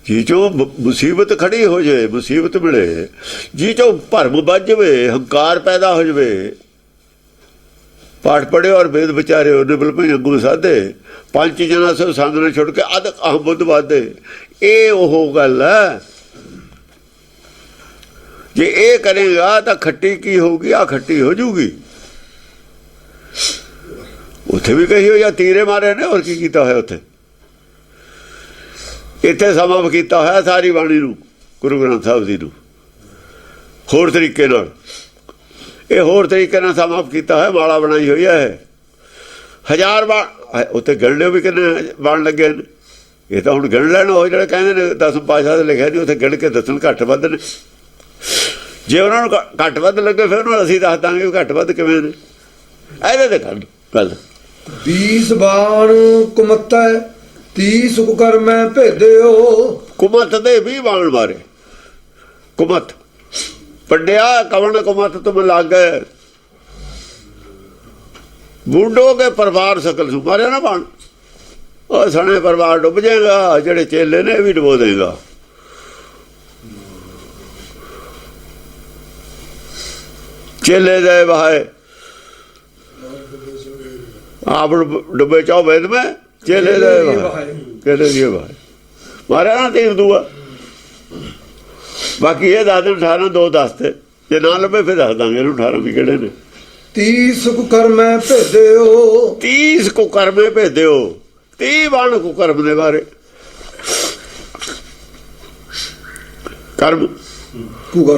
ਜੀ ਚੋਂ ਮੁਸੀਬਤ ਖੜੀ ਹੋ ਜਾਏ, ਮੁਸੀਬਤ ਮਿਲੇ, ਜੀ ਚੋਂ ਭਰਮ ਵੱਜ ਜਾਵੇ, ਹੰਕਾਰ ਪੈਦਾ ਹੋ ਜਾਵੇ। ਪਾਠ ਪੜ੍ਹਿਓ ਔਰ ਵੇਦ ਵਿਚਾਰਿਓ, ਨਿਬਲ ਭਈ ਅੰਗੂ ਸਾਧੇ, 5 ਜਨਾਂ ਸੋ ਸੰਗ ਨੇ ਛੁੱਟ ਕੇ ਅਧ ਅਹ ਬੁੱਧ ਵਾਦੇ। ਇਹ ਉਹ ਗੱਲ ਹੈ। ਜੇ ਇਹ ਕਰੇਗਾ ਤਾਂ ਖੱਟੀ ਕੀ ਹੋਊਗੀ? ਆ ਖੱਟੀ ਹੋ ਜੂਗੀ। ਉੱਥੇ ਵੀ ਕਹੀ ਹੋ ਜਾਂ ਤੀਰੇ ਮਾਰੇ ਨੇ, ਹੋਰ ਕੀ ਕੀਤਾ ਹੋਇਆ ਉੱਥੇ? ਇੱਥੇ ਸਮਾਂ ਕੀਤਾ ਹੋਇਆ ਸਾਰੀ ਬਾਣੀ ਨੂੰ, ਗੁਰੂ ਗ੍ਰੰਥ ਸਾਹਿਬ ਜੀ ਨੂੰ, ਹੋਰ ਤਰੀਕੇ ਨਾਲ। ਇਹ ਹੋਰ ਤਰੀਕੇ ਨਾਲ ਸਮਾਂ ਕੀਤਾ ਹੋਇਆ, ਮਾਲਾ ਬਣਾਈ ਹੋਈ ਹੈ। 1000 ਬਾਣ ਉੱਥੇ ਗਿਣ ਲਿਓ ਵੀ ਕਿੰਨੇ ਬਾਣ ਲੱਗੇ ਨੇ। ਇਹ ਤਾਂ ਹੁਣ ਗਿਣ ਲੈਣ ਉਹ ਜਿਹੜੇ ਕਹਿੰਦੇ ਨੇ 10 ਪਾਤਸ਼ਾਹ ਦੇ ਲਿਖਿਆ ਨਹੀਂ, ਉੱਥੇ ਗਿਣ ਕੇ ਦੱਸਣ ਘੱਟ ਵੱਧ ਨੇ। ਜੇ ਉਹਨਾਂ ਨੂੰ ਘੱਟ ਵੱਧ ਲੱਗੇ ਫਿਰ ਉਹਨਾਂ ਅਸੀਂ ਦੱਸ ਦਾਂਗੇ ਘੱਟ ਵੱਧ ਕਿਵੇਂ ਨੇ। ਇਹਦੇ ਤੇ ਗੱਲ 20 ਬਾਣ ਕੁਮਤੈ 30 ਕੁਕਰਮੈ ਭੇਦਿਓ। ਕੁਮਤ ਦੇ 20 ਬਾਣ ਮਾਰੇ। ਕੁਮਤ ਪੰਡਿਆ ਕਵਣ ਕੁਮਤ ਤੁਮ ਲਾਗੇ, ਬੂਢੋ ਕੇ ਪਰਿਵਾਰ ਸਕਲ ਸੂ। ਮਾਰਿਆ ਨਾ ਬਾਣ, ਉਹ ਸਣੇ ਪਰਿਵਾਰ ਡੁੱਬ ਜਾਏਗਾ। ਜਿਹੜੇ ਚੇਲੇ ਨੇ ਇਹ ਵੀ ਡੁਬੋ ਦੇਗਾ। ਚੇਲੇ ਦੇ ਬਹਾਏ ਆਪ ਡੁੱਬੇ ਚਾਓ ਵੇਦ ਮੈਂ, ਚੇਲੇ ਦੇ ਬਹਾਏ ਚੇਲੇ ਦੀ ਬਹਾਏ ਮਾਰਿਆ ਨਾ ਤੀਰ ਦੂਆ। ਬਾਕੀ ਇਹ ਦੱਸ ਦਿਨ 18 2 ਦੱਸਤੇ, ਜੇ ਨਾ ਲੱਭੇ ਫਿਰ ਦੱਸ ਦਾਂਗੇ ਇਹਨੂੰ 18 ਵੀ ਕਿਹੜੇ ਨੇ। 30 ਕੁਕਰਮੈ ਭੇਦਿਓ। 30 ਕੁਕਰਮੇ ਭੇਦਿਓ। 30 ਬਾਣ ਕੁਕਰਮ ਦੇ ਬਾਰੇ। ਕਰਮ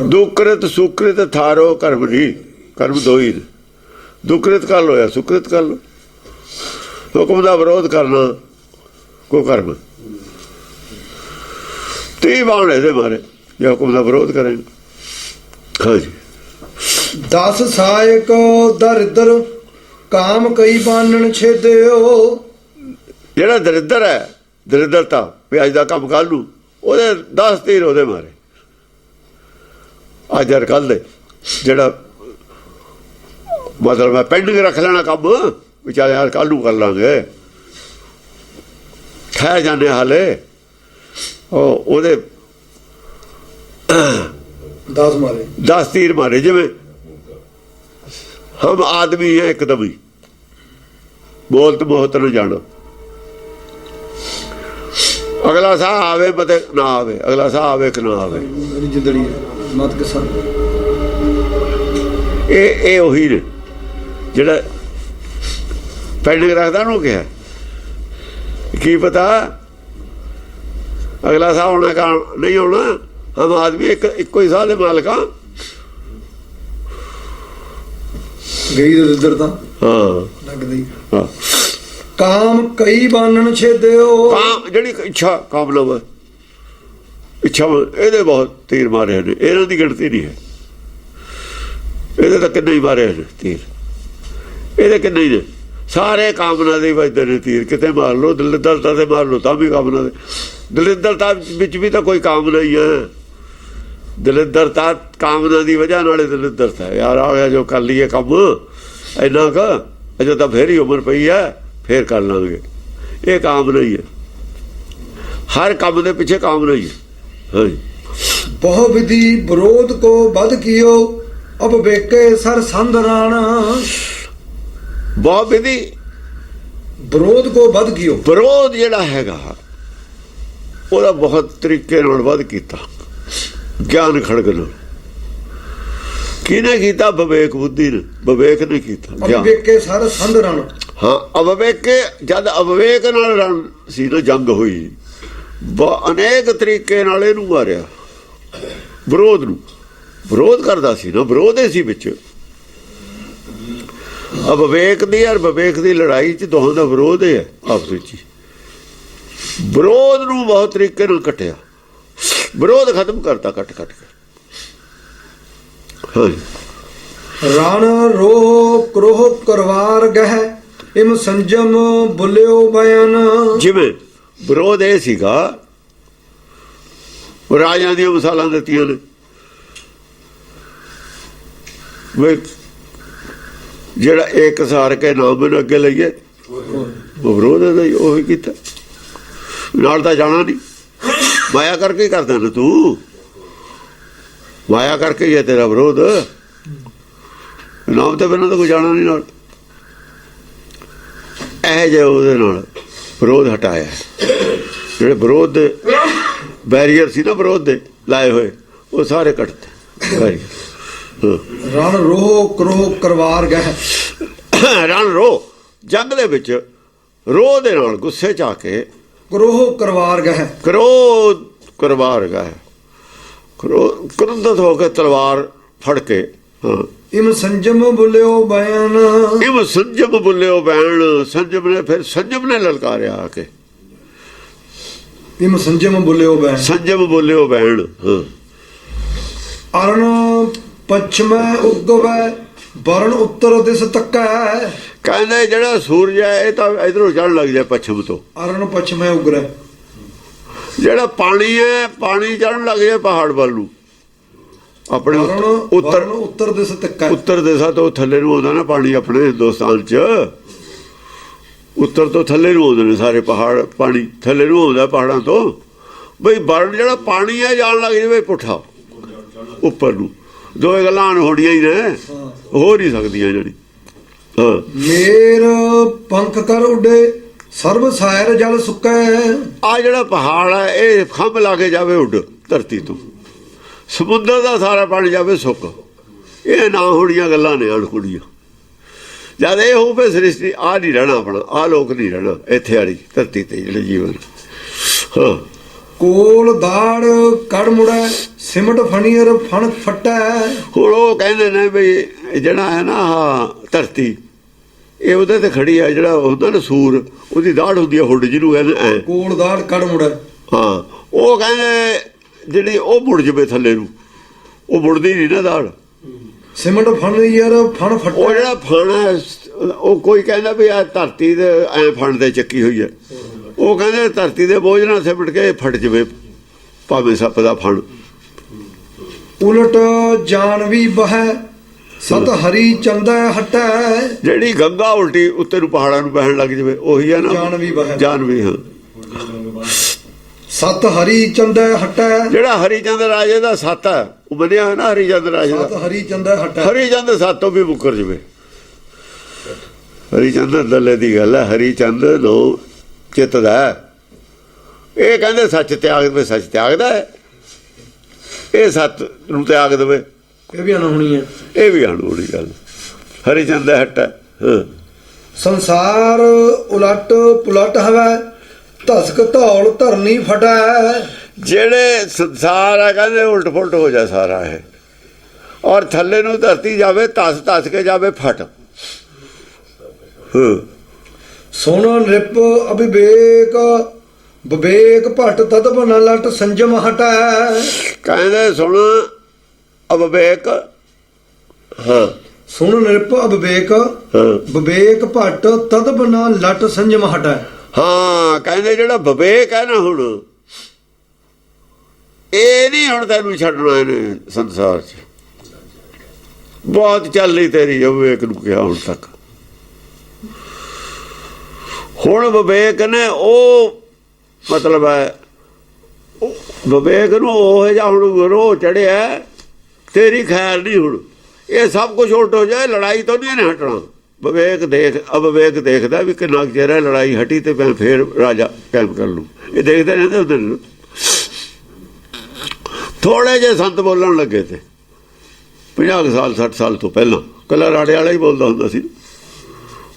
ਦੁਕ੍ਰਿਤ ਸੁਕ੍ਰਿਤ ਥਾਰੋ ਕਰਮ ਨਹੀਂ, ਕਰਮ ਦੋ ਹੀ ਨੇ। ਦੁਕ੍ਰਿਤ ਕਰ ਲੋ ਜਾਂ ਸੁਕ੍ਰਿਤ ਕਰ ਲੋ। ਹੁਕਮ ਦਾ ਵਿਰੋਧ ਕਰਨਾ ਕੁਕਰਮ। 30 ਬਾਣ ਇਹਦੇ ਮਾਰੇ ਜੇ ਹੁਕਮ ਦਾ ਵਿਰੋਧ ਕਰੇਗਾ। ਹਾਂਜੀ। 10 ਸਾਇਕ ਦਰਿਦਰ ਕਾਮ ਕਈ ਬਾਨਣ ਛੇਦਿਓ। ਜਿਹੜਾ ਦਰਿਦਰ ਹੈ, ਦਰਿਦਰਤਾ ਵੀ ਅੱਜ ਦਾ ਕੰਮ ਕੱਲ ਨੂੰ, ਉਹਦੇ 10 ਤੀਰ ਉਹਦੇ ਮਾਰੇ। ਅੱਜ ਕੱਲ ਦੇ ਜਿਹੜਾ ਮਤਲਬ ਮੈਂ ਪੈਂਡਿੰਗ ਰੱਖ ਲੈਣਾ ਕੰਮ ਵਿਚਾਰੇ ਯਾਰ ਕੱਲ੍ਹ ਨੂੰ ਕਰ ਲਾਂਗੇ ਠਹਿ ਜਾਂਦੇ ਹਾਲੇ ਉਹਦੇ 10 ਮਾਰੇ 10 ਤੀਰ ਮਾਰੇ ਜਿਵੇਂ ਹਮ ਆਦਮੀ ਹੈ ਇੱਕਦਮ ਹੀ ਬੋਲਤ ਮੋਹਤ ਨੂੰ ਜਾਣੋ ਅਗਲਾ ਸਾਹ ਆਵੇ ਮਤੇ ਨਾ ਆਵੇ ਅਗਲਾ ਸਾਹ ਆਵੇ ਕਿ ਨਾ ਆਵੇ ਮੇਰੀ ਜਿੰਦੜੀ ਮਤ ਕਿਸਾ ਇਹ ਉਹੀ ਨੇ ਜਿਹੜਾ ਪੈਂਡਿੰਗ ਰੱਖਦਾ ਉਹਨੂੰ ਕਿਹਾ ਕੀ ਪਤਾ ਅਗਲਾ ਸਾਹ ਹੋਣਾ ਕਾ ਨਹੀਂ ਹੋਣਾ ਹਮ ਆਦਮੀ ਇੱਕੋ ਹੀ ਸਾਹ ਦੇ ਮਾਲਕਾਂ ਗਈ ਇੱਧਰ ਤਾਂ ਹਾਂ ਲੱਗਦੀ ਹਾਂ ਕਾਮ ਕਈ ਬਾਨਣ ਛੇਦਿਓ ਕਾਮ ਜਿਹੜੀ ਇੱਛਾ ਕਾਮਨਾ ਇੱਛਾ ਇਹਦੇ ਬਹੁਤ ਤੀਰ ਮਾਰੇ ਨੇ ਇਹਨਾਂ ਦੀ ਗਿਣਤੀ ਨਹੀਂ ਹੈ ਇਹਦੇ ਤਾਂ ਕਿੰਨੇ ਹੀ ਮਾਰੇ ਨੇ ਤੀਰ ਇਹਦੇ ਕਿੰਨੇ ਹੀ ਨੇ ਸਾਰੇ ਕਾਮਨਾ ਦੇ ਵੱਜਦੇ ਨੇ ਤੀਰ ਕਿਤੇ ਮਾਰ ਲਓ ਦਲਿੱਦਰਤਾ ਤੇ ਮਾਰ ਲਓ ਤਾਂ ਵੀ ਕਾਮਨਾ ਦੇ ਦਲਿੱਦਰਤਾ ਵਿੱਚ ਵੀ ਤਾਂ ਕੋਈ ਕਾਮਨਾ ਹੀ ਹੈ ਦਲਿੱਦਰਤਾ ਕਾਮਨਾ ਦੀ ਵਜ੍ਹਾ ਨਾਲੇ ਦਲਿੱਦਰਤਾ ਯਾਰ ਆ ਗਿਆ ਜੋ ਕਰ ਲਈਏ ਕੰਮ ਇੰਨਾ ਕੁ ਅਜੇ ਤਾਂ ਫੇਰ ਹੀ ਉਮਰ ਪਈ ਹੈ ਫੇਰ ਕਰ ਲਾਂਗੇ ਇਹ ਕਾਮਨਾ ਹੀ ਹੈ ਹਰ ਕੰਮ ਦੇ ਪਿੱਛੇ ਕਾਮਨਾ ਹੀ ਹੈ ਹਾਂਜੀ ਬਹੁ ਵਿਧੀ ਵਿਰੋਧ ਕੋ ਬਦ ਕੀਓ ਅਬ ਵੇਕੇ ਸਰ ਸੰਧਰਾਣ ਬਹੁਤ ਵਿਧੀ ਵਿਰੋਧ ਕੋ ਬਦ ਕੀਓ ਵਿਰੋਧ ਜਿਹੜਾ ਹੈਗਾ ਉਹਦਾ ਬਹੁਤ ਤਰੀਕੇ ਨਾਲ ਵੱਧ ਕੀਤਾ ਗਿਆਨ ਖੜਗ ਨਾਲ ਕਿਹਨੇ ਕੀਤਾ ਵਿਵੇਕ ਬੁੱਧੀ ਨੇ ਵਿਵੇਕ ਨੇ ਕੀਤਾ ਅਬ ਵੇਕੇ ਸਰ ਸੰਧਰਾਣ ਹਾਂ ਅਵਿਵੇਕ ਜਦ ਅਵਿਵੇਕ ਨਾਲ ਰਣ ਸੀ ਨਾ ਜੰਗ ਹੋਈ ਅਨੇਕ ਤਰੀਕੇ ਨਾਲ ਇਹਨੂੰ ਮਾਰਿਆ ਵਿਰੋਧ ਨੂੰ ਵਿਰੋਧ ਕਰਦਾ ਸੀ ਨਾ ਵਿਰੋਧ ਹੀ ਸੀ ਵਿੱਚ ਅਵਿਵੇਕ ਦੀ ਔਰ ਵਿਵੇਕ ਦੀ ਲੜਾਈ 'ਚ ਦੋਹਾਂ ਦਾ ਵਿਰੋਧ ਹੈ ਆਪਸ ਵਿੱਚ ਹੀ ਵਿਰੋਧ ਨੂੰ ਬਹੁਤ ਤਰੀਕੇ ਨਾਲ ਕੱਟਿਆ ਵਿਰੋਧ ਖਤਮ ਕਰਤਾ ਕੱਟ ਕੇ ਰਣ ਰੋਹ ਕ੍ਰੋਹ ਕਰਵਾਰ ਗਹਿ ਇਮ ਸੰਜਮ ਬੁਲਿਓ ਬਯਨ ਜਿਵੇਂ ਵਿਰੋਧ ਇਹ ਸੀਗਾ ਰਾਜਾਂ ਦੀਆਂ ਮਿਸਾਲਾਂ ਦਿੱਤੀਆਂ ਨੇ ਜਿਹੜਾ ਇੱਕ ਸਾਰ ਕੇ ਨਾਮ ਨੂੰ ਅੱਗੇ ਲਈਏ ਉਹ ਵਿਰੋਧ ਦਾ ਉਹੀ ਕੀਤਾ ਨਾਲ ਤਾਂ ਜਾਣਾ ਨਹੀਂ ਮਾਇਆ ਕਰਕੇ ਹੀ ਕਰਦਾ ਨਾ ਤੂੰ ਮਾਇਆ ਕਰਕੇ ਹੀ ਹੈ ਤੇਰਾ ਵਿਰੋਧ ਨਾਮ ਤੋਂ ਬਿਨਾਂ ਤਾਂ ਕੋਈ ਜਾਣਾ ਨਹੀਂ ਨਾਲ ਇਹ ਜੇ ਉਹਦੇ ਨਾਲ ਵਿਰੋਧ ਹਟਾਇਆ ਜਿਹੜੇ ਵਿਰੋਧ ਦੇ ਬੈਰੀਅਰ ਸੀ ਨਾ ਵਿਰੋਧ ਦੇ ਲਾਏ ਹੋਏ ਉਹ ਸਾਰੇ ਕੱਟਦੇ ਰਣ ਰੋਹ ਕ੍ਰੋਹ ਕਰਵਾਰ ਗਹਿ ਰਣ ਰੋਹ ਜੰਗ ਦੇ ਵਿੱਚ ਰੋਹ ਦੇ ਨਾਲ ਗੁੱਸੇ ਚ ਆ ਕੇ ਕ੍ਰੋਹ ਕਰਵਾਰ ਗਹਿ ਕ੍ਰੋਧ ਕਰਵਾਰ ਗਹਿ ਕ੍ਰੋਧਤ ਹੋ ਕੇ ਤਲਵਾਰ ਫੜ ਕੇ ਹਾਂ ਇਮ ਸੰਜਮ ਬੁਲਿਓ ਬਯਨ ਇਮ ਸੰਜਮ ਬੁਲਿਓ ਬੈਣ ਸੰਜਮ ਨੇ ਫਿਰ ਸੰਜਮ ਨੇ ਲਲਕਾਰਿਆ ਆ ਕੇ ਇਮ ਸੰਜਮ ਬੁਲਿਓ ਬੈਣ ਸੰਜਮ ਬੁਲਿਓ ਬੈਣ ਹਾਂ ਅਰਨ ਪੱਛਮੈ ਉਗਵੈ ਵਰਨ ਉੱਤਰ ਦਿਸ ਤੱਕੈ ਕਹਿੰਦੇ ਜਿਹੜਾ ਸੂਰਜ ਹੈ ਇਹ ਤਾਂ ਇਧਰੋਂ ਚੜ੍ਹਨ ਲੱਗ ਜਾਏ ਪੱਛਮ ਤੋਂ ਅਰਨ ਪੱਛਮੈ ਉਗਰੈ ਜਿਹੜਾ ਪਾਣੀ ਹੈ ਪਾਣੀ ਚੜ੍ਹਨ ਲੱਗ ਜਾਏ ਪਹਾੜ ਵੱਲ ਨੂੰ ਆਪਣੇ ਉੱਤਰ ਦਿਸ ਤੱਕੈ ਉੱਤਰ ਦਿਸ਼ਾ ਤੋਂ ਥੱਲੇ ਨੂੰ ਆਉਂਦਾ ਨਾ ਪਾਣੀ ਆਪਣੇ ਹਿੰਦੁਸਤਾਨ 'ਚ ਉੱਤਰ ਤੋਂ ਥੱਲੇ ਨੂੰ ਆਉਂਦੇ ਨੇ ਸਾਰੇ ਪਹਾੜ ਪਾਣੀ ਥੱਲੇ ਨੂੰ ਆਉਂਦਾ ਪਹਾੜਾਂ ਤੋਂ ਬਈ ਵਰਨ ਜਿਹੜਾ ਪਾਣੀ ਹੈ ਜਾਣ ਲੱਗ ਜਾਵੇ ਪੁੱਠਾ ਉੱਪਰ ਨੂੰ ਦੋਏ ਗੱਲਾਂ ਹੋਣੀਆਂ ਹੀ ਨੇ ਹੋ ਨਹੀਂ ਸਕਦੀਆਂ ਜਿਹੜੀ ਹਾਂ ਮੇਰ ਪੰਖ ਕਰ ਉੱਡੇ ਸਰਬ ਸਾਇਰ ਜਲ ਸੁੱਕੈ ਆ ਜਿਹੜਾ ਪਹਾੜ ਹੈ ਇਹ ਖੰਭ ਲਾ ਕੇ ਜਾਵੇ ਉੱਡ ਧਰਤੀ ਤੋਂ ਸਮੁੰਦਰ ਦਾ ਸਾਰਾ ਪਾਣੀ ਜਾਵੇ ਸੁੱਕ ਇਹ ਨਾ ਹੋਣੀਆਂ ਗੱਲਾਂ ਨੇ ਅਣਖੁਣੀਆਂ ਜਦ ਇਹ ਹੋਵੇ ਸ੍ਰਿਸ਼ਟੀ ਆ ਨਹੀਂ ਰਹਿਣਾ ਆਪਣਾ ਆ ਲੋਕ ਨਹੀਂ ਰਹਿਣਾ ਇੱਥੇ ਵਾਲੀ ਧਰਤੀ ਤੇ ਜਿਹੜੇ ਜੀਵਨ ਹਾਂ ਕੋਲ ਦਾੜ ਕੜ ਮੁੜੈ ਸਿਮਟ ਫਣੀਰ ਫਣ ਫਟੈ ਹੁਣ ਉਹ ਕਹਿੰਦੇ ਨੇ ਬਈ ਜਿਹੜਾ ਹੈ ਨਾ ਧਰਤੀ ਇਹ ਉਹਦੇ ਤੇ ਖੜੀ ਆ ਜਿਹੜਾ ਹੁੰਦਾ ਨਾ ਸੂਰ ਉਹਦੀ ਦਾੜ ਹੁੰਦੀ ਆ ਹੁੱਡ ਜਿਹਨੂੰ ਕਹਿੰਦੇ ਐ ਕੋਲ ਦਾੜ ਕੜ ਮੁੜੈ ਹਾਂ ਉਹ ਕਹਿੰਦੇ ਜਿਹੜੀ ਉਹ ਮੁੜ ਜਵੇ ਥੱਲੇ ਨੂੰ ਉਹ ਮੁੜਦੀ ਨਹੀਂ ਨਾ ਦਾੜ ਸਿਮਟ ਫਣੀਰ ਫਣ ਫਟੈ ਉਹ ਜਿਹੜਾ ਫਣ ਹੈ ਉਹ ਕੋਈ ਕਹਿੰਦਾ ਵੀ ਆ ਧਰਤੀ ਦੇ ਐ ਫਣ ਤੇ ਚੱਕੀ ਹੋਈ ਹੈ ਉਹ ਕਹਿੰਦੇ ਧਰਤੀ ਦੇ ਬੋਝ ਨਾਲ ਸਿਮਟ ਕੇ ਫਟ ਜਵੇ ਭਾਵੇਂ ਸੱਪ ਦਾ ਫਣ ਉਲਟ ਜਾਨ ਵੀ ਬਹੈ ਸਤ ਹਰੀ ਚੰਦੈ ਹਟੈ ਜਿਹੜੀ ਗੰਗਾ ਉਲਟੀ ਉੱਤੇ ਨੂੰ ਪਹਾੜਾਂ ਨੂੰ ਬਹਿਣ ਲੱਗ ਜਾਵੇ ਉਹੀ ਹੈ ਨਾ ਜਾਨਵੀ ਵਹੈ। ਜਾਨਵੀ, ਹਾਂ। ਸਤ ਹਰੀ ਚੰਦੈ ਹਟੈ ਜਿਹੜਾ ਹਰੀਚੰਦ ਰਾਜੇ ਦਾ ਸੱਤ ਹੈ ਉਹ ਬਣਿਆ ਹੋਇਆ ਨਾ ਹਰੀਚੰਦ ਰਾਜੇ ਸਤ ਦਾ। ਹਰੀ ਚੰਦੈ ਹਟੈ ਹਰੀਚੰਦ ਸੱਤੋਂ ਵੀ ਮੁੱਕਰ ਜਵੇ। ਹਰੀਚੰਦ ਦੱਲੇ ਦੀ ਗੱਲ ਹੈ, ਹਰੀਚੰਦ ਨੂੰ ਚਿੱਤਦਾ ਹੈ। ਇਹ ਕਹਿੰਦੇ ਸੱਚ ਤਿਆਗ ਦੇਵੇ, ਸੱਚ ਤਿਆਗਦਾ ਹੈ। ਇਹ ਸੱਤ ਨੂੰ ਤਿਆਗ ਦੇਵੇ, ਇਹ ਵੀ ਅਨਹੋਣੀ ਹੈ। ਇਹ ਵੀ ਅਣਹੋਣੀ ਗੱਲ। ਹਰੀਚੰਦ ਦਾ ਹੱਟ ਹੈ। ਹਾਂ। ਸੰਸਾਰ ਉਲਟ ਪੁਲਟ ਹਵੈ ਧਸਕ ਧੌਲ ਧਰਨੀ ਫਟੈ ਜਿਹੜੇ ਸੰਸਾਰ ਆ ਕਹਿੰਦੇ ਉਲਟ ਫੁਲਟ ਹੋ ਜਾ ਸਾਰਾ ਇਹ, ਔਰ ਥੱਲੇ ਨੂੰ ਧਰਤੀ ਜਾਵੇ ਧਸ ਧਸ ਕੇ ਜਾਵੇ ਫਟ। ਹਾਂ। ਸੁਣ ਨਿਰਪ ਅਭਿਵੇਕ ਵਿਵੇਕ ਭਟ ਤਦ ਬਨ ਲਟ ਸੰਜਮ ਹਟੈ ਕਹਿੰਦੇ ਸੁਣ ਅਵਿਵੇਕ। ਹਾਂ। ਸੁਣ ਨਿਰਪ ਅਭਿਵੇਕ ਹਾਂ। ਵਿਵੇਕ ਭਟ ਤਦ ਬਨ ਲਟ ਸੰਜਮ ਹਟੈ। ਹਾਂ ਕਹਿੰਦੇ ਜਿਹੜਾ ਵਿਵੇਕ ਹੈ ਨਾ ਹੁਣ ਇਹ ਨਹੀਂ ਹੁਣ ਤੈਨੂੰ ਛੱਡਣਾ ਇਹਨੇ ਸੰਸਾਰ 'ਚ। ਬਹੁਤ ਚੱਲ ਰਹੀ ਤੇਰੀ ਵਿਵੇਕ ਨੂੰ ਕਿਹਾ ਹੁਣ ਤੱਕ। ਹੁਣ ਵਿਵੇਕ ਨੇ ਉਹ ਮਤਲਬ ਹੈ ਵਿਵੇਕ ਨੂੰ ਉਹ ਜਿਹਾ ਹੁਣ ਰੋਹ ਚੜਿਆ ਤੇਰੀ ਖੈਰ ਨਹੀਂ। ਹੁਣ ਇਹ ਸਭ ਕੁਝ ਉਲਟ ਹੋ ਜਾਏ, ਲੜਾਈ ਤੋਂ ਨਹੀਂ ਇਹਨੇ ਹਟਣਾ। ਵਿਵੇਕ ਦੇਖ ਅਵਿਵੇਕ ਦੇਖਦਾ ਵੀ ਕਿੰਨਾ ਚਿਰ ਹੈ ਲੜਾਈ ਹਟੀ ਤੇ ਮੈਂ ਫੇਰ ਰਾਜਾ ਕਾਇਮ ਕਰ ਲੂੰ। ਇਹ ਦੇਖਦੇ ਰਹਿੰਦੇ ਹੁੰਦੇ ਨੇ। ਥੋੜੇ ਜਿਹੇ ਸੰਤ ਬੋਲਣ ਲੱਗੇ ਤੇ 50 ਸਾਲ 60 ਸਾਲ ਤੋਂ ਪਹਿਲਾਂ ਕੱਲਾ ਰਾੜੇ ਵਾਲਾ ਹੀ ਬੋਲਦਾ ਹੁੰਦਾ ਸੀ।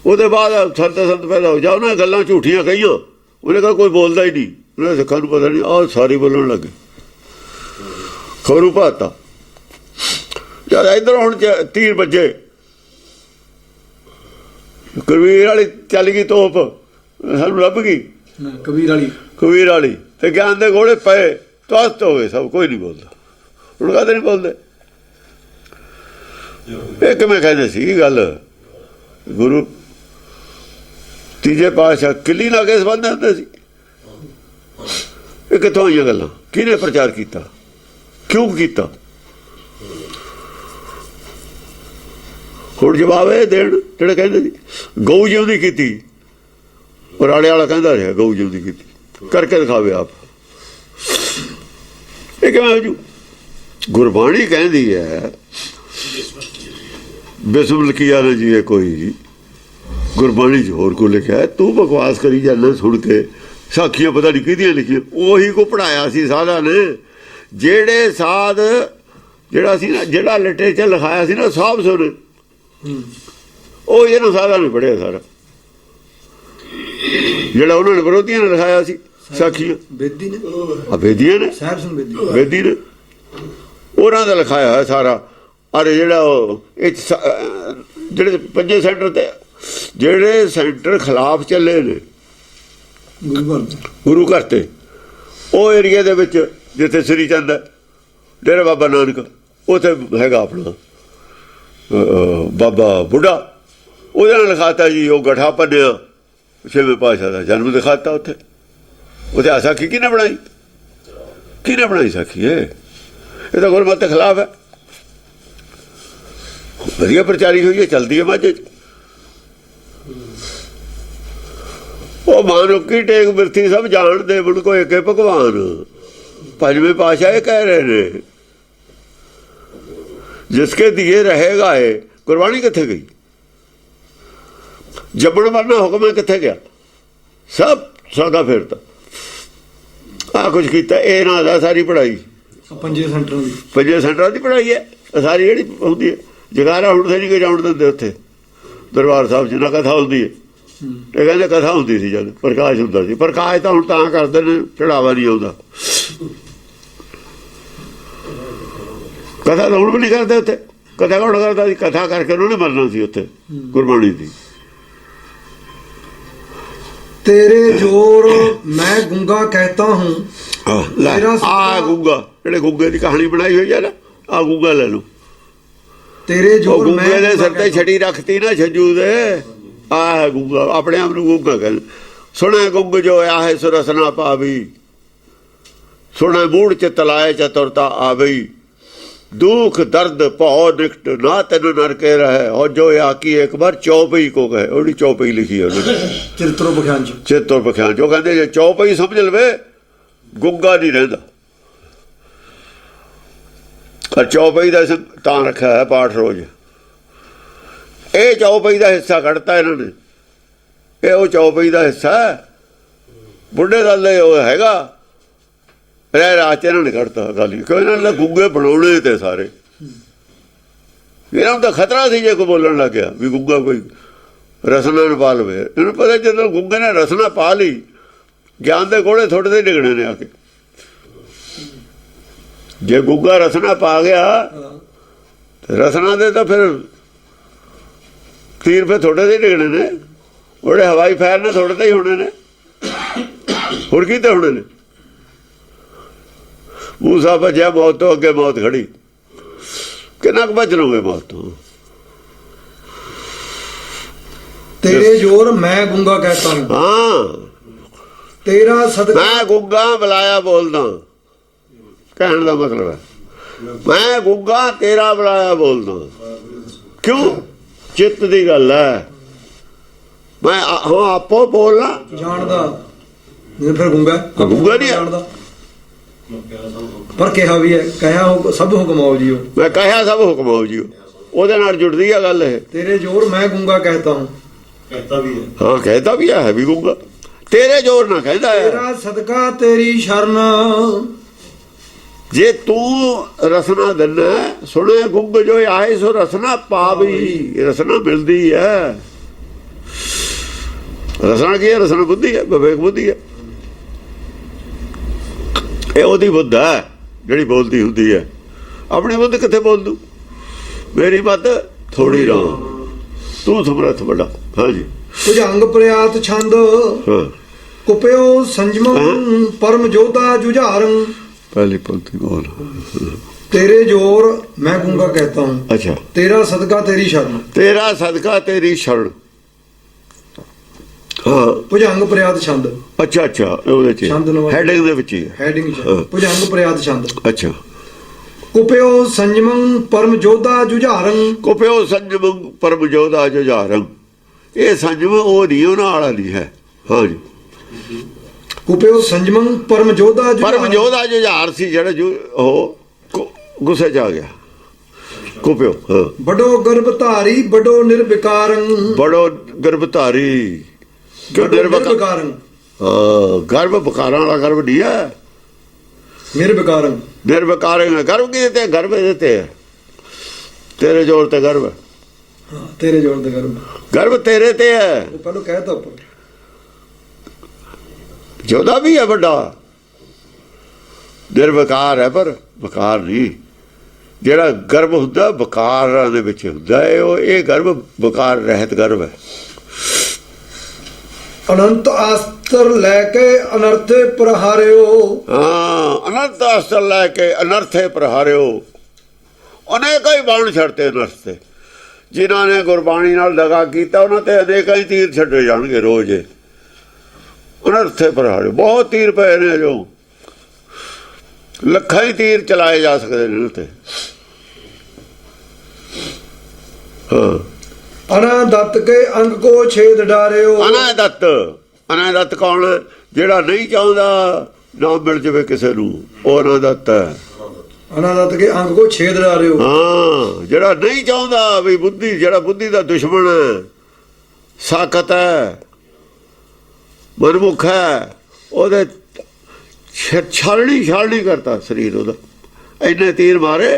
ਉਹਦੇ ਬਾਅਦ ਸੰਤ ਪੈਦਾ ਹੋ ਜਾ, ਉਹਨਾਂ ਗੱਲਾਂ ਝੂਠੀਆਂ ਕਹੀਆਂ। ਉਹਨੇ ਕਿਹਾ ਕੋਈ ਬੋਲਦਾ ਹੀ ਨਹੀਂ। ਉਹਨਾਂ ਸਿੱਖਾਂ ਨੂੰ ਪਤਾ ਨਹੀਂ, ਆਹ ਸਾਰੀ ਬੋਲਣ ਲੱਗੇ। ਖਰੂ ਭਾਤਾ ਜਦ ਇੱਧਰ ਹੁਣ 3 ਵਜੇ ਕਬੀਰ ਵਾਲੀ ਚੱਲ ਗਈ ਤੋਪ, ਸਾਨੂੰ ਲੱਭ ਗਈ ਕਬੀਰ ਵਾਲੀ ਤੇ ਗਿਆਨ ਦੇ ਘੋੜੇ ਪਏ ਤਵਸਤ ਹੋ ਗਏ ਸਭ। ਕੋਈ ਨਹੀਂ ਬੋਲਦਾ। ਹੁਣ ਕਾਹਦੇ ਨਹੀਂ ਬੋਲਦੇ? ਇਹ ਕਿਵੇਂ ਕਹਿੰਦੇ ਸੀ ਗੱਲ? ਗੁਰੂ ਤੀਜੇ ਪਾਤਸ਼ਾਹ ਕਿੱਲੀ ਨਾਲ ਕੇ ਸੰਬੰਧ ਹੁੰਦੇ ਸੀ। ਇਹ ਕਿੱਥੋਂ ਆਈਆਂ ਗੱਲਾਂ? ਕਿਹਨੇ ਪ੍ਰਚਾਰ ਕੀਤਾ? ਕਿਉਂ ਕੀਤਾ? ਹੁਣ ਜਵਾਬ ਇਹ ਦੇਣ ਜਿਹੜੇ ਕਹਿੰਦੇ ਸੀ ਗਊ ਜਿਉਂਦੀ ਕੀਤੀ। ਰਾੜੇ ਵਾਲਾ ਕਹਿੰਦਾ ਰਿਹਾ ਗਊ ਜਿਉਂਦੀ ਕੀਤੀ, ਕਰਕੇ ਦਿਖਾਵੇ ਆਪ। ਇਹ ਕਿਵੇਂ ਹੋ ਜੂ? ਗੁਰਬਾਣੀ ਕਹਿੰਦੀ ਹੈ ਬਿਸਮਿਲ ਕੀਆ ਨਾ ਜੀ ਕੋਈ ਗੁਰਬਾਣੀ 'ਚ ਹੋਰ ਕੋ ਲਿਖਿਆ। ਤੂੰ ਬਕਵਾਸ ਕਰੀ ਜਾਂਦਾ ਸੁਣ ਕੇ। ਸਾਖੀਆਂ ਪਤਾ ਨਹੀਂ ਕਿਹਦੀਆਂ ਲਿਖੀਆਂ। ਉਹੀ ਕੋ ਪੜ੍ਹਾਇਆ ਸੀ ਸਾਧਾਂ ਨੇ। ਜਿਹੜੇ ਸਾਧ ਜਿਹੜਾ ਸੀ ਨਾ, ਜਿਹੜਾ ਲਿਟਰੇਚਰ ਲਿਖਾਇਆ ਸੀ ਨਾ ਸਾਹਬ ਸੁਣ, ਉਹ ਇਹਨੂੰ ਸਾਧਾਂ ਨੇ ਪੜ੍ਹਿਆ ਸਾਰਾ। ਜਿਹੜਾ ਉਹਨਾਂ ਨੇ ਵਿਰੋਧੀਆਂ ਨੇ ਲਿਖਾਇਆ ਸੀ ਸਾਖੀਆਂ ਬੇਦੀ ਨੇ ਬੇਦੀ ਨੇ ਉਹਨਾਂ ਦਾ ਲਿਖਾਇਆ ਹੋਇਆ ਸਾਰਾ। ਅਰੇ ਜਿਹੜਾ ਉਹ ਜਿਹੜੇ 5 ਸੈਂਟਰ ਤੇ ਜਿਹੜੇ ਸੈਂਟਰ ਖਿਲਾਫ ਚੱਲੇ ਨੇ ਗੁਰੂ ਘਰ ਤੇ, ਉਹ ਏਰੀਏ ਦੇ ਵਿੱਚ ਜਿੱਥੇ ਸ੍ਰੀ ਚੰਦ ਹੈ, ਡੇਰਾ ਬਾਬਾ ਨਾਨਕ, ਉੱਥੇ ਹੈਗਾ ਆਪਣਾ ਬਾਬਾ ਬੁੱਢਾ। ਉਹਦੇ ਨਾਲ ਲਿਖਾਤਾ ਜੀ ਉਹ ਗਠਾ ਭੰਨਿਆ 6ਵੇਂ ਪਾਤਸ਼ਾਹ ਦਾ ਜਨਮ ਦਿਖਾਤਾ ਉੱਥੇ। ਉੱਥੇ ਆ ਸਾਖੀ ਕਿਹਨੇ ਬਣਾਈ? ਕਿਹਨੇ ਬਣਾਈ ਸਾਖੀ? ਇਹ ਤਾਂ ਗੁਰਮਤਿ ਦੇ ਖਿਲਾਫ ਹੈ। ਵਧੀਆ ਪ੍ਰਚਾਰੀ ਹੋਈ ਹੈ, ਚੱਲਦੀ ਹੈ ਮਾਝੇ 'ਚ। ਉਹ ਮਾਨੁਕੀ ਟੇਕ ਬਿਰਥੀ ਸਭ ਜਾਣਦੇ ਮੁੜ ਕੋ ਏਕੇ ਭਗਵਾਨ। 5ਵੇਂ ਪਾਤਸ਼ਾਹ ਇਹ ਕਹਿ ਰਹੇ ਨੇ ਜਿਸਕੇ ਦੀਏ ਰਹੇਗਾ। ਇਹ ਗੁਰਬਾਣੀ ਕਿੱਥੇ ਗਈ? ਜੱਬਣ ਮਰਨਾ ਹੁਕਮ ਕਿੱਥੇ ਗਿਆ? ਸਭ ਸਾਦਾ ਫੇਰਤਾ। ਆ ਕੁਝ ਕੀਤਾ ਇਹ ਨਾ ਦਾ ਸਾਰੀ ਪੜ੍ਹਾਈ 5 ਸੈਂਟਰਾਂ ਦੀ ਪੜ੍ਹਾਈ ਹੈ ਸਾਰੀ ਜਿਹੜੀ ਹੁੰਦੀ ਹੈ। ਜਗਾਰਾ ਹੁਣ ਤੇ ਨਹੀਂ ਕੋਈ ਜਾਣ ਦਿੰਦੇ ਉੱਥੇ ਦਰਬਾਰ ਸਾਹਿਬ 'ਚ ਨਾ ਕਥਾ ਹੁੰਦੀ ਹੈ। ਇਹ ਕਹਿੰਦੇ ਕਥਾ ਹੁੰਦੀ ਸੀ ਜਦ ਪ੍ਰਕਾਸ਼ ਹੁੰਦਾ ਸੀ। ਪ੍ਰਕਾਸ਼ ਤਾਂ ਹੁਣ ਤਾਂ ਕਰਦੇ ਨੇ, ਚੜਾਵਾ ਨਹੀਂ ਆਉਂਦਾ। ਕਥਾ ਤਾਂ ਹੁਣ ਵੀ ਨਹੀਂ ਕਰਦੇ ਉੱਥੇ। ਕਥਾ ਕੌਣ ਕਰਦਾ ਸੀ? ਕਥਾ ਕਰਕੇ ਉਹਨਾਂ ਨੇ ਮਰਨਾ ਸੀ ਉੱਥੇ ਗੁਰਬਾਣੀ ਦੀ। ਤੇਰੇ ਜੋਰ ਮੈਂ ਗੁੰਗਾ ਕਹਿਤਾ ਹੂੰ। ਆ ਗੁੰਗਾ, ਜਿਹੜੇ ਗੁੰਗੇ ਦੀ ਕਹਾਣੀ ਬਣਾਈ ਹੋਈ ਹੈ ਨਾ, ਆ ਗੁੰਗਾ ਲੈ ਲਓ। ਤੇਰੇ ਜੋਰ ਗੁੰਗੇ ਦੇ ਸਿਰ ਤੇ ਛੜੀ ਰੱਖਤੀ ਨਾ ਛੱਜੂ ਦੇ। ਆ ਗੁੰਗਾ, ਆਪਣੇ ਆਪ ਨੂੰ ਗੁੰਗਾ ਕਹਿੰਦੇ। ਸੁਣੇ ਗੁੰਗ ਜੋ ਆਇਆ ਹੈ ਸੁਰਸ ਨਾ ਪਾਵੀ, ਸੁਣੇ ਮੂੜ ਚ ਤਲਾਏ ਚਤੁਰਤਾ ਆਵਈ। दुख दर्द भौ निकट ना तेन नरके रहे और जो आकी एक बार चौपई को कहे ਉਹਦੀ चौपई लिखी है ਚਿਰਤਰੋ ਬਖਿਆਨ ਚ ਚਿੱਤਰ ਪਖਿਆਨ ਜੋ ਕਹਿੰਦੇ ਜੇ ਚੌਪਈ ਸਮਝ ਲਵੇ ਗੁੰਗਾ ਨਹੀਂ ਰਹਿੰਦਾ ਪਰ ਚੌਪਈ ਦਾ ਤਾਂ ਰੱਖਿਆ ਹੈ ਪਾਠ ਰੋਜ਼ ਇਹ ਚੌਪਈ ਦਾ ਹਿੱਸਾ ਕੱਢਤਾ ਇਹਨਾਂ ਨੇ ਇਹ ਉਹ ਚੌਪਈ ਦਾ ਹਿੱਸਾ ਬੁੱਢੇ ਦਾ ਉਹ ਹੈਗਾ ਰਹਿ ਰਾਤ ਇਹਨਾਂ ਨੇ ਕੱਢਤਾ ਗੱਲ ਕਿਉਂ ਇਹਨਾਂ ਨੇ ਗੁੰਗੇ ਬਣਾਉਣੇ ਤੇ ਸਾਰੇ ਇਹਨਾਂ ਨੂੰ ਤਾਂ ਖਤਰਾ ਸੀ ਜੇ ਕੋਈ ਬੋਲਣ ਲੱਗ ਗਿਆ ਵੀ ਗੁੰਗਾ ਕੋਈ ਰਸਨਾ ਨੂੰ ਪਾ ਲਵੇ ਇਹਨੂੰ ਪਤਾ ਜਦੋਂ ਗੁੰਗੇ ਨੇ ਰਸਨਾ ਪਾ ਲਈ ਗਿਆਨ ਦੇ ਕੋਲੇ ਥੋੜੇ ਦੇ ਡਿੱਗਣੇ ਨੇ ਆ ਕੇ ਜੇ ਗੁੰਗਾ ਰਸਨਾ ਪਾ ਗਿਆ ਰਸਨਾ ਦੇ ਤਾਂ ਫਿਰ ਤੀਰ ਫਿਰ ਥੋੜੇ ਦੇ ਡਿੱਗਣੇ ਨੇ ਉਹਦੇ ਹਵਾਈ ਫਾਇਰ ਨੇ ਥੋੜੇ ਤੇ ਹੀ ਹੋਣੇ ਨੇ ਹੋਰ ਕੀ ਤੇ ਹੋਣੇ ਨੇ ਮੂਸਾ ਭੱਜਿਆ ਮੌਤ ਤੋਂ ਅੱਗੇ ਮੌਤ ਖੜੀ ਕਿੰਨਾ ਕੁ ਬਚ ਲਓਗੇ ਮੌਤ ਤੋਂ ਤੇਰੇ ਜੋਰ ਮੈਂ ਗੁੰਗਾ ਕਹਿਤਾ ਹੂੰ ਹਾਂ ਤੇਰਾ ਸਦਕਾ ਮੈਂ ਗੁੰਗਾ ਬੁਲਾਇਆ ਬੋਲਦਾ ਕਹਿਣ ਦਾ ਮਤਲਬ ਹੈ ਮੈਂ ਗੁੰਗਾ ਤੇਰਾ ਬੁਲਾਇਆ ਬੋਲਦਾ ਕਿਉਂ ਚਿੱਤ ਦੀ ਗੱਲ ਹੈ ਮੈਂ ਹਾਂ ਆਪੋ ਬੋਲਣਾ ਜਾਣਦਾ ਨਹੀਂ ਫਿਰ ਗੁੰਗਾ ਗੁੰਗਾ ਨਹੀਂ ਜਾਣਦਾ ਪਰ ਕਿਹਾ ਵੀ ਹੈ ਕਹਿਆ ਸਭ ਹੁਕਮਾਓ ਜੀਓ ਮੈਂ ਕਹਿਆ ਸਭ ਹੁਕਮਾਓ ਜੀਓ ਉਹਦੇ ਨਾਲ ਜੁੜਦੀ ਆ ਗੱਲ ਇਹ ਤੇਰੇ ਜੋਰ ਮੈਂ ਗੁੰਗਾ ਕਹਿਤਾ ਹੂੰ कहता भी है ਹਾਂ ਕਹਿੰਦਾ ਵੀ ਹੈ ਵੀ ਗੁੰਗਾ ਤੇਰੇ ਜ਼ੋਰ ਨਾ ਕਹਿੰਦਾ ਹੈ ਤੇਰਾ ਸਦਕਾ ਤੇਰੀ ਸ਼ਰਨ ਜੇ ਤੂੰ ਰਸਨਾ ਦਿੰਨਾ ਸੁਣੇ ਗੁੰਗ ਜੋ ਆਏ ਸੋ ਰਸਨਾ ਪਾਵੀ ਰਸਨਾ ਮਿਲਦੀ ਹੈ ਰਸਨਾ ਕੀ ਹੈ ਰਸਨਾ ਬੁੱਧੀ ਹੈ ਵਿਵੇਕ ਬੁੱਧੀ ਹੈ ਇਹ ਉਹਦੀ ਬੁੱਧ ਹੈ ਜਿਹੜੀ ਬੋਲਦੀ ਹੁੰਦੀ ਹੈ ਆਪਣੀ ਬੁੱਧ ਕਿੱਥੇ ਬੋਲ ਦੂ ਮੇਰੀ ਮੱਤ ਥੋੜੀ ਰਹਾ ਤੂੰ ਸਮਰੱਥ ਵੱਡਾ ਹਾਂਜੀ ਭੁਜੰਗ ਪ੍ਰਿਆਤ ਛੰਦ ਹਾਂ ਕੁਪਿਓ ਸੰਜਮ ਪਰਮ ਜੋਧਾ ਜੁਝਾਰੰ ਪਹਿਲੀ ਪੰਕਤੀ ਬੋਲ ਤੇਰੇ ਜੋਰ ਮੈਂ ਗੁੰਗਾ ਕਹਿਤਾ ਹੂੰ ਅੱਛਾ ਤੇਰਾ ਸਦਕਾ ਤੇਰੀ ਸ਼ਰਨ ਤੇਰਾ ਸਦਕਾ ਤੇਰੀ ਸ਼ਰਨ ਹਾਂ ਭੁਜੰਗ ਪ੍ਰਿਆਤ ਛੰਦ ਅੱਛਾ ਅੱਛਾ ਉਹਦੇ ਚ ਛੰਦ ਨਵਾਂ ਹੈਡਿੰਗ ਦੇ ਵਿੱਚ ਹੀ ਹੈ ਹੈਡਿੰਗ ਹਾਂ। ਭੁਜੰਗ ਪ੍ਰਿਆਤ ਛੰਦ ਅੱਛਾ ਕੁਪਿਓ ਸੰਜਮ ਪਰਮ ਜੋਧਾ ਜੁਝਾਰੰ ਕੋਪਿਓ ਸੰਜਮ ਪਰਮ ਜੋਧਾ ਜੁਝਾਰੰ ਇਹ ਸੰਜਮ ਉਹ ਨਹੀਂ ਉਹਨਾਂ ਵਾਲਾ ਨਹੀਂ ਹੈ ਹਾਂਜੀ ਕੁਪਿਓ ਸੰਜਮ ਪਰਮ ਜੋਧਾ ਪਰਮ ਜੋਧਾ ਜੁਝਾਰ ਸੀ ਜਿਹੜਾ ਉਹ ਗੁੱਸੇ ਚ ਆ ਗਿਆ ਕੋਪਿਓ ਹਾਂ ਬੜੋ ਗਰਭ ਧਾਰੀ ਬੜੋ ਨਿਰਵਿਕਾਰੰ ਬੜੋ ਗਰਭਧਾਰੀ ਕਿਉਂ ਨਿਰਵਿਕਾਰੰ ਹਾਂ ਗਰਭ ਬਕਾਰਾਂ ਵਾਲਾ ਗਰਭ ਨਹੀਂ ਹੈ ਨਿਰਵਿਕਾਰੰ ਨਿਰਵਿਕਾਰਾਂ ਗਰਭ ਕੀ ਦਿੱਤੇ ਗਰਭ ਦਿੱਤੇ ਤੇਰੇ ਜੋਰ ਤੇ ਗਰਭ ਹਾਂ ਤੇਰੇ ਜੋਰ ਤੇ ਗਰਭ ਗਰਭ ਤੇਰੇ ਤੇ ਹੈ ਉਹ ਪਹਿਲਾਂ ਕਹਿਤਾ ਉੱਪਰ ਜੋਧਾ ਵੀ ਹੈ ਵੱਡਾ ਨਿਰਵਿਕਾਰ ਹੈ ਪਰ ਵਿਕਾਰ ਨਹੀਂ ਜਿਹੜਾ ਗਰਭ ਹੁੰਦਾ ਵਿਕਾਰਾਂ ਦੇ ਵਿੱਚ ਹੁੰਦਾ ਹੈ ਉਹ ਇਹ ਗਰਭ ਵਿਕਾਰ ਰਹਿਤ ਗਰਭ ਹੈ ਅਨੰਤ ਆਸਤਰ ਲੈ ਕੇ ਅਨਰਥੇ ਪ੍ਰਹਾਰਿਓ ਹਾਂ ਅਨੰਤ ਅਸਤਰ ਲੈ ਕੇ ਅਨਰਥੇ ਪ੍ਰਹਾਰਿਓ ਅਨੇਕਾਂ ਹੀ ਬਾਣ ਛੱਡਤੇ ਅਨਰਥ ਤੇ ਜਿਨ੍ਹਾਂ ਨੇ ਗੁਰਬਾਣੀ ਨਾਲ ਲਗਾ ਕੀਤਾ ਉਹਨਾਂ ਤੇ ਅਨੇਕਾਂ ਹੀ ਤੀਰ ਛੱਡੇ ਜਾਣਗੇ ਰੋਜ਼ ਅਨਰਥੇ ਪ੍ਰਹਾਰਿਓ ਬਹੁਤ ਤੀਰ ਪਏ ਨੇ ਜੋ ਲੱਖਾਂ ਹੀ ਤੀਰ ਚਲਾਏ ਜਾ ਸਕਦੇ ਨੇ ਉਹਨਾਂ ਤੇ ਹਾਂ ਅਨਾਦਤ ਕੇ ਅੰਗ ਕੋ ਛੇਦ ਡਾਰਿਓ ਅਨਾਦਤ ਕੌਣ ਜਿਹੜਾ ਨਹੀਂ ਚਾਹੁੰਦਾ ਨਾ ਮਿਲ ਜਾਵੇ ਕਿਸੇ ਨੂੰ ਉਹ ਅਨਾਦਤ ਹੈ ਅਨਾਦਤ ਕੇ ਅੰਗ ਕੋ ਛੇਦ ਡਾਰਿਓ ਹਾਂ ਜਿਹੜਾ ਨਹੀਂ ਚਾਹੁੰਦਾ ਵੀ ਬੁੱਧੀ ਜਿਹੜਾ ਬੁੱਧੀ ਦਾ ਦੁਸ਼ਮਣ ਹੈ ਸਾਖਤ ਹੈ ਮਨਮੁਖ ਹੈ ਉਹਦੇ ਛਾਲਣੀ ਕਰਤਾ ਸਰੀਰ ਉਹਦਾ ਇੰਨੇ ਤੀਰ ਮਾਰੇ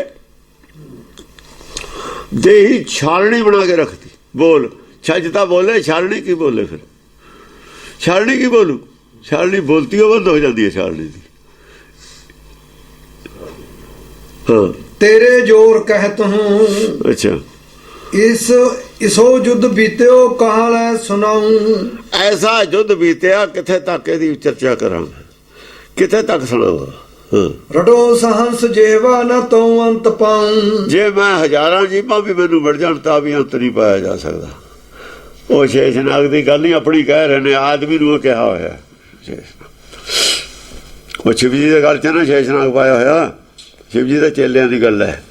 ਦੇਹੀ ਛਾਲਣੀ ਬਣਾ ਕੇ ਰੱਖਤੀ ਬੋਲ ਛੱਜਤਾ ਬੋਲੇ ਛਾਲਣੀ ਕੀ ਬੋਲੇ ਫਿਰ ਛਾਲਣੀ ਕੀ ਬੋਲੂ ਛਾਲਣੀ ਬੋਲਤੀ ਉਹ ਬੰਦ ਹੋ ਜਾਂਦੀ ਹੈ ਛਾਲਣੀ ਦੀ ਹਾਂ ਤੇਰੇ ਜੋਰ ਕਹਿਤ ਹੂੰ ਅੱਛਾ ਇਸੋ ਜੁਦ ਬੀਤਿਓ ਕਹਾ ਲੈ ਸੁਣਾਉ ਐਸਾ ਯੁੱਧ ਬੀਤਿਆ ਕਿੱਥੇ ਤੱਕ ਇਹਦੀ ਚਰਚਾ ਕਰਾਂ ਕਿੱਥੇ ਤੱਕ ਸੁਣਾਵਾਂ ਹਾਂ ਰਟੋ ਸਹੰਸ ਜੇਵਾ ਨ ਤੋ ਅੰਤ ਪਾਉ ਜੇ ਮੈਂ ਹਜ਼ਾਰਾਂ ਜੀਵਾਂ ਵੀ ਮੈਨੂੰ ਵੜ ਜਾਣ ਤਾਂ ਵੀ ਅੰਤ ਨਹੀਂ ਪਾਇਆ ਜਾ ਸਕਦਾ ਉਹ ਸ਼ੇਸ਼ਨਾਗ ਦੀ ਗੱਲ ਨਹੀਂ ਆਪਣੀ ਕਹਿ ਰਹੇ ਨੇ ਆਦਮੀ ਨੂੰ ਕਿਹਾ ਹੋਇਆ ਉਹ ਸ਼ਿਵ ਜੀ ਦੇ ਗੱਲ 'ਚ ਨਾ ਸ਼ੇਸ਼ਨਾਗ ਪਾਇਆ ਹੋਇਆ ਸ਼ਿਵ ਜੀ ਦੇ ਚੇਲਿਆਂ ਦੀ ਗੱਲ ਹੈ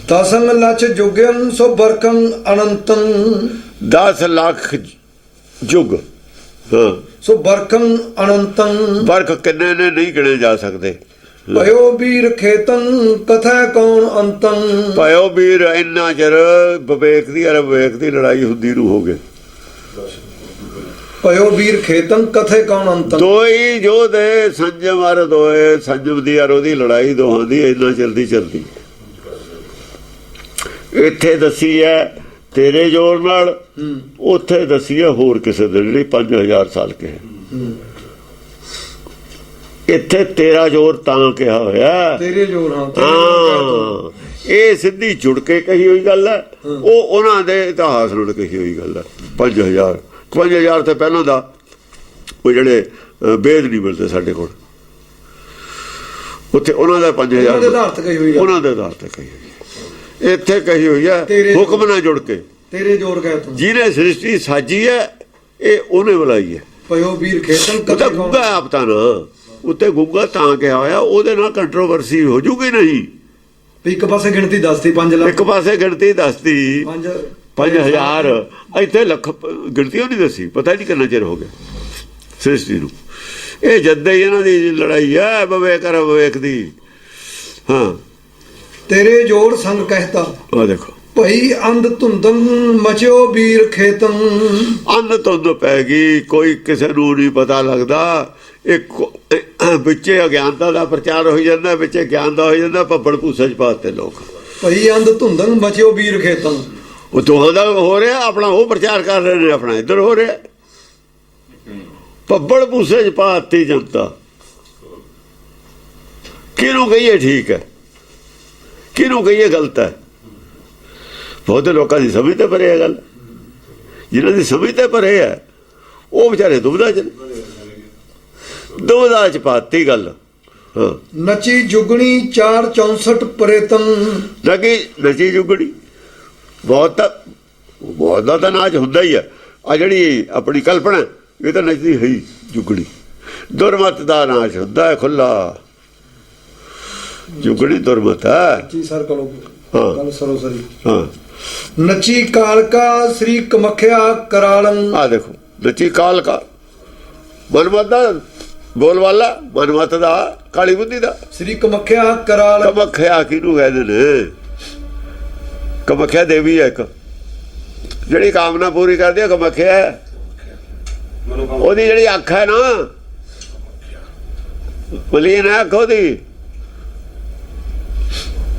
ਦਸੰਗ ਲਛ ਜੁਗਿਅੰ ਸੋ ਬਰਕੰ ਅਨੰਤੰ 10 ਲੱਖ ਯੁੱਗ ਹਾਂ ਸੋ ਬਰਕੰ ਅਨੰਤੰ ਵਰਖ ਕਿੰਨੇ ਨੇ ਨਹੀਂ ਗਿਣੇ ਜਾ ਸਕਦੇ। ਭਇਓ ਵੀਰ ਖੇਤੰ ਕਥੈ ਕੌਣ ਅੰਤੰ ਭਇਓ ਵੀਰ ਇੰਨਾ ਚਿਰ ਵਿਵੇਕ ਦੀ ਅਰ ਵਿਵੇਕ ਦੀ ਲੜਾਈ ਹੁੰਦੀ ਨੂੰ ਹੋ ਗਏ। ਭਇਓ ਵੀਰ ਖੇਤੰ ਕਥੈ ਕੌਣ ਅੰਤੰ ਦੋਈ ਜੋਧੇ ਸੰਜਮ ਅਰ ਦੋਏ ਸੰਜਮ ਦੀ ਅਰ ਉਹਦੀ ਲੜਾਈ ਦੋਹਾਂ ਦੀ ਇੰਨਾ ਚਲਦੀ ਇੱਥੇ ਦੱਸੀ ਹੈ ਤੇਰੇ ਜ਼ੋਰ ਨਾਲ, ਉੱਥੇ ਦੱਸੀ ਹੈ ਹੋਰ ਕਿਸੇ ਦੇ ਜਿਹੜੀ 5000 ਸਾਲ ਕਹੇ। ਇੱਥੇ ਤੇਰਾ ਜ਼ੋਰ ਤਾਂ ਕਿਹਾ ਹੋਇਆ ਤੇਰੇ ਜ਼ੋਰ ਹਾਂ ਇਹ ਸਿੱਧੀ ਜੁੜ ਕੇ ਕਹੀ ਹੋਈ ਗੱਲ ਹੈ। ਉਹ ਉਹਨਾਂ ਦੇ ਇਤਿਹਾਸ ਨਾਲ ਕਹੀ ਹੋਈ ਗੱਲ ਹੈ। 5000 ਤੋਂ ਪਹਿਲਾਂ ਦਾ ਉਹ ਜਿਹੜੇ ਵੇਦ ਨਹੀਂ ਮਿਲਦੇ ਸਾਡੇ ਕੋਲ, ਉੱਥੇ ਉਹਨਾਂ ਦਾ 5000 ਉਹਨਾਂ ਦੇ ਆਧਾਰ ਤੇ ਕਹੀ ਹੋਈ ਹੈ। ਇੱਥੇ ਕਹੀ ਹੋਈ ਹੈ ਹੁਕਮ ਨਾਲ ਜੁੜ ਕੇ ਤੇਰੇ ਜ਼ੋਰ ਗਏ ਤੂੰ ਜਿਹਨੇ ਸ੍ਰਿਸ਼ਟੀ ਸਾਜੀ ਹੈ ਇਹ ਉਹਨੇ ਬੁਲਾਈ ਹੈ। ਭਇਓ ਵੀਰ ਖੇਤੰ ਕਥੈ ਗੁੱਗਾ ਆਪ ਤਾਂ ਨਾ ਉੱਤੇ ਗੁੱਗਾ ਤਾਂ ਕਿਹਾ ਹੋਇਆ ਉਹਦੇ ਨਾਲ ਕੰਟਰੋਵਰਸੀ ਹੋ ਜੂਗੀ ਨਹੀਂ। ਇੱਕ ਪਾਸੇ ਗਿਣਤੀ ਦੱਸਤੀ 5 ਲੱਖ ਇੱਕ ਪਾਸੇ ਗਿਣਤੀ ਦੱਸਤੀ 5000 ਇੱਥੇ ਲੱਖ ਗਿਣਤੀ ਉਹ ਨਹੀਂ ਦੱਸੀ। ਪਤਾ ਨਹੀਂ ਕਿੰਨਾ ਚਿਰ ਹੋ ਗਿਆ ਸ੍ਰਿਸ਼ਟੀ ਨੂੰ। ਇਹ ਜਦ ਹੀ ਇਹਨਾਂ ਦੀ ਲੜਾਈ ਹੈ ਵਿਵੇਕ ਅਰ ਵਿਵੇਕ ਦੀ। ਹਾਂ ਤੇਰੇ ਜੋੜ ਸੰਗ ਕਹਿਤਾ ਆ ਦੇਖੋ ਭਈ ਅੰਧ ਧੁੰਦੰ ਮਚਿਓ ਵੀਰ ਖੇਤੰ ਅੰਧ ਧੁੰਦ ਪੈ ਗਈ ਕੋਈ ਕਿਸੇ ਨੂੰ ਨਹੀਂ ਪਤਾ ਲੱਗਦਾ। ਇੱਕ ਵਿੱਚੇ ਅਗਿਆਨਤਾ ਦਾ ਪ੍ਰਚਾਰ ਹੋਈ ਜਾਂਦਾ ਵਿੱਚੇ ਗਿਆਨ ਦਾ ਹੋ ਜਾਂਦਾ। ਭੱਬੜ ਭੂਸੇ ਚ ਪਾਤੇ ਲੋਕ ਭਈ ਅੰਧ ਧੁੰਦੰ ਮਚਿਓ ਵੀਰ ਖੇਤੰ ਉਹ ਦੋਹਾਂ ਦਾ ਹੋ ਰਿਹਾ ਆਪਣਾ ਉਹ ਪ੍ਰਚਾਰ ਕਰ ਰਹੇ ਨੇ ਆਪਣਾ ਇੱਧਰ ਹੋ ਰਿਹਾ। ਭੱਬੜ ਭੂਸੇ ਚ ਪਾਤੀ ਜਨਤਾ। ਕਿਹਨੂੰ ਕਹੀਏ ਠੀਕ ਹੈ ਕਿਹਨੂੰ ਕਹੀਏ ਗਲਤ ਹੈ। ਬਹੁਤੇ ਲੋਕਾਂ ਦੀ ਸਮਝ ਤੇ ਪਰੇ ਹੈ ਗੱਲ। ਜਿਹਨਾਂ ਦੀ ਸਮਝ ਤੇ ਪਰੇ ਹੈ ਉਹ ਵਿਚਾਰੇ ਦੁਬਦਾ ਚ ਪਾਤੀ ਗੱਲ। ਹਾਂ ਨਚੀ ਜੁਗਣੀ 464 ਪ੍ਰੇਤੰ ਲੱਗੀ ਨਚੀ ਜੁਗਣੀ ਬਹੁਤ ਦਾ ਤਾਂ ਨਾਚ ਹੁੰਦਾ ਹੀ ਹੈ। ਆ ਜਿਹੜੀ ਆਪਣੀ ਕਲਪਨਾ ਇਹ ਤਾਂ ਨੱਚਦੀ ਹੈ ਜੁਗਣੀ। ਦੁਰਮਤ ਦਾ ਨਾਚ ਹੁੰਦਾ ਹੈ ਖੁੱਲਾ। ਜੁਗਣੀ ਦੁਰਮਤ ਹੈ ਜੀ ਸਰ ਕਰੋ ਹਾਂ ਗੱਲ ਸਰੋਸਰੀ। ਹਾਂ ਨਚੀ ਕਾਲਕਾ ਸ੍ਰੀ ਕਮਖਿਆ ਕਰਾਲੰ ਆ ਦੇਖੋ ਨਚੀ ਕਾਲਕਾ ਮਨਮਤ ਦਾ ਬੋਲ ਵਾਲਾ ਮਨਮਤ ਦਾ ਕਾਲੀ ਬੁੱਧੀ ਦਾ ਸ੍ਰੀ ਕਮਖਿਆ ਕਰਾਲ ਕਮਖਿਆ ਕਿਹਨੂੰ ਕਹਿੰਦੇ ਨੇ? ਕਮਖਿਆ ਦੇਵੀ ਹੈ ਇੱਕ ਜਿਹੜੀ ਕਾਮਨਾ ਪੂਰੀ ਕਰਦੀ ਹੈ। ਕਮਖਿਆ ਉਹਦੀ ਜਿਹੜੀ ਅੱਖ ਹੈ ਨਾ ਮਲੀਨ ਹੈ ਅੱਖ ਉਹਦੀ।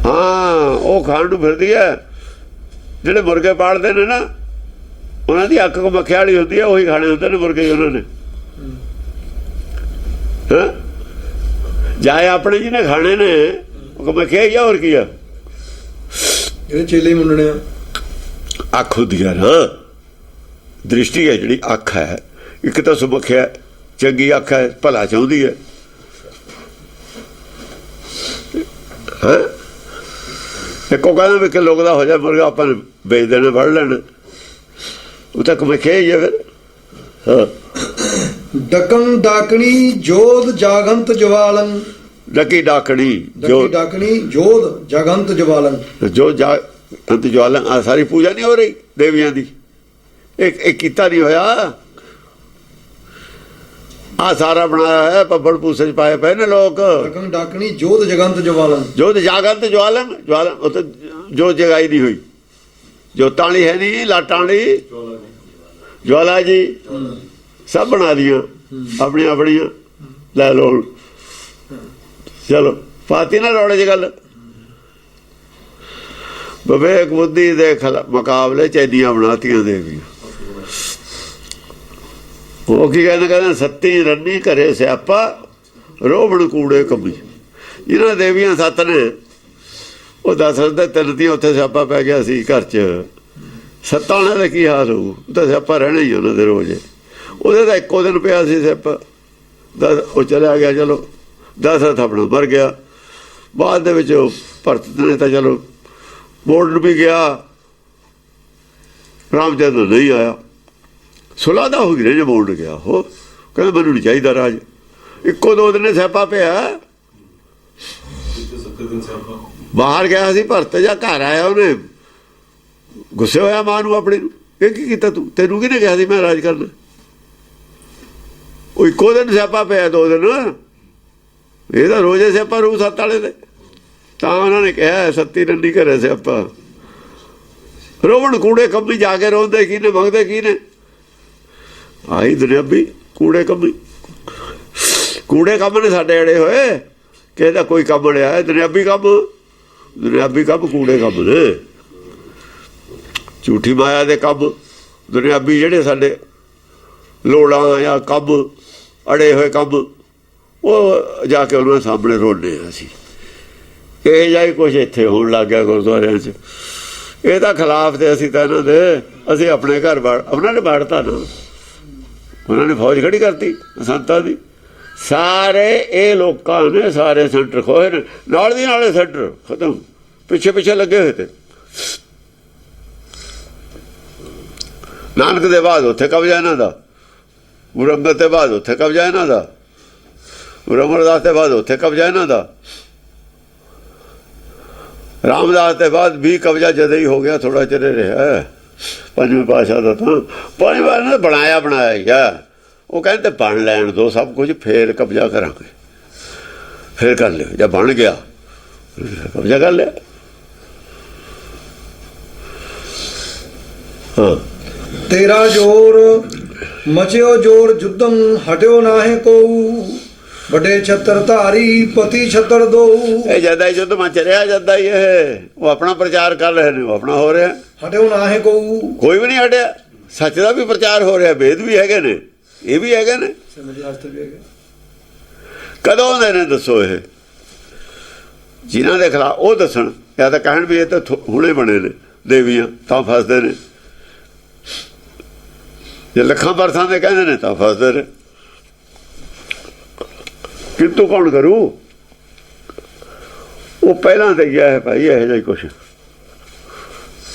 ਹਾਂ ਉਹ ਖਾਣ ਨੂੰ ਫਿਰਦੀ ਹੈ। ਜਿਹੜੇ ਮੁਰਗੇ ਪਾਲਦੇ ਨੇ ਨਾ ਉਹਨਾਂ ਦੀ ਅੱਖ ਕਮਖਿਆ ਵਾਲੀ ਹੁੰਦੀ ਹੈ। ਉਹੀ ਖਾਣੇ ਹੁੰਦੇ ਨੇ ਮੁਰਗੇ ਉਹਨਾਂ ਨੇ। ਹਾਂ ਜਾਏ ਆਪਣੇ ਜਿਹਨੇ ਖਾਣੇ ਨੇ ਉਹ ਕਮਖਿਆ ਹੀ ਆ ਹੋਰ ਕੀ ਆ। ਜਿਹੜੇ ਚੇਲੇ ਮੁੰਨਣੇ ਆ ਅੱਖ ਹੁੰਦੀ ਹੈ ਨਾ ਦ੍ਰਿਸ਼ਟੀ ਹੈ ਜਿਹੜੀ ਅੱਖ ਹੈ। ਇੱਕ ਤਾਂ ਸੁਮੱਖਿਆ ਚੰਗੀ ਅੱਖ ਹੈ ਭਲਾ ਚਾਹੁੰਦੀ ਹੈ। ਹਾਂ ਇੱਕੋ ਕਹਿੰਦਾ ਵੀ ਕਿਲੋ ਦਾ ਹੋ ਜਾ ਮੁਰਗਾ ਆਪਾਂ ਵੇਚ ਦੇਣਾ ਫੜ ਲੈਣਾ ਉਹ ਤਾਂ ਕਮਖਿਆ ਹੀ ਹੈ ਫਿਰ। ਹਾਂ ਡਕੰ ਡਾਕਣੀ ਜੋਧ ਜਾਗੰਤ ਜਵਾਲਨ ਡਕੀ ਡਾਕਣੀ ਡਕੀ ਡਾਕਣੀ ਜੋਧ ਜਾਗੰਤ ਜਵਾਲਨ ਜੋ ਅੰਤ ਜਵਾਲਨ ਆ ਸਾਰੀ ਪੂਜਾ ਨਹੀਂ ਹੋ ਰਹੀ ਦੇਵੀਆਂ ਦੀ। ਇਹ ਕੀਤਾ ਨਹੀਂ ਹੋਇਆ। ਆ ਸਾਰਾ ਬਣਾਇਆ ਹੈ ਭੱਬੜ ਭੂਸੇ ਚ ਪਾਏ ਪਏ ਨੇ ਲੋਕ। ਡਕੰ ਡਾਕਣੀ ਜੋਧ ਜਗੰਤ ਜਵਾਲਨ ਜੋਤ ਜਾਗੰਤ ਜਵਾਲਨ ਉੱਥੇ ਜੋ ਜਗਾਈ ਨਹੀਂ ਹੋਈ। ਜੋਤਾਂ ਵਾਲੀ ਹੈ ਨਹੀਂ ਲਾਟਾਂ ਵਾਲੀ ਜਵਾਲਾ ਜੀ ਸਭ ਬਣਾ ਦੀਆਂ ਆਪਣੀਆਂ ਆਪਣੀਆਂ ਲੈ ਲਓ। ਚਲੋ ਪਾਤੀ ਨਾ ਰੌਲੇ ਚ ਗੱਲ। ਵਿਵੇਕ ਬੁੱਧੀ ਦੇ ਮੁਕਾਬਲੇ ਚ ਇੰਨੀਆਂ ਬਣਾਤੀਆਂ ਦੇਵੀਆਂ। ਉਹ ਕੀ ਕਹਿੰਦੇ ਸੱਤੀ ਰੰਨੀ ਘਰੇ ਸਿਆਪਾ ਰੋਬਣ ਕੂੜੇ ਕੰਮੀ। ਇਹਨਾਂ ਦੇਵੀਆਂ 7 ਨੇ ਉਹ ਦਸ਼ਰਥ ਦੇ 3 ਦੀਆਂ ਉੱਥੇ ਸਿਆਪਾ ਪੈ ਗਿਆ ਸੀ ਘਰ 'ਚ। 7 ਉਹਨਾਂ ਦਾ ਕੀ ਹਾਲ ਹੋਊ? ਤਾਂ ਸਿਆਪਾ ਰਹਿਣਾ ਹੀ ਉਹਨਾਂ ਦੇ ਰੋਜ਼। ਉਹਦੇ ਤਾਂ ਇੱਕੋ ਦਿਨ ਪਿਆ ਸੀ ਸਿਆਪਾ ਉਹ ਚਲਿਆ ਗਿਆ। ਚਲੋ ਦਸ਼ਰਥ ਆਪਣਾ ਮਰ ਗਿਆ। ਬਾਅਦ ਦੇ ਵਿੱਚ ਭਰਤ ਨੇ ਤਾਂ ਚਲੋ ਮੋੜਨ ਵੀ ਗਿਆ। ਰਾਮ ਚੰਦਰ ਨਹੀਂ ਆਇਆ। ਸੁਲਾਹ ਦਾ ਹੋ ਗਈ ਜੇ ਮੋੜਨ ਗਿਆ। ਉਹ ਕਹਿੰਦਾ ਮੈਨੂੰ ਨਹੀਂ ਚਾਹੀਦਾ ਰਾਜ। ਇੱਕੋ 2 ਦਿਨ ਸਿਆਪਾ ਪਿਆ ਬਾਹਰ ਗਿਆ ਸੀ ਭਰਤ, ਜਾਂ ਘਰ ਆਇਆ ਉਹਨੇ ਗੁੱਸੇ ਹੋਇਆ ਮਾਂ ਨੂੰ ਆਪਣੀ ਨੂੰ, ਇਹ ਕੀ ਕੀਤਾ ਤੂੰ, ਤੈਨੂੰ ਕਿਹਨੇ ਕਿਹਾ ਸੀ ਮੈਂ ਰਾਜ ਕਰਨਾ। ਉਹ ਇੱਕੋ ਦਿਨ ਸਿਆਪਾ ਪਿਆ, 2 ਦਿਨ ਇਹ ਤਾਂ ਰੋਜ਼ੇ ਸਿਆਪਾ ਰੂ 7 ਵਾਲੇ ਦੇ। ਤਾਂ ਉਹਨਾਂ ਨੇ ਕਿਹਾ ਸੱਤੀ ਨੰਨੀ ਘਰੇ ਸਿਆਪਾ। ਰੋਵਣ ਕੂੜੇ ਕੰਮੀ ਜਾ ਕੇ ਰੋਂਦੇ ਕੀ ਨੇ, ਮੰਗਦੇ ਕੀ ਨੇ। ਆਹੀ ਦੁਨਿਆਵੀ ਕੂੜੇ ਕੰਮੀ, ਕੂੜੇ ਕੰਮ ਨੇ ਸਾਡੇ ਅੜੇ ਹੋਏ। ਕਿਸੇ ਦਾ ਕੋਈ ਕੰਮ ਅੜਿਆ, ਦੁਨਿਆਵੀ ਕੰਮ, ਦੁਨਿਆਵੀ ਕੰਮ ਕੂੜੇ ਕੰਮ ਨੇ। ਝੂਠੀ ਮਾਇਆ ਦੇ ਕੰਮ ਦੁਨਿਆਵੀ ਜਿਹੜੇ ਸਾਡੇ ਲੋੜਾਂ ਜਾਂ ਕੰਮ ਅੜੇ ਹੋਏ ਕੰਮ, ਉਹ ਜਾ ਕੇ ਉਹਨਾਂ ਸਾਹਮਣੇ ਰੋਂਦੇ ਹਾਂ ਅਸੀਂ। ਇਹ ਜਿਹਾ ਹੀ ਕੁਛ ਇੱਥੇ ਹੋਣ ਲੱਗ ਗਿਆ ਗੁਰਦੁਆਰਿਆਂ 'ਚ। ਇਹ ਤਾਂ ਖਿਲਾਫ ਤੇ ਅਸੀਂ ਤਾਂ ਇਹਨਾਂ ਦੇ, ਅਸੀਂ ਆਪਣੇ ਘਰ ਉਹਨਾਂ ਨੇ ਬਾੜਤਾ ਨਾ, ਉਹਨਾਂ ਨੇ ਫੌਜ ਖੜੀ ਕਰਤੀ ਸੰਤਾਂ ਦੀ। ਸਾਰੇ ਇਹ ਲੋਕਾਂ ਨੇ ਸਾਰੇ ਸੈਂਟਰ ਖੋਏ ਨੇ, ਨਾਲ ਦੀ ਨਾਲੇ ਸੈਂਟਰ ਖਤਮ, ਪਿੱਛੇ ਪਿੱਛੇ ਲੱਗੇ ਹੋਏ ਤੇ। ਨਾਨਕ ਦੇ ਬਾਅਦ ਉੱਥੇ ਕਬਜ਼ਾ ਇਹਨਾਂ ਦਾ, ਗੁਰੂ ਅੰਗਦ ਦੇ ਬਾਅਦ ਉੱਥੇ ਕਬਜ਼ਾ ਇਹਨਾਂ ਦਾ, ਗੁਰੂ ਅਮਰਦਾਸ ਦੇ ਬਾਅਦ ਉੱਥੇ ਕਬਜ਼ਾ ਇਹਨਾਂ ਦਾ, ਰਾਮਦਾਸ ਦੇ ਬਾਅਦ ਵੀ ਕਬਜ਼ਾ ਜਦ ਹੀ ਹੋ ਗਿਆ, ਥੋੜਾ ਚਿਰ ਰਿਹਾ। ਪੰਜਵੇਂ ਪਾਤਸ਼ਾਹ ਦਾ ਤਾਂ ਪੰਜਵਾਂ ਨੇ ਬਣਾਇਆ ਹੀ ਆ। ਉਹ ਕਹਿੰਦੇ ਬਣ ਲੈਣ ਦੋ ਸਭ ਕੁਝ, ਫੇਰ ਕਬਜ਼ਾ ਕਰਾਂਗੇ, ਫੇਰ ਕਰ ਲਿਓ। ਜਦ ਬਣ ਗਿਆ ਕਬਜ਼ਾ ਕਰ ਲਿਆ। ਹਾਂ, ਤੇਰਾ ਜੋਰ ਮਚਿਓ ਜੋਰ ਜੁਦਮ ਹਟਿਓ ਨਾਹੇ ਕੋਊ, ਵੱਡੇ ਛੱਤਰ ਧਾਰੀ ਪਤੀ ਛੱਤਰ ਦੋ। ਇਹ ਜਿਆਦਾ ਯੁੱਧ ਮਚ ਰਿਹਾ, ਜਿਆਦਾ ਹੀ ਇਹ ਉਹ ਆਪਣਾ ਪ੍ਰਚਾਰ ਕਰ ਰਹੇ ਨੇ, ਉਹ ਆਪਣਾ ਹੋ ਰਿਹਾ। ਹਟਿਓ ਨਾਹੇ ਕੋਊ, ਕੋਈ ਵੀ ਨਹੀਂ ਹਟਿਆ। ਸੱਚ ਦਾ ਵੀ ਪ੍ਰਚਾਰ ਹੋ ਰਿਹਾ, ਵੇਦ ਵੀ ਹੈਗੇ ਨੇ, ਇਹ ਵੀ ਹੈਗੇ ਨੇ। ਕਦੋਂ ਆਉਂਦੇ ਨੇ ਦੱਸੋ? ਇਹ ਜਿਨ੍ਹਾਂ ਦੇ ਖਿਲਾਫ ਉਹ ਦੱਸਣ, ਜਾਂ ਤਾਂ ਕਹਿਣ ਵੀ ਇਹ ਤਾਂ ਹੁਣੇ ਬਣੇ ਨੇ ਦੇਵੀਆਂ, ਤਾਂ ਫਸਦੇ ਨੇ। ਜੇ ਲੱਖਾਂ ਬਰਸਾਂ ਦੇ ਕਹਿੰਦੇ ਨੇ ਤਾਂ ਫਸਦੇ ਨੇ। ਕਿੰਤੂ ਕੌਣ ਕਰੂ? ਉਹ ਪਹਿਲਾਂ ਤੇ ਗਿਆ ਹੈ ਭਾਈ ਇਹੋ ਜਿਹਾ ਕੁਛ।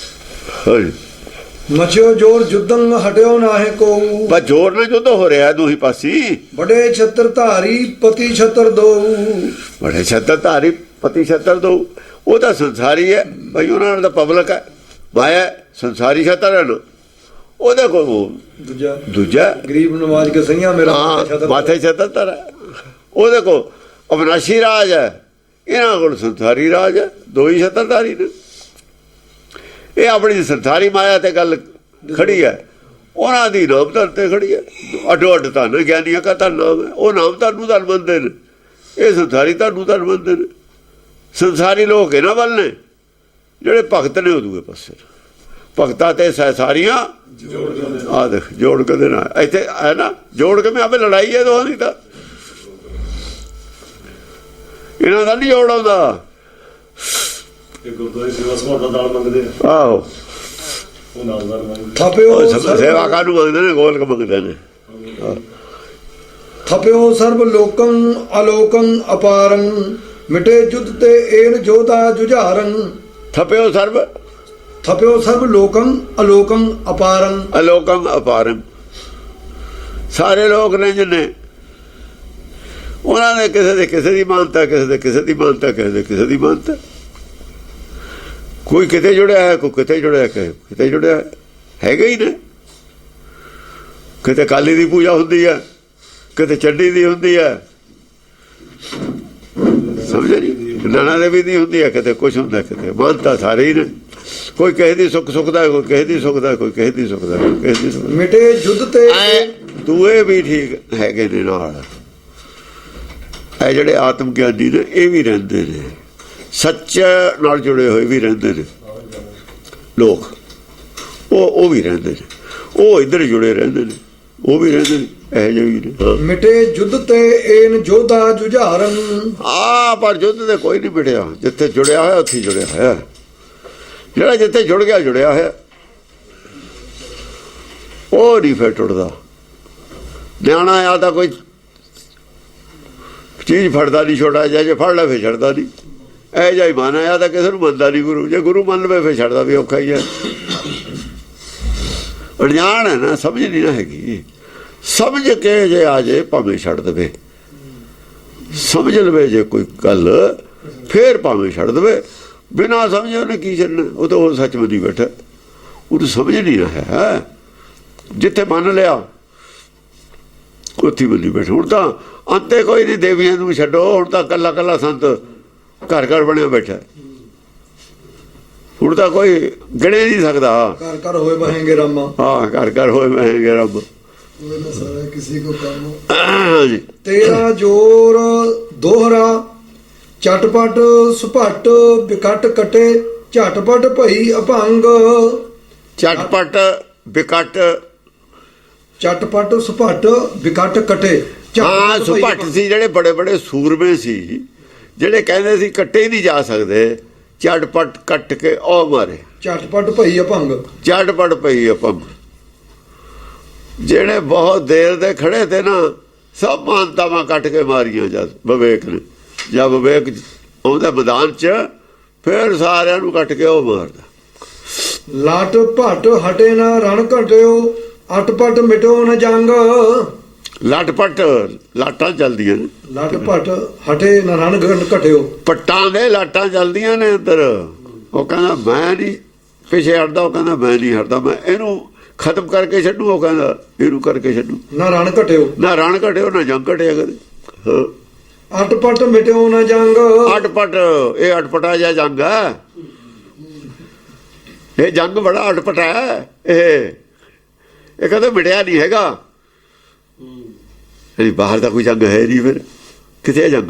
ਮਚਿਓ ਜੋਰ ਜੁਦਮ ਹਟਿਓ ਨਾਹੇ ਕੋਊ, ਬਸ ਜ਼ੋਰ ਨਾਲ ਜੁੱਧ ਹੋ ਰਿਹਾ ਦੋਹੀ ਪਾਸੀ। ਵੱਡੇ ਛੱਤਰ ਧਾਰੀ ਪਤੀ ਛੱਤਰ ਦੋ। ਬੜੇ ਛੱਤਰ ਧਾਰੀ ਪਤੀ ਛੱਤਰ ਦੋ, ਉਹ ਤਾਂ ਸੰਸਾਰੀ ਹੈ ਭਾਈ, ਉਹਨਾਂ ਨਾਲ ਤਾਂ ਪਬਲਿਕ ਹੈ। ਮਾਇਆ ਸੰਸਾਰੀ ਛੱਤਰ ਹੈ ਨਾ, ਉਹਦੇ ਕੋਲ ਦੂਜਾ ਗਰੀਬ ਨਵਾਜ ਕੇ ਸਈਆਂ ਮੇਰਾ ਮਾਥੇ ਛੱਤਰ ਧਰ। ਉਹਦੇ ਕੋਲ ਅਵਨਾਸ਼ੀ ਰਾਜ ਹੈ, ਇਹਨਾਂ ਕੋਲ ਸੰਸਾਰੀ ਰਾਜ ਹੈ। ਦੋ ਹੀ ਛੱਤਰਧਾਰੀ ਨੇ। ਇਹ ਆਪਣੀ ਸੰਸਾਰੀ ਮਾਇਆ ਤੇ ਗੱਲ ਖੜੀ ਹੈ, ਉਹਨਾਂ ਦੀ ਨਾਮ ਧਨ ਤੇ ਖੜੀ ਹੈ। ਅੱਡੋ ਅੱਡ ਧਨ ਗਿਆਨੀਆਂ ਦਾ ਧਨ ਨਾਮ ਹੈ, ਉਹ ਨਾਮ ਧਨ ਨੂੰ ਧਨ ਮੰਨਦੇ ਨੇ, ਇਹ ਸੰਸਾਰੀ ਧਨ ਨੂੰ ਧਨ ਮੰਨਦੇ ਨੇ। ਸੰਸਾਰੀ ਲੋਕ ਇਹਨਾਂ ਵੱਲ ਨੇ, ਜਿਹੜੇ ਭਗਤ ਨੇ ਉਹ ਦੂਏ ਪਾਸੇ। ਭਗਤਾਂ ਤੇ ਸਾਰੀਆਂ ਆ ਦੇਖ ਜੋੜ ਕੇ ਦੇਣਾ ਇੱਥੇ ਹੈ ਨਾ, ਜੋੜ ਕੇ ਮੈਂ ਆਪੇ ਲੜਾਈ ਹੈ ਦੋਹਾਂ ਦੀ। ਤਾਂ ਇਹਨਾਂ ਦਾ ਨਹੀਂ ਜੋੜ ਆਉਂਦਾ। ਆਹੋ ਸੇਵਾ ਕਾਹਨੂੰ ਮੰਗਦੇ ਨੇ, ਗੋਲਕ ਮੰਗਦੇ ਨੇ। ਥਪਿਓ ਸਰਬ ਲੋਕੰ ਅਲੋਕੰ ਅਪਾਰੰ, ਮਿਟੇ ਜੁਦ ਤੇ ਏਨ ਜੋਧਾ ਜੁਝਾਰੰ। ਥਪਿਓ ਸਰਬ ਲੋਕੰ ਅਲੋਕੰ ਅਪਾਰੰ, ਅਲੋਕੰ ਅਪਾਰੰ। ਸਾਰੇ ਲੋਕ ਨੇ ਜਿੰਨੇ, ਉਹਨਾਂ ਨੇ ਕਿਸੇ ਦੀ ਮਾਨਤਾ, ਕਿਸੇ ਦੀ ਮਾਨਤਾ, ਕਿਸੇ ਦੀ ਮਾਨਤਾ। ਕੋਈ ਕਿਤੇ ਜੁੜਿਆ ਹੈ, ਕੋਈ ਕਿਤੇ ਜੁੜਿਆ, ਕਿਤੇ ਜੁੜਿਆ ਹੈਗਾ ਹੀ ਨੇ। ਕਿਤੇ ਕਾਲੀ ਦੀ ਪੂਜਾ ਹੁੰਦੀ ਹੈ, ਕਿਤੇ ਚੰਡੀ ਦੀ ਹੁੰਦੀ ਹੈ, ਸਮਝੇ ਨਹੀਂ, ਨਾਨਾ ਦੇਵੀ ਦੀ ਹੁੰਦੀ ਹੈ, ਕਿਤੇ ਕੁਛ ਹੁੰਦਾ, ਕਿਤੇ ਮਾਨਤਾ ਸਾਰੇ ਹੀ ਨੇ। ਕੋਈ ਕਿਸੇ ਦੀ ਸੁੱਖਦਾ, ਕੋਈ ਕਿਸੇ ਦੀ ਸੁੱਖਦਾ, ਕੋਈ ਕਿਸੇ ਦੀ ਸੁੱਖਦਾ, ਕੋਈ ਕਿਸੇ ਦੀ ਸੁੱਖਦਾ। ਮਿਟੇ ਜੁਦ ਤੇ ਦੂਏ ਵੀ ਠੀਕ ਹੈਗੇ ਨੇ ਨਾਲ। ਇਹ ਜਿਹੜੇ ਆਤਮ ਗਿਆਨੀ ਨੇ ਇਹ ਵੀ ਰਹਿੰਦੇ ਨੇ, ਸੱਚ ਨਾਲ ਜੁੜੇ ਹੋਏ ਵੀ ਰਹਿੰਦੇ ਨੇ ਲੋਕ। ਉਹ ਵੀ ਰਹਿੰਦੇ ਨੇ, ਉਹ ਇੱਧਰ ਜੁੜੇ ਰਹਿੰਦੇ ਨੇ, ਉਹ ਵੀ ਰਹਿੰਦੇ ਨੇ, ਇਹੋ ਜਿਹੇ ਵੀ ਨੇ। ਮਿਟੇ ਜੁਦ ਤੇ ਏਨ ਜੋਧਾ ਜੁਝਾਰਨ। ਪਰ ਜੁੱਧ ਤੇ ਕੋਈ ਨਹੀਂ ਮਿਟਿਆ, ਜਿੱਥੇ ਜੁੜਿਆ ਹੋਇਆ ਉੱਥੇ ਜੁੜਿਆ ਹੋਇਆ। ਜਿਹੜਾ ਜਿੱਥੇ ਜੁੜ ਗਿਆ ਜੁੜਿਆ ਹੋਇਆ, ਉਹ ਨਹੀਂ ਫਿਰ ਟੁੱਟਦਾ। ਨਿਆਣਾ ਆ ਤਾਂ ਕੋਈ ਚੀਜ਼ ਫੜਦਾ ਨਹੀਂ, ਛੋਟਾ ਜਿਹਾ ਜੇ ਫੜ ਲੈ ਫਿਰ ਛੱਡਦਾ ਨਹੀਂ। ਇਹ ਜਿਹਾ ਹੀ ਮਨ ਆਇਆ ਤਾਂ ਕਿਸੇ ਨੂੰ ਮੰਨਦਾ ਨਹੀਂ ਗੁਰੂ। ਜੇ ਗੁਰੂ ਮੰਨ ਲਵੇ ਫਿਰ ਛੱਡਦਾ ਵੀ ਔਖਾ ਹੀ ਹੈ। ਅਣਜਾਣ ਹੈ ਨਾ, ਸਮਝ ਨਹੀਂ ਨਾ ਹੈਗੀ। ਸਮਝ ਕੇ ਜੇ ਆ ਜੇ ਭਾਵੇਂ ਛੱਡ ਦੇਵੇ, ਸਮਝ ਲਵੇ ਜੇ ਕੋਈ ਗੱਲ ਫੇਰ ਭਾਵੇਂ ਛੱਡ ਦੇਵੇ। ਬਿਨਾਂ ਸਮਝੇ ਉਹਨੇ ਕੀ ਛੱਡਣਾ। ਉਹ ਤਾਂ ਉਹ ਸੱਚ ਮੰਨੀ ਬੈਠਾ, ਉਹਨੂੰ ਸਮਝ ਨਹੀਂ ਰਿਹਾ ਹੈ। ਜਿੱਥੇ ਮੰਨ ਲਿਆ ਉੱਥੇ ਮੰਨੀ ਬੈਠਾ। ਹੁਣ ਤਾਂ ਅੰਤੇ ਕੋਈ ਨਹੀਂ, ਦੇਵੀਆਂ ਨੂੰ ਛੱਡੋ, ਹੁਣ ਤਾਂ ਕੱਲਾ ਕੱਲਾ ਸੰਤ ਘਰ ਘਰ ਬਣਿਆ ਬੈਠਾ। ਹੁਣ ਤਾਂ ਕੋਈ ਗਿਣੇ ਨਹੀਂ ਸਕਦਾ। ਘਰ ਘਰ ਹੋਏ ਬਹਾਂਗੇ ਰਾਮਾ। ਹਾਂ, ਘਰ ਘਰ ਹੋਏ ਬਹਾਂਗੇ ਰੱਬ। ਕਿਸੇ ਕੋ ਕੰਮ ਤੇਰਾ ਜੋਰ ਦੋਹਰਾ, ਚਟਪਟ ਸੁਭੱਟ ਬਿਕਟ ਕਟੇ, ਝਟਪਟ ਭਈ ਅਭੰਗ। ਚਟਪਟ ਬਿਕਟ, ਚਟਪਟ ਸੁਭੱਟ ਬਿਕਟ ਕਟੇ। ਹਾਂ ਸੁਭੱਟ ਸੀ, ਜਿਹੜੇ ਬੜੇ ਬੜੇ ਸੂਰਮੇ ਸੀ, ਜਿਹੜੇ ਕਹਿੰਦੇ ਸੀ ਕੱਟੇ ਹੀ ਨਹੀਂ ਜਾ ਸਕਦੇ, ਝਟਪਟ ਕੱਟ ਕੇ ਉਹ ਮਾਰੇ। ਝਟਪਟ ਭਈ ਅਭੰਗ, ਝਟਪਟ ਪਈ ਅਪੰਗ। ਜਿਹੜੇ ਬਹੁਤ ਦੇਰ ਦੇ ਖੜੇ ਤੇ ਨਾ, ਸਭ ਮਾਨਤਾਵਾਂ ਕੱਟ ਕੇ ਮਾਰੀਆਂ ਜਦ ਵਿਵੇਕ ਨੇ। ਜਦ ਵਿਵੇਕ ਆਉਂਦਾ ਮੈਦਾਨ 'ਚ, ਫਿਰ ਸਾਰਿਆਂ ਨੂੰ ਕੱਟ ਕੇ ਉਹ ਮਾਰਦਾ। ਲਾਟ ਭੱਟ ਹਟੇ ਨਾ ਰਣ ਘਟਿਓ, ਅਟਪਟ ਮਿਟੋ ਨਾ ਜੰਗ। ਲਟਪਟ, ਲਾਟਾਂ ਚੱਲਦੀਆਂ ਨੇ। ਲਾਟ ਭੱਟ ਹਟੇ ਨਾ ਰਣ ਘਟਿਓ, ਪੱਟਾਂ ਦੇ ਲਾਟਾਂ ਚੱਲਦੀਆਂ ਨੇ ਅੰਦਰ। ਉਹ ਕਹਿੰਦਾ ਮੈਂ ਨਹੀਂ ਪਿੱਛੇ ਹਟਦਾ, ਉਹ ਕਹਿੰਦਾ ਮੈਂ ਨਹੀਂ ਹਟਦਾ, ਮੈਂ ਇਹਨੂੰ ਖਤਮ ਕਰਕੇ ਛੱਡੂ, ਉਹ ਕਹਿੰਦਾ ਇਹਨੂੰ ਕਰਕੇ ਛੱਡੂ। ਨਾ ਰਣ ਘਟਿਓ, ਨਾ ਰਣ ਘਟਿਓ ਨਾ ਜੰਗ ਘਟਿਆ ਕਦੇ। ਹਾਂ, ਅਟਪਟ ਮਿਟਿਓ ਨਾ ਜੰਗ। ਅਟਪਟ, ਇਹ ਅਟਪਟਾ ਜਿਹਾ ਜੰਗ ਹੈ। ਇਹ ਜੰਗ ਬੜਾ ਅਟਪਟਾ ਹੈ। ਇਹ ਕਦੇ ਮਿਟਿਆ ਨਹੀਂ ਹੈਗਾ। ਬਾਹਰ ਦਾ ਕੋਈ ਜੰਗ ਹੈ ਨਹੀਂ। ਫਿਰ ਕਿੱਥੇ ਜੰਗ?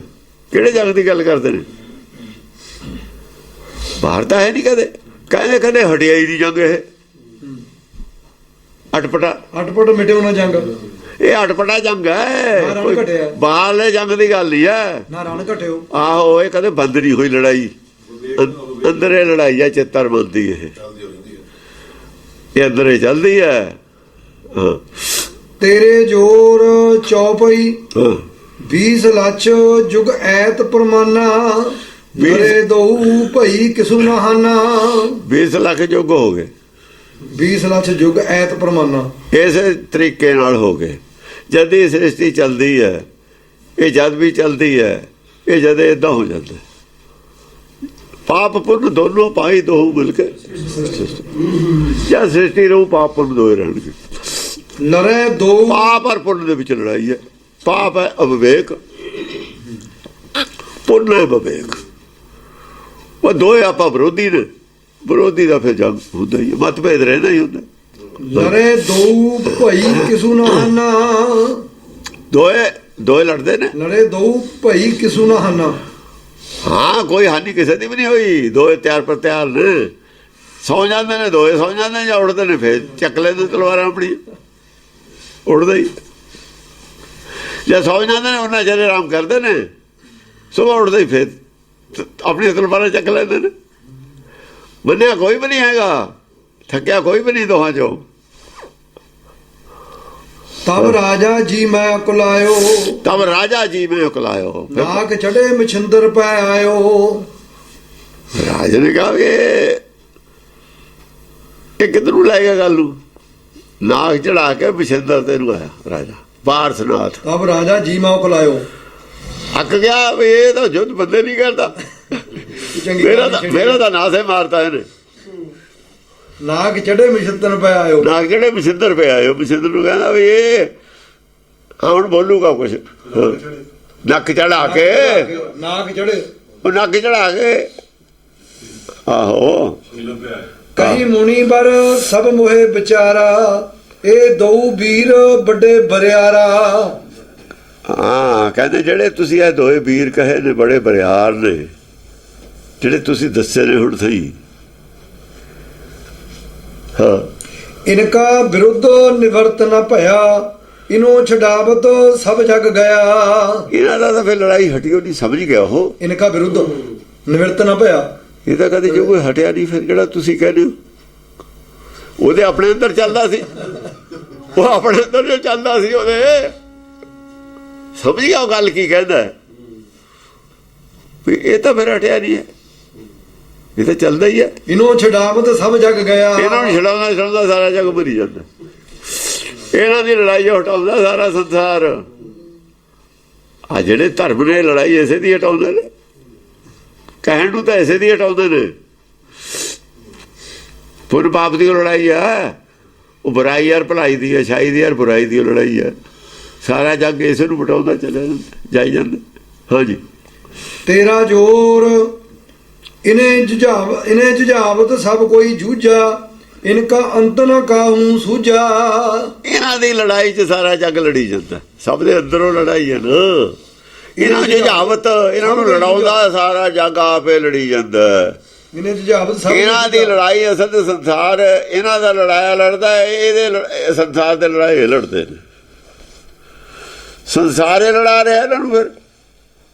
ਕਿਹੜੇ ਜੰਗ ਦੀ ਗੱਲ ਕਰਦੇ ਨੇ? ਬਾਹਰ ਤਾਂ ਹੈ ਨਹੀਂ ਕਦੇ। ਕਹਿੰਦੇ ਕਦੇ ਹਟਿਆ ਹੀ ਨਹੀਂ ਜੰਗ। ਇਹ ਅਟਪਟਾ, ਅਟਪਟ ਮਿਟਿਓ ਨਾ ਜੰਗ। ਇਹ ਅਟਪਟਾ ਜੰਗ ਹੈ। ਬਾਹਰਲੇ ਜੰਗ ਦੀ ਗੱਲ ਨਹੀਂ ਹੈ। ਨਾ ਰਣ ਘਟਿਓ। ਆਹੋ, ਇਹ ਕਦੇ ਬੰਦ ਨਹੀਂ ਹੋਈ ਲੜਾਈ। ਅੰਦਰੇ ਲੜਾਈ ਆ, ਚਿੱਤਰ ਬਣਦੀ। ਇਹ ਅੰਦਰੇ ਚੱਲਦੀ ਹੈ। ਹਾਂ, ਤੇਰੇ ਜੋਰ ਚੌਪਈ 20 ਲੱਛ ਜੁਗ ਐਤ ਪਰਮਾਨਾ, ਮੇਰੇ ਦਊ ਭਈ ਕਿਸੂ ਨਾ ਹਾਨਾ। 20 ਲੱਖ ਯੁੱਗ ਹੋ ਗਏ। 20 ਲੱਛ ਜੁਗ ਐਤ ਪਰਮਾਨਾ। ਇਸੇ ਤਰੀਕੇ ਨਾਲ ਹੋ ਗਏ। ਜਦ ਇਹ ਸ੍ਰਿਸ਼ਟੀ ਚੱਲਦੀ ਹੈ, ਇਹ ਜਦ ਵੀ ਚੱਲਦੀ ਹੈ, ਇਹ ਜਦ ਏਦਾਂ ਹੋ ਜਾਂਦਾ। ਪਾਪ ਪੁੰਨ ਦੋਨੋਂ ਪਾਈ ਦੋ ਮਿਲ ਕੇ ਜਦ ਸ੍ਰਿਸ਼ਟੀ ਰਹੂ, ਪਾਪ ਪੁੰਨ ਦੋਏ ਰਹਿਣਗੇ। ਲੜੇ ਦੋ ਪਾਪ ਔਰ ਪੁੰਨ ਦੇ ਵਿੱਚ ਲੜਾਈ ਹੈ। ਪਾਪ ਹੈ ਅਵਿਵੇਕ, ਪੁੰਨ ਹੈ ਵਿਵੇਕ। ਉਹ ਦੋਏ ਆਪਾਂ ਵਿਰੋਧੀ ਨੇ। ਵਿਰੋਧੀ ਦਾ ਫਿਰ ਜੰਗ ਹੁੰਦਾ ਹੀ, ਮਤਭੇਦ ਰਹਿਣਾ ਹੀ ਹੁੰਦਾ। ਲੜੇ ਦੋ ਭਈ ਕਿਸੂ ਨਾ ਹਾਨਾ। ਦੋਏ ਲੜਦੇ ਨੇ। ਲੜੇ ਦੋ ਭਈ ਕਿਸੂ ਨਾ ਹਾਨਾ। ਹਾਂ, ਕੋਈ ਹਾਨੀ ਕਿਸੇ ਦੀ ਵੀ ਨਹੀਂ ਹੋਈ। ਦੋਏ ਤਿਆਰ ਪਰ ਤਿਆਰ ਨੇ। ਸੌ ਜਾਂਦੇ ਨੇ, ਦੋਏ ਸੌ ਜਾਂਦੇ ਨੇ ਜਾਂ ਉੜਦੇ ਨੇ, ਫਿਰ ਚੱਕ ਲੈਂਦੇ ਤਲਵਾਰਾਂ ਆਪਣੀ। ਉੜਦੇ ਹੀ ਜੇ ਸੌ ਜਾਂਦੇ ਨੇ, ਉਹਨਾਂ ਚਿਰ ਆਰਾਮ ਕਰਦੇ ਨੇ। ਸੁਬਾਹ ਉੱਠਦੇ ਹੀ ਫਿਰ ਆਪਣੀਆਂ ਤਲਵਾਰਾਂ ਚੱਕ ਲੈਂਦੇ ਨੇ। ਮੰਨਿਆ ਕੋਈ ਵੀ ਨਹੀਂ ਹੈਗਾ, ਥੱਕਿਆ ਕੋਈ ਵੀ ਨਹੀਂ ਦੋਹਾਂ ਚੋਂ। ਤਬ ਰਾਜਾ ਜੀ ਮੈਂ ਅਕਲਾਇਓ, ਤਬ ਰਾਜਾ ਜੀ ਮੈਂ ਅਕਲਾਇਓ। ਨਾਕ ਚੜੇ ਮਛਿੰਦਰ ਪੈ ਆਇਓ। ਰਾਜੇ ਨੇ ਕਹਾ ਵੀ ਇਹ ਕਿੱਧਰ ਨੂੰ ਲੈ ਗਿਆ ਗੱਲ ਨੂੰ? ਨਾਕ ਚੜਾ ਕੇ ਮਛਿੰਦਰ ਤੇ ਨੂੰ ਆਇਆ ਰਾਜਾ ਪਾਰਸਨਾਥ। ਤਬ ਰਾਜਾ ਜੀ ਮੈਂ ਅਕਲਾਇਓ। ਅੱਕ ਗਿਆ ਵੀ ਇਹ ਤਾਂ ਜੁੱਧ ਬੰਦੇ ਨਹੀਂ ਕਰਦਾ। ਮੇਰਾ ਤਾਂ ਨਾਸੇ ਮਾਰਤਾ ਇਹਨੇ। ਨਾਕ ਚੜੇ ਮਛਿੰਦਰ ਪੈ ਆਇਓ। ਨਾਕ ਚੜੇ ਮਛਿੰਦਰ ਪੈ ਆਇਓ। ਮਛਿੰਦਰ ਨੂੰ ਕਹਿੰਦਾ ਵੀ ਇਹ ਹੁਣ ਬੋਲੂਗਾ ਕੁਛ। ਨੱਕ ਚੜਾ ਕੇ, ਨਾਕ ਚੜੇ, ਉਹ ਨੱਕ ਚੜਾ ਕੇ। ਆਹੋ, ਕਈ ਮੁਨੀ ਬਰ ਸਭ ਮੋਹੇ ਵਿਚਾਰਾ, ਇਹ ਦਊ ਵੀਰ ਵੱਡੇ ਬਰਿਆਰਾ। ਹਾਂ, ਕਹਿੰਦੇ ਜਿਹੜੇ ਤੁਸੀਂ ਇਹ ਦੋਏ ਵੀਰ ਕਹੇ ਨੇ ਬੜੇ ਬਰਿਆਰ ਨੇ, ਜਿਹੜੇ ਤੁਸੀਂ ਦੱਸੇ ਨੇ ਹੁਣ ਸਹੀ। ਹਾਂ, ਇਨਕਾ ਵਿਰੁੱਧ ਨਿਵਰਤ ਨਾ ਭਇਆ, ਇਨੋ ਛਡਾਵਤ ਸਭ ਜਗ ਗਿਆ। ਇਹਨਾਂ ਦਾ ਤਾਂ ਫਿਰ ਲੜਾਈ ਹਟੀ ਨਹੀਂ, ਸਮਝ ਗਿਆ ਉਹ। ਇਨਕਾ ਵਿਰੁੱਧ ਨਿਵਰਤ ਨਾ ਭਇਆ, ਇਹ ਤਾਂ ਕਦੇ ਜੋ ਕੋਈ ਹਟਿਆ ਨਹੀਂ। ਫਿਰ ਜਿਹੜਾ ਤੁਸੀਂ ਕਹਿੰਦੇ ਹੋ, ਉਹਦੇ ਆਪਣੇ ਅੰਦਰ ਚੱਲਦਾ ਸੀ। ਉਹ ਆਪਣੇ ਅੰਦਰ ਜੋ ਚੱਲਦਾ ਸੀ ਉਹਦੇ, ਸਮਝ ਗਿਆ ਉਹ ਗੱਲ ਕੀ ਕਹਿੰਦਾ ਵੀ ਇਹ ਤਾਂ ਫਿਰ ਹਟਿਆ ਨਹੀਂ ਹੈ, ਇਹ ਤਾਂ ਚੱਲਦਾ ਹੀ ਹੈ। ਇਨੋ ਛਡਾਵਤ ਸਭ ਜਗ ਗਿਆ। ਇਹਨਾਂ ਨੂੰ ਛਡਾਉਂਦਾ ਸਾਰਾ ਜਗ ਮਰੀ ਜਾਂਦਾ। ਇਹਨਾਂ ਦੀ ਲੜਾਈ ਹਟਾਉਂਦਾ ਸਾਰਾ ਸੰਸਾਰ। ਆ ਜਿਹੜੇ ਧਰਮ ਨੇ ਲੜਾਈ ਇਸੇ ਦੀ ਹਟਾਉਂਦੇ ਨੇ। ਕਹਿਣ ਨੂੰ ਤਾਂ ਐਸੇ ਦੀ ਹਟਾਉਂਦੇ ਨੇ। ਪੁੰਨ ਪਾਪ ਦੀ ਲੜਾਈ ਆ, ਉਹ ਬੁਰਾਈ ਯਾਰ ਭਲਾਈ ਦੀ, ਅੱਛਾਈ ਦੀ ਯਾਰ ਬੁਰਾਈ ਦੀ ਲੜਾਈ ਆ। ਸਾਰਾ ਜੱਗ ਇਸੇ ਨੂੰ ਬਟਾਉਂਦਾ ਚੱਲਿਆ ਜਾਈ ਜਾਂਦਾ। ਹਾਂਜੀ, ਤੇਰਾ ਜੋਰ ਇਨੇ ਜੁਝਾਵਤ ਸਭ ਕੋਈ ਜੂਝਾ, ਇਨਕਾ ਅੰਤ ਨ ਕਾਹੂ ਸੂਝਾ। ਇਹਨਾਂ ਦੀ ਲੜਾਈ 'ਚ ਸਾਰਾ ਜੱਗ ਲੜੀ ਜਾਂਦਾ, ਸਭ ਦੇ ਅੰਦਰੋਂ ਲੜਾਈ ਹੈ ਨਾ। ਇਹਨਾਂ ਜੁਝਾਵਤ, ਇਹਨਾਂ ਨੂੰ ਲੜਾਉਂਦਾ ਸਾਰਾ ਜੱਗ ਆਪੇ ਲੜੀ ਜਾਂਦਾ। ਇਨੇ ਜੁਝਾਵਤ ਸਭ ਇਹਨਾਂ ਦੀ ਲੜਾਈ ਅਸਲ ਤੇ ਸੰਸਾਰ ਇਹਨਾਂ ਦਾ ਲੜਾਇਆ ਲੜਦਾ, ਇਹਦੇ ਸੰਸਾਰ ਦੇ ਲੜਾਈ ਲੜਦੇ ਨੇ। ਸੰਸਾਰ ਇਹ ਲੜਾ ਰਿਹਾ ਇਹਨਾਂ ਨੂੰ, ਫਿਰ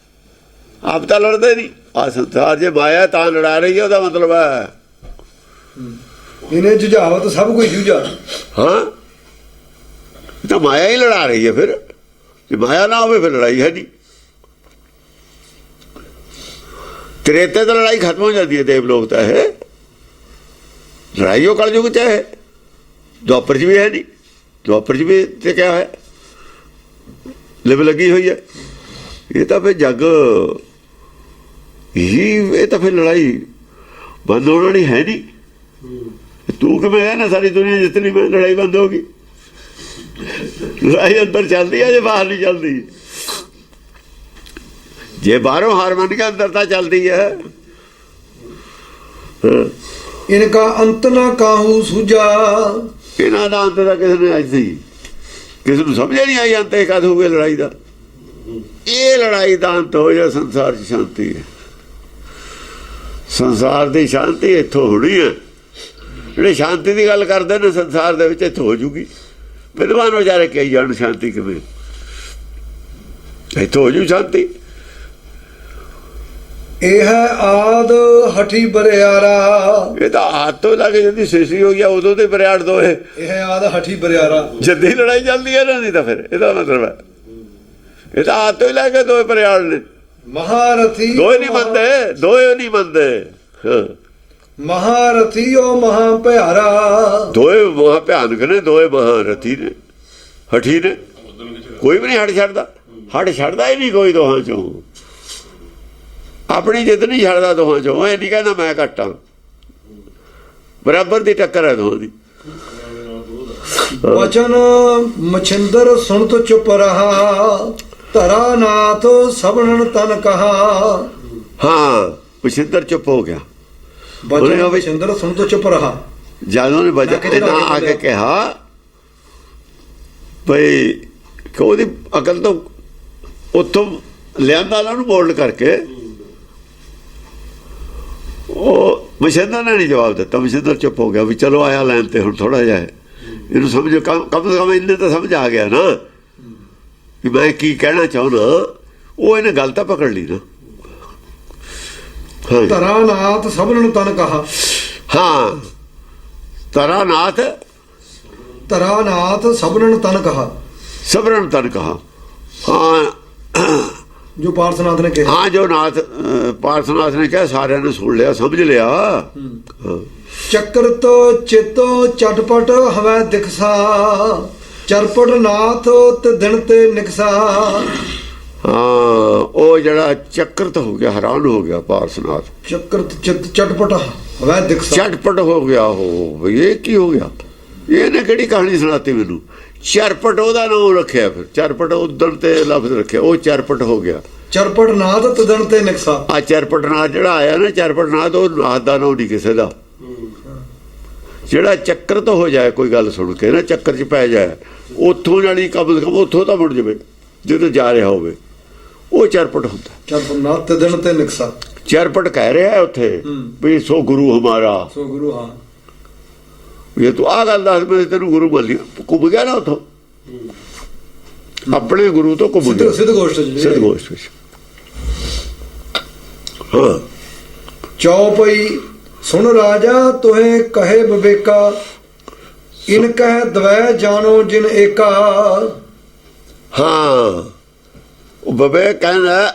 ਆਪ ਤਾਂ ਲੜਦੇ ਨਹੀਂ। ਆ ਸੰਸਾਰ ਜੇ ਮਾਇਆ ਤਾਂ ਲੜਾ ਰਹੀ ਹੈ, ਉਹਦਾ ਮਤਲਬ ਹੈ ਇਨੇ ਜੁਝਾਵਤ ਸਭ ਕੋਈ ਜੂਝਾ। ਹਾਂ, ਤਾਂ ਮਾਇਆ ਹੀ ਲੜਾ ਰਹੀ ਹੈ। ਫਿਰ ਜੇ ਮਾਇਆ ਨਾ ਹੋਵੇ ਫਿਰ ਲੜਾਈ ਹੈ ਨਹੀਂ। ਤ੍ਰੇਤੇ ਤਾਂ ਲੜਾਈ ਖਤਮ ਹੋ ਜਾਂਦੀ ਹੈ, ਦੇਵਲੋਕ ਤਾਂ ਹੈ ਲੜਾਈ, ਉਹ ਕਲਯੁਗ 'ਚ ਹੈ। ਦੁਆਪਰ 'ਚ ਵੀ ਹੈ ਨਹੀਂ, ਦੁਆਪਰ 'ਚ ਵੀ ਤੇ ਕਿਆ ਹੈ, ਲਿਵ ਲੱਗੀ ਹੋਈ ਹੈ। ਇਹ ਤਾਂ ਫਿਰ ਜੱਗ ਹੀ, ਇਹ ਤਾਂ ਫਿਰ ਲੜਾਈ ਬੰਦ ਹੋਣ ਵਾਲੀ ਹੈ ਨਹੀਂ। ਤੂੰ ਕਿਵੇਂ ਹੈ ਨਾ ਸਾਰੀ ਦੁਨੀਆ ਜਿੱਤਣੀ, ਮੈਂ ਲੜਾਈ ਬੰਦ ਹੋ ਗਈ। ਲੜਾਈ ਅੰਦਰ ਚੱਲਦੀ ਹੈ, ਜੇ ਬਾਹਰ ਨਹੀਂ ਚੱਲਦੀ। ਜੇ ਬਾਹਰੋਂ ਹਾਰ ਮੰਨ ਕੇ ਅੰਦਰ ਤਾਂ ਚੱਲਦੀ ਹੈ। ਇਨਕਾ ਅੰਤ ਨਾ ਕਾਹੂ ਸੂਝਾ। ਇਹਨਾਂ ਦਾ ਅੰਤ ਤਾਂ ਕਿਸੇ ਨੇ ਅੱਜ ਸੀ, ਕਿਸੇ ਨੂੰ ਸਮਝ ਨਹੀਂ ਆਈ ਅੰਤ ਕਦ ਹੋਵੇ ਲੜਾਈ ਦਾ। ਇਹ ਲੜਾਈ ਦਾ ਅੰਤ ਹੋ ਜਾ, ਸੰਸਾਰ 'ਚ ਸ਼ਾਂਤੀ ਹੈ। ਸੰਸਾਰ ਦੀ ਸ਼ਾਂਤੀ ਇੱਥੋਂ ਹੋਣੀ ਹੈ। ਜਿਹੜੇ ਸ਼ਾਂਤੀ ਦੀ ਗੱਲ ਕਰਦੇ ਨੇ ਸੰਸਾਰ ਦੇ ਵਿੱਚ, ਇੱਥੋਂ ਹੋ ਜੂਗੀ। ਵਿਦਵਾਨ ਵਿਚਾਰੇ ਕਹੀ ਜਾਣ ਸ਼ਾਂਤੀ ਕਿਵੇਂ, ਇੱਥੋਂ ਹੋ ਜੂ ਸ਼ਾਂਤੀ। ਇਹ ਹੈ ਆਦ ਹਠੀ ਬਰਿਆਰਾ। ਇਹ ਤਾਂ ਹੱਥ ਤੋਂ ਲੱਗ ਜਾਂਦੀ ਸੇਸੀ ਹੋ ਗਿਆ, ਉਦੋਂ ਤੇ ਬਰਿਆੜ ਦੋਏ। ਇਹ ਹੈ ਆਦ ਹਠੀ ਬਰਿਆਰਾ, ਜਦ ਹੀ ਲੜਾਈ ਚੱਲਦੀ ਹੈ ਨਾ। ਨਹੀਂ ਤਾਂ ਫਿਰ ਇਹਦਾ ਮਤਲਬ ਹੈ ਇਹ ਤਾਂ ਹੱਥ ਤੋਂ ਹੀ ਲੈ ਕੇ ਦੋਏ ਬਰਿਆੜ ਨੇ। ਮਹਾਰਥੀ ਦੋਏ ਨਹੀਂ ਮੰਨਦੇ, ਦੋਏ ਨਹੀਂ ਮੰਨਦੇ। ਹਾਂ, ਮਹਾਰਥੀ ਉਹ ਮਹਾ ਭਿਆਰਾ। ਦੋਏ ਮਹਾ ਭਿਆਨਕ ਨੇ, ਦੋਏ ਮਹਾਰਥੀ ਨੇ, ਹਠੀ ਨੇ। ਕੋਈ ਵੀ ਨਹੀਂ ਹਟ ਛੱਡਦਾ, ਹਟ ਛੱਡਦਾ ਹੀ ਨਹੀਂ ਕੋਈ ਦੋਹਾਂ ਚੋਂ। ਆਪਣੀ ਜਿੱਦ ਨਹੀਂ ਛੱਡਦਾ ਦੋਹਾਂ ਚੋਂ। ਇਹ ਨਹੀਂ ਕਹਿੰਦਾ ਮੈਂ ਘੱਟ ਹਾਂ, ਬਰਾਬਰ ਦੀ ਟੱਕਰ ਹੈ ਦੋਹਾਂ ਦੀ। ਵਚਨ ਮਛਿੰਦਰ ਸੁਣ ਤੋ ਚੁੱਪ ਰਹਾ, ਧਰਾ ਨਾਥ ਸਭਨਨ ਤਨ ਕਹਾ। ਹਾਂ, ਮਛਿੰਦਰ ਚੁੱਪ ਹੋ ਗਿਆ। ਵਚਨ ਮਛਿੰਦਰ ਸੁਣ ਤੋ ਚੁੱਪ ਰਹਾ। ਜਦੋਂ ਨੇ ਇਹਨਾਂ ਆ ਕੇ ਕਿਹਾ ਬਈ ਕਿ ਉਹਦੀ ਅਕਲ ਤੋਂ ਉੱਥੋਂ ਲਿਆਂਦਾ ਉਹਨੂੰ ਬੋਲਡ ਕਰਕੇ, ਉਹ ਮਛਿੰਦਰ ਨੇ ਨਹੀਂ ਜਵਾਬ ਦਿੱਤਾ। ਮਛਿੰਦਰ ਚੁੱਪ ਹੋ ਗਿਆ ਵੀ ਚਲੋ ਆਇਆ ਲੈਣ ਤੇ ਹੁਣ ਥੋੜਾ ਜਿਹਾ ਇਹਨੂੰ ਸਮਝ, ਕਮ ਤੋਂ ਕਮ ਇਹਨੇ ਤਾਂ ਸਮਝ ਆ ਗਿਆ ਨਾ ਵੀ ਮੈਂ ਕੀ ਕਹਿਣਾ ਚਾਹੁੰਦਾ। ਉਹ ਇਹਨੇ ਗੱਲ ਤਾਂ ਪਕੜ ਲਈ ਨਾ। ਧਰਾ ਨਾਥ ਸਭਨਨ ਤਨ ਕਹਾ। ਹਾਂ, ਧਰਾ ਨਾਥ, ਧਰਾ ਨਾਥ ਸਭਨਨ ਤਨ ਕਹਾ, ਸਭਨਨ ਤਨ ਕਹਾ। ਹਾਂ, ਜੋ ਪਾਰਸਨਾਥ ਨੇ ਕਿਹਾ। ਹਾਂ, ਜੋ ਨਾਥ ਪਾਰਸਨਾਥ ਨੇ ਕਿਹਾ ਸਾਰਿਆਂ ਨੇ ਸੁਣ ਲਿਆ, ਸਮਝ ਲਿਆ। ਚੱਕਰ ਤੋਂ ਚੇਤੋ ਚਟਪਟ ਹਵੈ ਦਿਖਸਾ, ਚਰਪਟ ਨਾਥ ਤੇ ਦਿਨ ਤੇ ਨਿਕਸਾ। ਹਾਂ, ਉਹ ਜਿਹੜਾ ਚੱਕਰਤ ਹੋ ਗਿਆ, ਹੈਰਾਨ ਹੋ ਗਿਆ ਪਾਰਸਨਾਥ। ਚੱਕਰਤ ਚਿਤ ਚਟਪਟ ਹਵੈ ਦਿਖਸਾ, ਚਟਪਟ ਹੋ ਗਿਆ। ਉਹ ਇਹ ਕੀ ਹੋ ਗਿਆ? ਇਹਨੇ ਕਿਹੜੀ ਕਹਾਣੀ ਸੁਣਾਤੀ ਮੈਨੂੰ? ਚਰਪਟ ਉਹਦਾ ਨਾਮ ਰੱਖਿਆ, ਫਿਰ ਚਰਪਟ ਉਦਣ ਤੇ ਲਫ਼ਜ਼ ਰੱਖਿਆ, ਉਹ ਚਰਪਟ ਹੋ ਗਿਆ। ਚਰਪਟ ਨਾਥ ਤੇ ਦਿਨ ਤੇ ਨਿਕਸਾ। ਆ ਚਰਪਟ ਨਾਥ ਜਿਹੜਾ ਆਇਆ ਨਾ, ਚਰਪਟ ਨਾਥ, ਉਹ ਨਾਥ ਦਾ ਨਾਮ ਨਹੀਂ ਕਿਸੇ ਦਾ। ਜਿਹੜਾ ਚੱਕਰ ਤੋਂ ਹੋ ਜਾਏ, ਕੋਈ ਗੱਲ ਸੁਣ ਕੇ ਨਾ ਚੱਕਰ 'ਚ ਪੈ ਜਾਏ, ਉੱਥੋਂ ਜਾਣੀ ਕਮ ਸੇ ਕਮ ਉੱਥੋਂ ਤਾਂ ਮੁੜ ਜਾਵੇ ਜਦੋਂ ਜਾ ਰਿਹਾ ਹੋਵੇ, ਉਹ ਚਰਪਟ ਹੁੰਦਾ। ਚਰਪਟ ਨਾਥ ਤੇ ਦਿਨ ਤੇ ਨਿਕਸਾ। ਚਰਪਟ ਕਹਿ ਰਿਹਾ ਉੱਥੇ ਵੀ ਸੋ ਗੁਰੂ ਹਮਾਰਾ, ਸੋ ਗੁਰੂ। ਹਾਂ, ਇਹ ਤੂੰ ਆਹ ਗੱਲ ਦੱਸ, ਮੈਂ ਤੈਨੂੰ ਗੁਰੂ ਬੋਲੀ ਘੁੰਮ ਗਿਆ ਨਾ ਉੱਥੋਂ, ਆਪਣੇ ਗੁਰੂ ਤੋਂ ਘੁੰਮ ਗਿਆ। ਸਿੱਧ ਗੋਸ਼ਟ ਵਿੱਚ। ਹਾਂ, ਚੌਪਈ ਸੁਣ ਰਾਜਾ ਤੋਹੇ ਕਹੇ ਵਿਵੇਕਾ, ਇਨ ਕਹਿ ਦਵੈ ਜਾਣੋ ਜਿਨ ਏਕਾ। ਹਾਂ, ਉਹ ਵਿਵੇਕ ਕਹਿੰਦਾ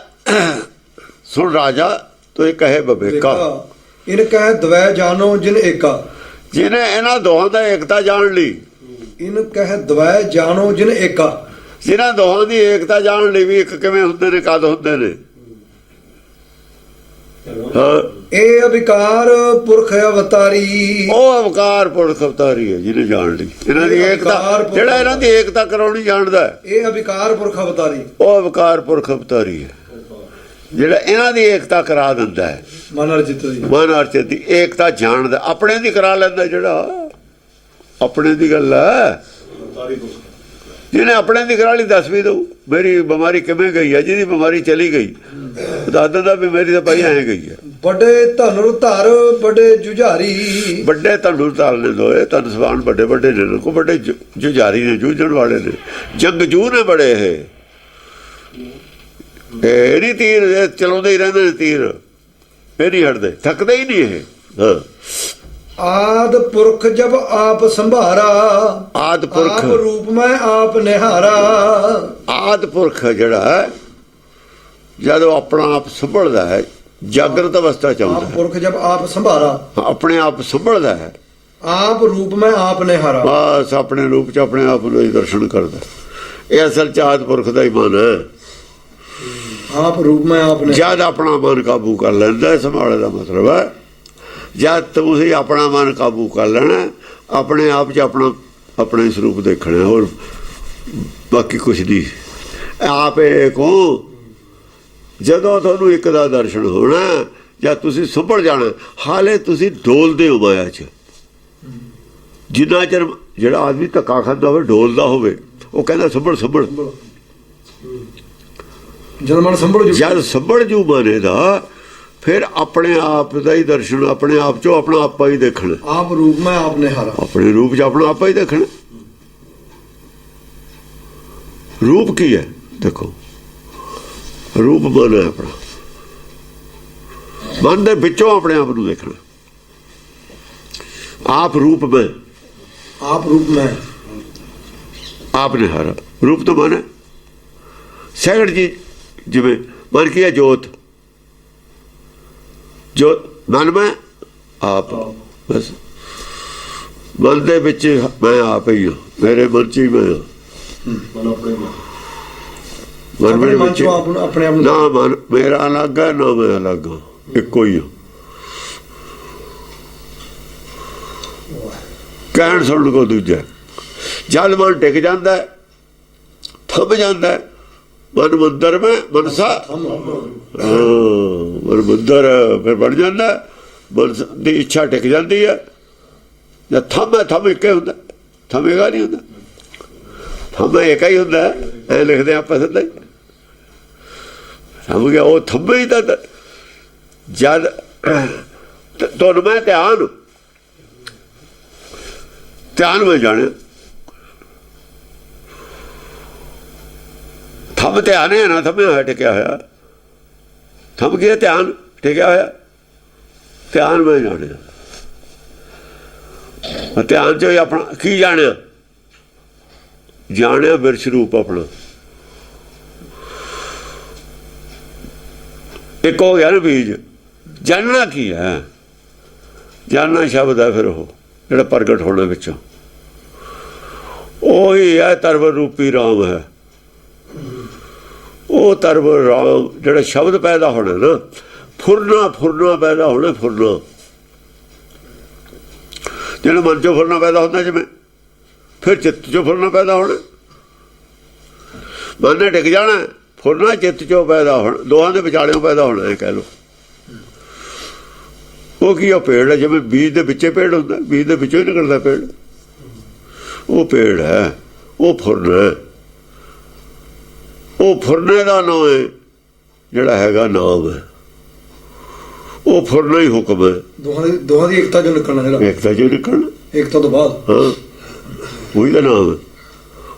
ਸੁਣ ਰਾਜਾ ਤੋਹੇ ਕਹੇ ਵਿਵੇਕਾ, ਇਨ ਕਹਿ ਦਵੈ ਜਾਣੋ ਜਿਨ ਏਕਾ। ਜਿਹਨੇ ਇਹਨਾਂ ਦੋਹਾਂ ਦਾ ਏਕਤਾ ਜਾਣ ਲਈ, ਇਨ ਕਹਿ ਦਵੈ ਜਾਣੋ ਜਿਨ ਏਕਾ। ਜਿਹਨਾਂ ਦੋਹਾਂ ਦੀ ਏਕਤਾ ਜਾਣ ਲਈ ਵੀ ਇੱਕ ਕਿਵੇਂ ਹੁੰਦੇ ਨੇ, ਕਦ ਹੁੰਦੇ ਨੇ। ਹਾਂ ਇਹ ਅਵਿਕਾਰ ਪੁਰਖ ਅਵਤਾਰੀ। ਉਹ ਅਵਕਾਰ ਪੁਰਖ ਅਵਤਾਰੀ ਹੈ ਜਿਹਨੇ ਜਾਣ ਲਈ ਇਹਨਾਂ ਦੀ ਏਕਤਾ, ਜਿਹੜਾ ਇਹਨਾਂ ਦੀ ਏਕਤਾ ਕਰਾਉਣੀ ਜਾਣਦਾ ਹੈ, ਇਹ ਅਵਿਕਾਰ ਪੁਰਖ ਅਵਤਾਰੀ। ਉਹ ਅਵਕਾਰ ਪੁਰਖ ਅਵਤਾਰੀ ਹੈ ਜਿਹੜਾ ਇਹਨਾਂ ਦੀ ਏਕਤਾ ਕਰਾ ਦਿੰਦਾ ਹੈ। ਮਨ ਅਰਜਿਤ ਦੀ, ਮਨ ਅਰਚਿਤ ਦੀ ਏਕਤਾ ਜਾਣਦਾ, ਆਪਣੇ ਦੀ ਕਰਾ ਲੈਂਦਾ, ਜਿਹੜਾ ਆਪਣੇ ਦੀ ਗੱਲ ਹੈ। ਜਿਹਨੇ ਆਪਣੇ ਦੀ ਕਰਾ ਲਈ ਦੱਸ ਵੀ ਦਊ ਮੇਰੀ ਬਿਮਾਰੀ ਕਿਵੇਂ ਗਈ ਹੈ, ਜਿਹਦੀ ਬਿਮਾਰੀ ਚਲੀ ਗਈ ਦੱਸ ਦਿੰਦਾ ਵੀ ਮੇਰੀ ਤਾਂ ਭਾਈ ਐਂ ਗਈ ਹੈ। ਵੱਡੇ ਧਨੁਰ ਧਰ ਵੱਡੇ ਜੁਝਾਰੀ। ਵੱਡੇ ਧਨੁਰ ਧਾਰ ਨੇ ਦੋਏ, ਧਨ ਸਵਾਨ ਵੱਡੇ ਵੱਡੇ ਨੇ, ਕੋ ਵੱਡੇ ਜੁਝਾਰੀ ਨੇ, ਜੂਝਣ ਵਾਲੇ ਨੇ, ਜੰਗਜੂ ਨੇ ਬੜੇ। ਇਹ ਨਹੀਂ ਤੀਰ ਚਲਾਉਂਦੇ ਹੀ ਰਹਿੰਦੇ ਨੇ, ਤੀਰ ਇਹ ਨਹੀਂ ਹਟਦੇ, ਥੱਕਦੇ ਹੀ ਨਹੀਂ ਇਹ। ਹਾਂ ਆਦ ਪੁਰਖ ਜਬ ਆਪ ਸੰਭਾਰਾ, ਆਦ ਪੁਰਖ ਆਪ ਰੂਪ ਮੈਂ ਆਪ ਨਿਹਾਰਾ। ਆਦ ਪੁਰਖ ਜਿਹੜਾ ਜਦੋਂ ਆਪਣਾ ਆਪ ਸੰਭਲਦਾ ਹੈ, ਜਾਗਰਤ ਅਵਸਥਾ ਚ ਆਉਂਦਾ ਆਪ ਹੈ, ਪੁਰਖ ਜਬ ਆਪ ਸੰਭਾਰਾ, ਆਪਣੇ ਆਪ ਸੰਭਲਦਾ ਹੈ, ਆਪ ਰੂਪ ਮੈਂ ਆਪ ਨਿਹਾਰਾ। ਬਸ ਆਪਣੇ ਰੂਪ ਚ ਆਪਣੇ ਆਪ ਨੂੰ ਹੀ ਦਰਸ਼ਨ ਕਰਦਾ। ਇਹ ਅਸਲ ਚ ਆਦ ਪੁਰਖ ਦਾ ਹੀ ਮਨ ਹੈ। ਆਪ ਰੂਪ ਮੈਂ ਆਪ ਨਿਹਾਰਾ। ਜਦ ਆਪਣਾ ਮਨ ਕਾਬੂ ਕਰ ਲੈਂਦਾ, ਸੰਭਾਲੇ ਦਾ ਮਤਲਬ ਹੈ ਜਦ ਤੁਸੀਂ ਆਪਣਾ ਮਨ ਕਾਬੂ ਕਰ ਲੈਣਾ, ਆਪਣੇ ਆਪ 'ਚ ਆਪਣੇ ਸਰੂਪ ਦੇਖਣਾ, ਹੋਰ ਬਾਕੀ ਕੁਛ ਨਹੀਂ। ਆਪ ਏਕ ਹੋ। ਜਦੋਂ ਤੁਹਾਨੂੰ ਇੱਕ ਦਾ ਦਰਸ਼ਨ ਹੋਣਾ ਜਾਂ ਤੁਸੀਂ ਸੰਭਲ ਜਾਣਾ, ਹਾਲੇ ਤੁਸੀਂ ਡੋਲਦੇ ਹੋ ਮਾਇਆ 'ਚ। ਜਿੰਨਾ ਚਿਰ ਜਿਹੜਾ ਆਦਮੀ ਧੱਕਾ ਖਾਂਦਾ ਹੋਵੇ, ਡੋਲਦਾ ਹੋਵੇ, ਉਹ ਕਹਿੰਦਾ ਸੰਭਲ ਸੰਭਲ। ਜਦ ਮਨ ਸੰਭਲ ਜਦ ਸੰਭਲ ਜੂ ਮਨੇ ਦਾ, ਫਿਰ ਆਪਣੇ ਆਪ ਦਾ ਹੀ ਦਰਸ਼ਨ, ਆਪਣੇ ਆਪ ਚੋਂ ਆਪਣਾ ਆਪਾ ਹੀ ਦੇਖਣਾ। ਆਪ ਰੂਪ ਮੈਂ ਆਪ ਨਿਹਾਰਾ। ਆਪਣੇ ਰੂਪ 'ਚ ਆਪਣਾ ਆਪਾ ਹੀ ਦੇਖਣਾ। ਰੂਪ ਕੀ ਹੈ ਦੇਖੋ, ਰੂਪ ਮਨ ਹੈ ਆਪਣਾ, ਮਨ ਦੇ ਵਿੱਚੋਂ ਆਪਣੇ ਆਪ ਨੂੰ ਦੇਖਣਾ। ਆਪ ਰੂਪ ਮੈਂ, ਆਪ ਰੂਪ ਮੈਂ ਆਪ ਨਿਹਾਰਾ। ਰੂਪ ਤੋਂ ਮਨ ਹੈ ਸੈਕੰਡ ਜੀ, ਜਿਵੇਂ ਮਨ ਕੀ ਹੈ ਜੋਤ, ਜੋ ਮਨ ਮੈਂ ਆਪ, ਬਸ ਮਨ ਦੇ ਵਿੱਚ ਮੈਂ ਆਪ ਹੀ ਹਾਂ, ਮੇਰੇ ਮਨ 'ਚ ਹੀ ਮੈਂ ਹਾਂ। ਮਨ ਮੇਰੇ ਵਿੱਚ ਆਪਣੇ ਆਪ ਨਾ ਮਨ ਮੇਰਾ ਅਲੱਗ ਹੈ ਨਾ ਮੈਂ ਅਲੱਗ ਹਾਂ, ਇੱਕੋ ਹੀ ਹਾਂ। ਕਹਿਣ ਸੁਣਨ ਕੋ ਦੂਜਾ। ਜਦ ਮਨ ਟਿਕ ਜਾਂਦਾ, ਥੰਮ ਜਾਂਦਾ, ਮਨ ਮੰਦਰ ਮੈਂ ਮਨਸਾ, ਮਨ ਮੰਦਰ ਫਿਰ ਬਣ ਜਾਂਦਾ, ਮਨ ਦੀ ਇੱਛਾ ਟਿਕ ਜਾਂਦੀ ਹੈ। ਜਾਂ ਥੰਮ ਹੈ, ਥੰਮ ਇੱਕੇ ਹੁੰਦਾ, ਥੰਮੇਗਾ ਨਹੀਂ ਹੁੰਦਾ, ਥੰਮ ਇੱਕ ਹੀ ਹੁੰਦਾ। ਐ ਲਿਖਦੇ ਆਪਾਂ ਸਿੱਧਾ ਹੀ ਥੰਮ ਗਿਆ, ਉਹ ਥੰਮੇ ਹੀ ਤਾਂ। ਜਦ ਤੁਹਾਨੂੰ ਮੈਂ ਧਿਆਨ ਮੈਂ ਜਾਣਿਆ, ਥੰਮ ਧਿਆਨ ਹੈ ਨਾ, ਥੰਮਿਆ ਹੋਇਆ ਟਿਕਿਆ ਹੋਇਆ। ਥੰਮ ਗਿਆ ਧਿਆਨ ਟਿਕਿਆ ਹੋਇਆ, ਧਿਆਨ ਮੈਂ ਜਾਣਿਆ। ਧਿਆਨ 'ਚ ਆਪਣਾ ਕੀ ਜਾਣਿਆ, ਜਾਣਿਆ ਬਿਰਛ ਰੂਪ ਆਪਣਾ। ਇੱਕ ਹੋ ਗਿਆ ਨਾ ਬੀਜ। ਜਾਣਨਾ ਕੀ ਹੈ, ਜਾਣਨਾ ਸ਼ਬਦ ਹੈ ਫਿਰ ਉਹ ਜਿਹੜਾ ਪ੍ਰਗਟ ਹੋਣਾ ਵਿੱਚੋਂ, ਉਹੀ ਹੈ ਤਰਵ ਰੂਪੀ ਰਾਮ ਹੈ। ਉਹ ਤਰਵ ਰਾਮ ਜਿਹੜਾ ਸ਼ਬਦ ਪੈਦਾ ਹੋਣਾ ਨਾ, ਫੁਰਨਾ ਪੈਦਾ ਹੋਣਾ, ਫੁਰਨਾ ਜਿਹੜਾ ਮਨ 'ਚੋਂ ਫੁਰਨਾ ਪੈਦਾ ਹੁੰਦਾ, ਜਿਵੇਂ ਫਿਰ ਚਿੱਤ 'ਚੋਂ ਫੁਰਨਾ ਪੈਦਾ ਹੋਣਾ। ਮਨ ਨੇ ਟਿਕ ਜਾਣਾ, ਫੁਰਨਾ ਚਿੱਤ 'ਚੋਂ ਪੈਦਾ ਹੋਣਾ, ਦੋਹਾਂ ਦੇ ਵਿਚਾਲਿਓਂ ਪੈਦਾ ਹੋਣਾ, ਇਹ ਕਹਿ ਲਓ। ਉਹ ਕੀ, ਉਹ ਪੇੜ ਹੈ, ਜਿਵੇਂ ਬੀਜ ਦੇ ਵਿੱਚੇ ਪੇੜ ਹੁੰਦਾ, ਬੀਜ ਦੇ ਵਿੱਚੋਂ ਹੀ ਨਿਕਲਦਾ ਪੇੜ, ਉਹ ਪੇੜ ਹੈ, ਉਹ ਫੁਰਨਾ ਹੈ। ਉਹ ਫੁਰਨੇ ਦਾ ਨਾਮ ਹੈ, ਜਿਹੜਾ ਹੈਗਾ ਨਾਮ ਹੈ, ਉਹ ਫੁਰਨਾ ਹੀ ਹੁਕਮ ਹੈ। ਦੋਹਾਂ ਦੀ ਏਕਤਾ 'ਚੋਂ ਨਿਕਲਣਾ, ਜਿਹੜਾ ਏਕਤਾ 'ਚੋਂ ਨਿਕਲਣਾ, ਏਕਤਾ ਤੋਂ ਬਾਅਦ, ਹਾਂ ਉਹੀ ਦਾ ਨਾਮ ਹੈ,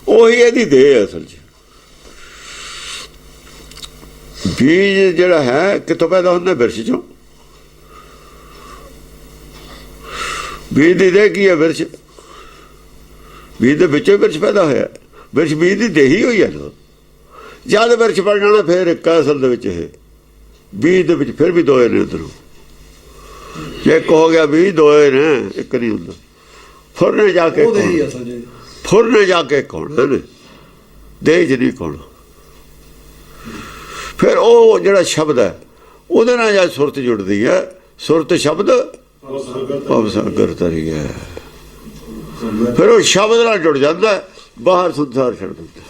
ਉਹੀ ਇਹਦੀ ਦੇਹ ਹੈ ਅਸਲ 'ਚ। ਬੀਜ ਜਿਹੜਾ ਹੈ ਕਿੱਥੋਂ ਪੈਦਾ ਹੁੰਦਾ, ਬਿਰਛ 'ਚੋਂ। ਬੀਜ ਦੀ ਦੇਹ ਕੀ ਹੈ, ਬਿਰਛ। ਬੀਜ ਦੇ ਵਿੱਚੋਂ ਹੀ ਬਿਰਛ ਪੈਦਾ ਹੋਇਆ, ਬਿਰਛ ਬੀਜ ਦੀ ਦੇਹੀ ਹੋਈ ਹੈ ਨਾ। ਜਦ ਬਿਰਛ ਬਣ ਜਾਣਾ ਫਿਰ ਇੱਕ ਅਸਲ ਦੇ ਵਿੱਚ, ਇਹ ਬੀਜ ਦੇ ਵਿੱਚ ਫਿਰ ਵੀ ਦੋਏ ਨੇ ਉੱਧਰੋਂ। ਜੇ ਇੱਕ ਹੋ ਗਿਆ ਬੀਜ, ਦੋਏ ਨੇ, ਇੱਕ ਨਹੀਂ ਹੁੰਦਾ। ਫੁਰਨੇ ਜਾ ਕੇ ਫੁਰਨੇ ਜਾ ਕੇ ਕੌਣ ਨੇ, ਦੇਹ 'ਚ ਨਹੀਂ ਕੌਣ। ਫਿਰ ਉਹ ਜਿਹੜਾ ਸ਼ਬਦ ਹੈ, ਉਹਦੇ ਨਾਲ ਜਦ ਸੁਰਤ ਜੁੜਦੀ ਹੈ, ਸੁਰਤ ਸ਼ਬਦ ਭਵ ਸਾਗਰ ਤਰੀ ਹੈ, ਫਿਰ ਉਹ ਸ਼ਬਦ ਨਾਲ ਜੁੜ ਜਾਂਦਾ, ਬਾਹਰ ਸੰਸਾਰ ਛੱਡ ਦਿੰਦਾ।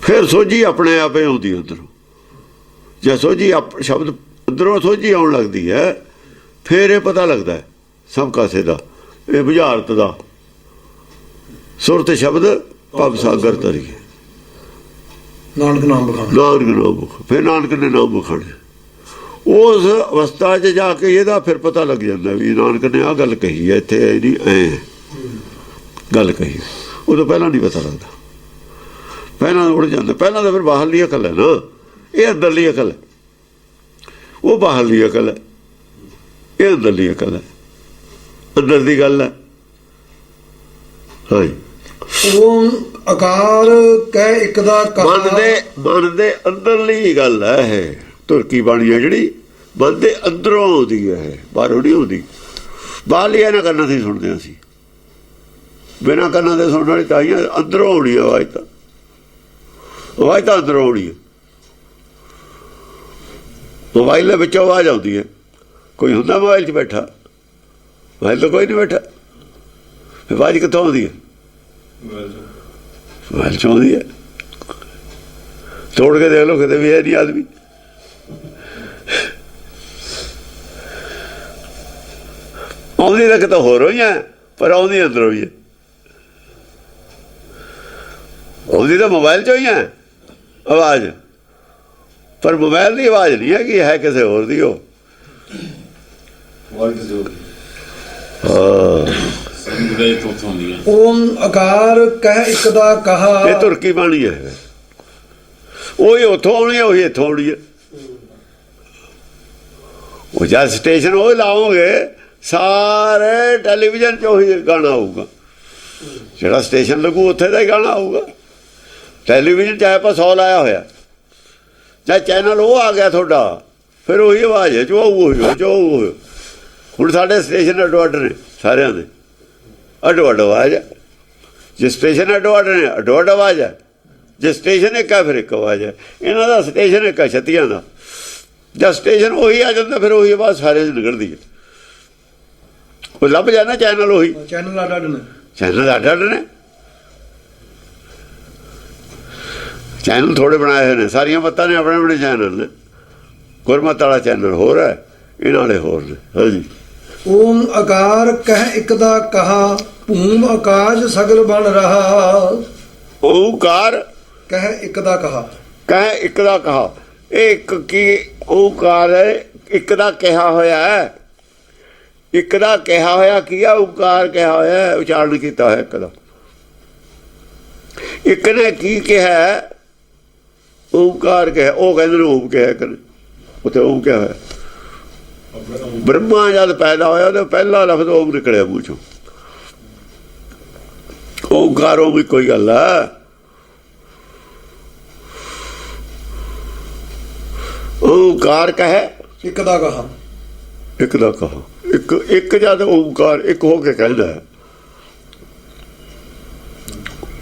ਫਿਰ ਸੋਝੀ ਆਪਣੇ ਆਪੇ ਆਉਂਦੀ ਅੰਦਰੋਂ। ਜੇ ਸੋਝੀ ਸ਼ਬਦ ਅੰਦਰੋਂ ਸੋਝੀ ਆਉਣ ਲੱਗਦੀ ਹੈ, ਫਿਰ ਇਹ ਪਤਾ ਲੱਗਦਾ ਸਭ ਕਾਸੇ ਦਾ, ਇਹ ਬੁਝਾਰਤ ਦਾ। ਸੁਰਤ ਸ਼ਬਦ ਭਵ ਸਾਗਰ ਤਰੀ, ਨਾਨਕ ਨਾਮ ਬਖਾਣਾ, ਨਾਨਕ ਨਾਮ, ਫਿਰ ਨਾਨਕ ਨੇ ਨਾਮ ਬਖਾਣਾ। ਉਸ ਅਵਸਥਾ 'ਚ ਜਾ ਕੇ ਇਹਦਾ ਫਿਰ ਪਤਾ ਲੱਗ ਜਾਂਦਾ ਵੀ ਨਾਨਕ ਨੇ ਆਹ ਗੱਲ ਕਹੀ ਹੈ, ਇੱਥੇ ਐ ਨਹੀਂ ਐ ਗੱਲ ਕਹੀ। ਉਦੋਂ ਪਹਿਲਾਂ ਨਹੀਂ ਪਤਾ ਲੱਗਦਾ, ਪਹਿਲਾਂ ਉੜ ਜਾਂਦਾ। ਪਹਿਲਾਂ ਤਾਂ ਫਿਰ ਬਾਹਰਲੀ ਅਕਲ ਹੈ ਨਾ, ਇਹ ਅੰਦਰਲੀ ਅਕਲ ਹੈ। ਉਹ ਬਾਹਰਲੀ ਅਕਲ ਹੈ, ਇਹ ਅੰਦਰਲੀ ਅਕਲ ਹੈ, ਅੰਦਰ ਦੀ ਗੱਲ ਹੈ। ਹਾਂਜੀ, ਓਮ ਆਕਾਰ ਕਹਿ ਇੱਕ ਦਾ ਕਹਾ, ਮਨ ਦੇ ਅੰਦਰਲੀ ਗੱਲ ਹੈ ਇਹ। ਤੁਰਕੀ ਬਾਣੀ ਹੈ ਜਿਹੜੀ ਮਨ ਦੇ ਅੰਦਰੋਂ ਆਉਂਦੀ ਹੈ, ਬਾਹਰੋਂ ਨਹੀਂ ਆਉਂਦੀ। ਬਾਹਰਲੀ ਇਹਨਾਂ ਕੰਨਾਂ ਤੇ ਸੁਣਦੇ ਹਾਂ ਅਸੀਂ, ਬਿਨਾਂ ਕੰਨਾਂ ਦੇ ਸੁਣਨ ਵਾਲੀ ਤਾਂ ਹੀ ਅੰਦਰੋਂ ਆਉਣੀ ਆਵਾਜ਼, ਤਾਂ ਆਵਾਜ਼ ਤਾਂ ਅੰਦਰੋਂ ਆਉਣੀ ਹੈ। ਮੋਬਾਈਲ ਦੇ ਵਿੱਚੋਂ ਆਵਾਜ਼ ਆਉਂਦੀ ਹੈ, ਕੋਈ ਹੁੰਦਾ ਮੋਬਾਈਲ 'ਚ ਬੈਠਾ, ਮੋਬਾਈਲ ਤਾਂ ਕੋਈ ਨਹੀਂ ਬੈਠਾ, ਆਵਾਜ਼ ਕਿੱਥੋਂ ਆਉਂਦੀ ਹੈ? ਮੋਬਾਈਲ 'ਚ ਆਉਂਦੀ ਹੈ। ਤੋੜ ਕੇ ਦੇਖ ਲਓ, ਕਿਤੇ ਵੀ ਹੈ ਨਹੀਂ ਆਦਮੀ। ਆਉਂਦੀ ਤਾਂ ਕਿਤੇ ਹੋਰ ਹੋਈ ਹੈ, ਪਰ ਆਉਂਦੀ ਅੰਦਰੋਂ ਹੀ ਹੈ। ਆਉਂਦੀ ਤਾਂ ਮੋਬਾਈਲ 'ਚੋਂ ਹੀ ਹੈ ਆਵਾਜ਼, ਪਰ ਮੋਬਾਈਲ ਦੀ ਆਵਾਜ਼ ਨਹੀਂ ਹੈਗੀ, ਹੈ ਕਿਸੇ ਹੋਰ ਦੀ। ਉਹ ਓਮ ਆਕਾਰ ਕਹਿ ਇੱਕ ਦਾ ਕਹਾ, ਇਹ ਤੁਰਕੀ ਬਾਣੀ ਹੈ। ਉਹੀ ਉੱਥੋਂ ਆਉਣੀ ਹੈ, ਉਹੀ ਇੱਥੋਂ ਆਉਣੀ ਹੈ। ਉਹ ਜਦ ਸਟੇਸ਼ਨ ਉਹ ਲਾਓਗੇ, ਸਾਰੇ ਟੈਲੀਵਿਜ਼ਨ 'ਚ ਉਹੀ ਗਾਣਾ ਆਊਗਾ। ਜਿਹੜਾ ਸਟੇਸ਼ਨ ਲੱਗੂ ਉੱਥੇ ਦਾ ਹੀ ਗਾਣਾ ਆਊਗਾ। ਟੈਲੀਵਿਜ਼ਨ ਚਾਹੇ ਆਪਾਂ 100 ਲਾਇਆ ਹੋਇਆ, ਚਾਹੇ ਚੈਨਲ ਉਹ ਆ ਗਿਆ ਤੁਹਾਡਾ, ਫਿਰ ਉਹੀ ਆਵਾਜ਼ ਹੈ, ਜੋ ਉਹੀ। ਹੁਣ ਸਾਡੇ ਸਟੇਸ਼ਨ ਅੱਡੋ ਅੱਡ ਨੇ, ਸਾਰਿਆਂ ਦੇ ਅੱਡੋ ਅੱਡ ਆਵਾਜ਼ ਹੈ। ਜੇ ਸਟੇਸ਼ਨ ਅੱਡੋ ਅੱਡ ਨੇ, ਅੱਡੋ ਅੱਡ ਆਵਾਜ਼ ਹੈ। ਜੇ ਸਟੇਸ਼ਨ ਇੱਕ ਹੈ, ਫਿਰ ਇੱਕ ਆਵਾਜ਼ ਹੈ। ਇਹਨਾਂ ਦਾ ਸਟੇਸ਼ਨ ਇੱਕ ਹੈ, ਛੱਤੀਆਂ ਦਾ। ਜਦ ਸਟੇਸ਼ਨ ਉਹੀ ਆ ਜਾਂਦਾ, ਫਿਰ ਉਹੀ ਆਵਾਜ਼ ਸਾਰਿਆਂ 'ਚ ਨਿਕਲਦੀ ਹੈ। ਉਹ ਲੱਭ ਜਾਣਾ ਚੈਨਲ ਉਹੀ, ਚੈਨਲ ਅੱਡ ਅੱਡ ਨੇ, ਚੈਨਲ ਅੱਡ ਅੱਡ ਨੇ। ਚੈਨਲ ਥੋੜ੍ਹੇ ਬਣਾਏ ਹੋਏ ਨੇ, ਸਾਰੀਆਂ ਮੱਤਾਂ ਨੇ ਆਪਣੇ ਆਪਣੇ ਚੈਨਲ ਨੇ। ਗੁਰਮਤ ਵਾਲਾ ਚੈਨਲ ਹੋਰ ਹੈ, ਇਹਨਾਂ ਵਾਲੇ ਹੋਰ ਨੇ। ਹਾਂਜੀ, ਓਮ ਆਕਾਰ ਕਹਿ ਇੱਕ ਦਾ ਕਹਾ, ਭੂਮ ਆਕਾਸ਼ ਸਗਲ ਬਣ ਰਹਾ। ਓਂਕਾਰ ਕਹਿ ਇੱਕ ਦਾ ਕਹਾ, ਕਹਿ ਇੱਕ ਦਾ ਕਹਾ। ਇਹ ਇੱਕ ਕੀ ਓਂਕਾਰ ਹੈ, ਇੱਕ ਦਾ ਕਿਹਾ ਹੋਇਆ ਹੈ। ਇੱਕ ਦਾ ਕਿਹਾ ਹੋਇਆ ਕੀ ਆ? ਓਂਕਾਰ ਕਿਹਾ ਹੋਇਆ, ਉਚਾਰਨ ਕੀਤਾ ਹੋਇਆ ਇੱਕ ਦਾ। ਇੱਕ ਨੇ ਕੀ ਕਿਹਾ? ਓਂਕਾਰ ਕਿਹਾ। ਉਹ ਕਹਿੰਦੇ ਨੇ ਓਮ ਕਿਹਾ, ਕਰ ਉੱਥੇ ਓਮ ਕਿਹਾ ਹੋਇਆ। ਬ੍ਰਹਮਾ ਜਦ ਪੈਦਾ ਹੋਇਆ ਉਹਦਾ ਪਹਿਲਾ ਲਫ਼ਜ਼ ਓਮ ਨਿਕਲਿਆ ਮੂੰਹ ਚੋਂ। ਓਂਕਾਰ ਉਹ ਵੀ ਕੋਈ ਗੱਲ ਆ। ਓਂਕਾਰ ਕਹੇ ਇੱਕ ਦਾ ਕਹਾ, ਇੱਕ ਦਾ ਕਹਾ। ਇੱਕ ਜਦ ਓਂਕਾਰ ਇੱਕ ਹੋ ਕੇ ਕਹਿੰਦਾ ਹੈ,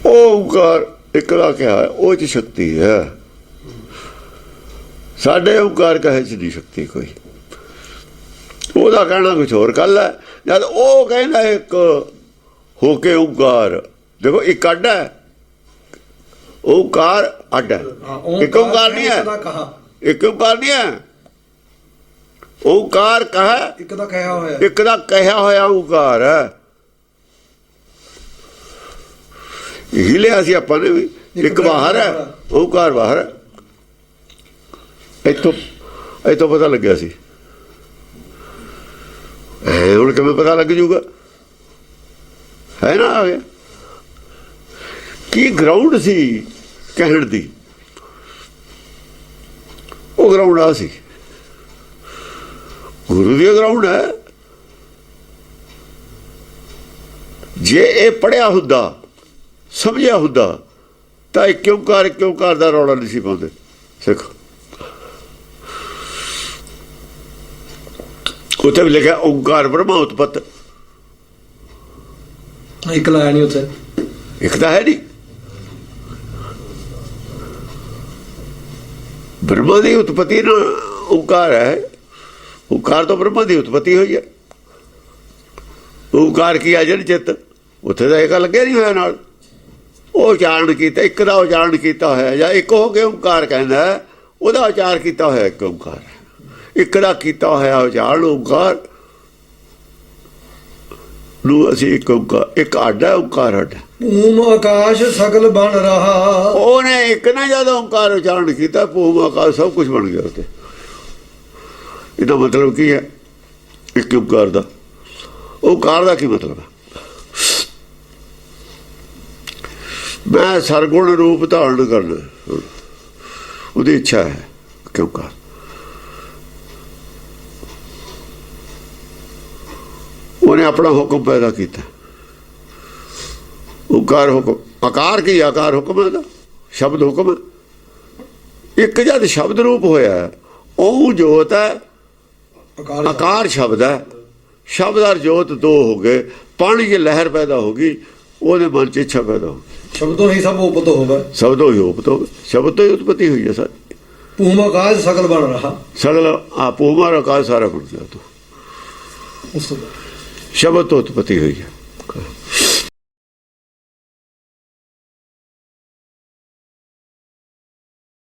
ਓਂਕਾਰ ਇੱਕ ਦਾ ਕਿਹਾ, ਉਹ 'ਚ ਸ਼ਕਤੀ ਹੈ। ਸਾਡੇ ਓਂਕਾਰ ਕਹੇ 'ਚ ਨਹੀਂ ਸ਼ਕਤੀ ਕੋਈ। ਉਹਦਾ ਕਹਿਣਾ ਕੁਛ ਹੋਰ ਗੱਲ ਹੈ। ਜਦ ਉਹ ਕਹਿੰਦਾ ਇੱਕ ਹੋ ਕੇ ਓਂਕਾਰ, ਦੇਖੋ ਇੱਕ ਅੱਡ ਹੈ, ਓਂਕਾਰ ਅੱਡ ਹੈ। ਇੱਕ ਓਂਕਾਰ ਨਹੀਂ ਹੈ, ਇੱਕ ਓਂਕਾਰ ਨਹੀਂ ਹੈ। ਓਂਕਾਰ ਕਹੇ ਇੱਕ ਦਾ ਕਿਹਾ ਹੋਇਆ, ਇੱਕ ਦਾ ਕਿਹਾ ਹੋਇਆ ਓਂਕਾਰ ਹੈ। ਇਹੀ ਲਿਆ ਸੀ ਆਪਾਂ ਨੇ ਵੀ। ਇੱਕ ਬਾਹਰ ਹੈ, ਓਂਕਾਰ ਬਾਹਰ ਹੈ। ਇੱਥੋਂ ਪਤਾ ਲੱਗਿਆ ਸੀ। ਹੁਣ ਕਿਵੇਂ ਪਤਾ ਲੱਗ ਜੂਗਾ? ਹੈ ਨਾ, ਆ ਗਿਆ। ਕੀ ਗਰਾਊਂਡ ਸੀ ਕਹਿਣ ਦੀ? ਉਹ ਗਰਾਊਂਡ ਆ ਸੀ, ਗੁਰੂ ਦੀ ਗਰਾਊਂਡ ਹੈ। ਜੇ ਇਹ ਪੜ੍ਹਿਆ ਹੁੰਦਾ, ਸਮਝਿਆ ਹੁੰਦਾ, ਤਾਂ ਇਹ ਕਿਉਂ ਦਾ ਰੌਲਾ ਨਹੀਂ ਸੀ ਪਾਉਂਦੇ ਸਿੱਖ। ਉੱਥੇ ਵੀ ਲਿਖਿਆ ਓਂਕਾਰ ਬ੍ਰਹਮਾ ਉਤਪਤ। ਇੱਕ ਲਾਇਆ ਨਹੀਂ ਉੱਥੇ, ਇੱਕ ਤਾਂ ਹੈ ਨਹੀਂ। ਬ੍ਰਹਮਾ ਦੀ ਉਤਪਤੀ ਨਾਲ ਓਂਕਾਰ ਹੈ। ਓਂਕਾਰ ਤੋਂ ਬ੍ਰਹਮਾ ਦੀ ਉਤਪਤੀ ਹੋਈ ਹੈ। ਓਂਕਾਰ ਕੀ ਅਜਨ ਚਿੱਤ, ਉੱਥੇ ਤਾਂ ਇਹ ਗੱਲ ਲੱਗਿਆ ਨਹੀਂ ਹੋਇਆ ਨਾਲ। ਉਹ ਉਚਾਰਨ ਕੀਤਾ, ਇੱਕ ਦਾ ਉਚਾਰਨ ਕੀਤਾ ਹੋਇਆ, ਜਾਂ ਇੱਕ ਹੋ ਕੇ ਓਂਕਾਰ ਕਹਿੰਦਾ, ਉਹਦਾ ਉਚਾਰ ਕੀਤਾ ਹੋਇਆ ਇੱਕ ਓਂਕਾਰ। ਇੱਕ ਦਾ ਕੀਤਾ ਹੋਇਆ ਉਚਾਰਨ ਓਂਕਾਰ ਨੂੰ ਅਸੀਂ ਇੱਕ ਓਂਕਾਰ, ਇੱਕ ਆਡਾ ਓਂਕਾਰ ਆਡਾ। ਭੂਮ ਆਕਾਸ਼ ਸਗਲ ਬਣ ਰਹਾ। ਉਹਨੇ ਇੱਕ ਨਾ ਜਦੋਂ ਓਂਕਾਰ ਉਚਾਰਨ ਕੀਤਾ, ਭੂਮ ਆਕਾਸ਼ ਸਭ ਕੁਝ ਬਣ ਗਿਆ ਉੱਤੇ। ਇਹਦਾ ਮਤਲਬ ਕੀ ਹੈ? ਇੱਕ ਓਂਕਾਰ ਦਾ, ਓਂਕਾਰ ਦਾ ਕੀ ਮਤਲਬ ਹੈ? ਮੈਂ ਸਰਗੁਣ ਰੂਪ ਧਾਰਨ ਕਰਨਾ, ਉਹਦੀ ਇੱਛਾ ਹੈ। ਓਂਕਾਰ ਉਹਨੇ ਆਪਣਾ ਹੁਕਮ ਪੈਦਾ ਕੀਤਾ। ਓਂਕਾਰ ਹੁਕਮ, ਆਕਾਰ ਕੀ? ਆਕਾਰ ਹੁਕਮ ਹੈ, ਦਾ ਸ਼ਬਦ ਹੁਕਮ ਹੈ। ਇੱਕ ਜਦ ਸ਼ਬਦ ਰੂਪ ਹੋਇਆ, ਉਹ ਜੋਤ ਹੈ, ਆਕਾਰ ਸ਼ਬਦ ਹੈ। ਸ਼ਬਦ ਔਰ ਜੋਤ ਦੋ ਹੋ ਗਏ। ਪਾਣੀ 'ਚ ਲਹਿਰ ਪੈਦਾ ਹੋ ਗਈ, ਉਹਦੇ ਮਨ 'ਚ ਇੱਛਾ ਪੈਦਾ ਹੋ ਗਈ। ਸ਼ਬਦੋਂ ਹੀ ਸਭ ਉਪਤ ਹੋਵੇ, ਸ਼ਬਦ ਤੋਂ ਹੀ ਉਪਤ ਹੋ ਗਏ। ਸ਼ਬਦ ਤੋਂ ਹੀ ਉਤਪਤੀ ਹੋਈ ਹੈ ਸਾਰੀ। ਭੂਮ ਆਕਾਸ਼ ਸਗਲ ਬਣ ਰਹਾ। ਸਗਲ ਭੂਮ ਔਰ ਆਕਾਸ਼ ਸਾਰਾ ਬਣ ਗਿਆ। ਤੋਂ ਉਸ ਤੋਂ ਸ਼ਬਦ ਤੋਂ ਉਤਪਤੀ ਹੋਈ ਹੈ।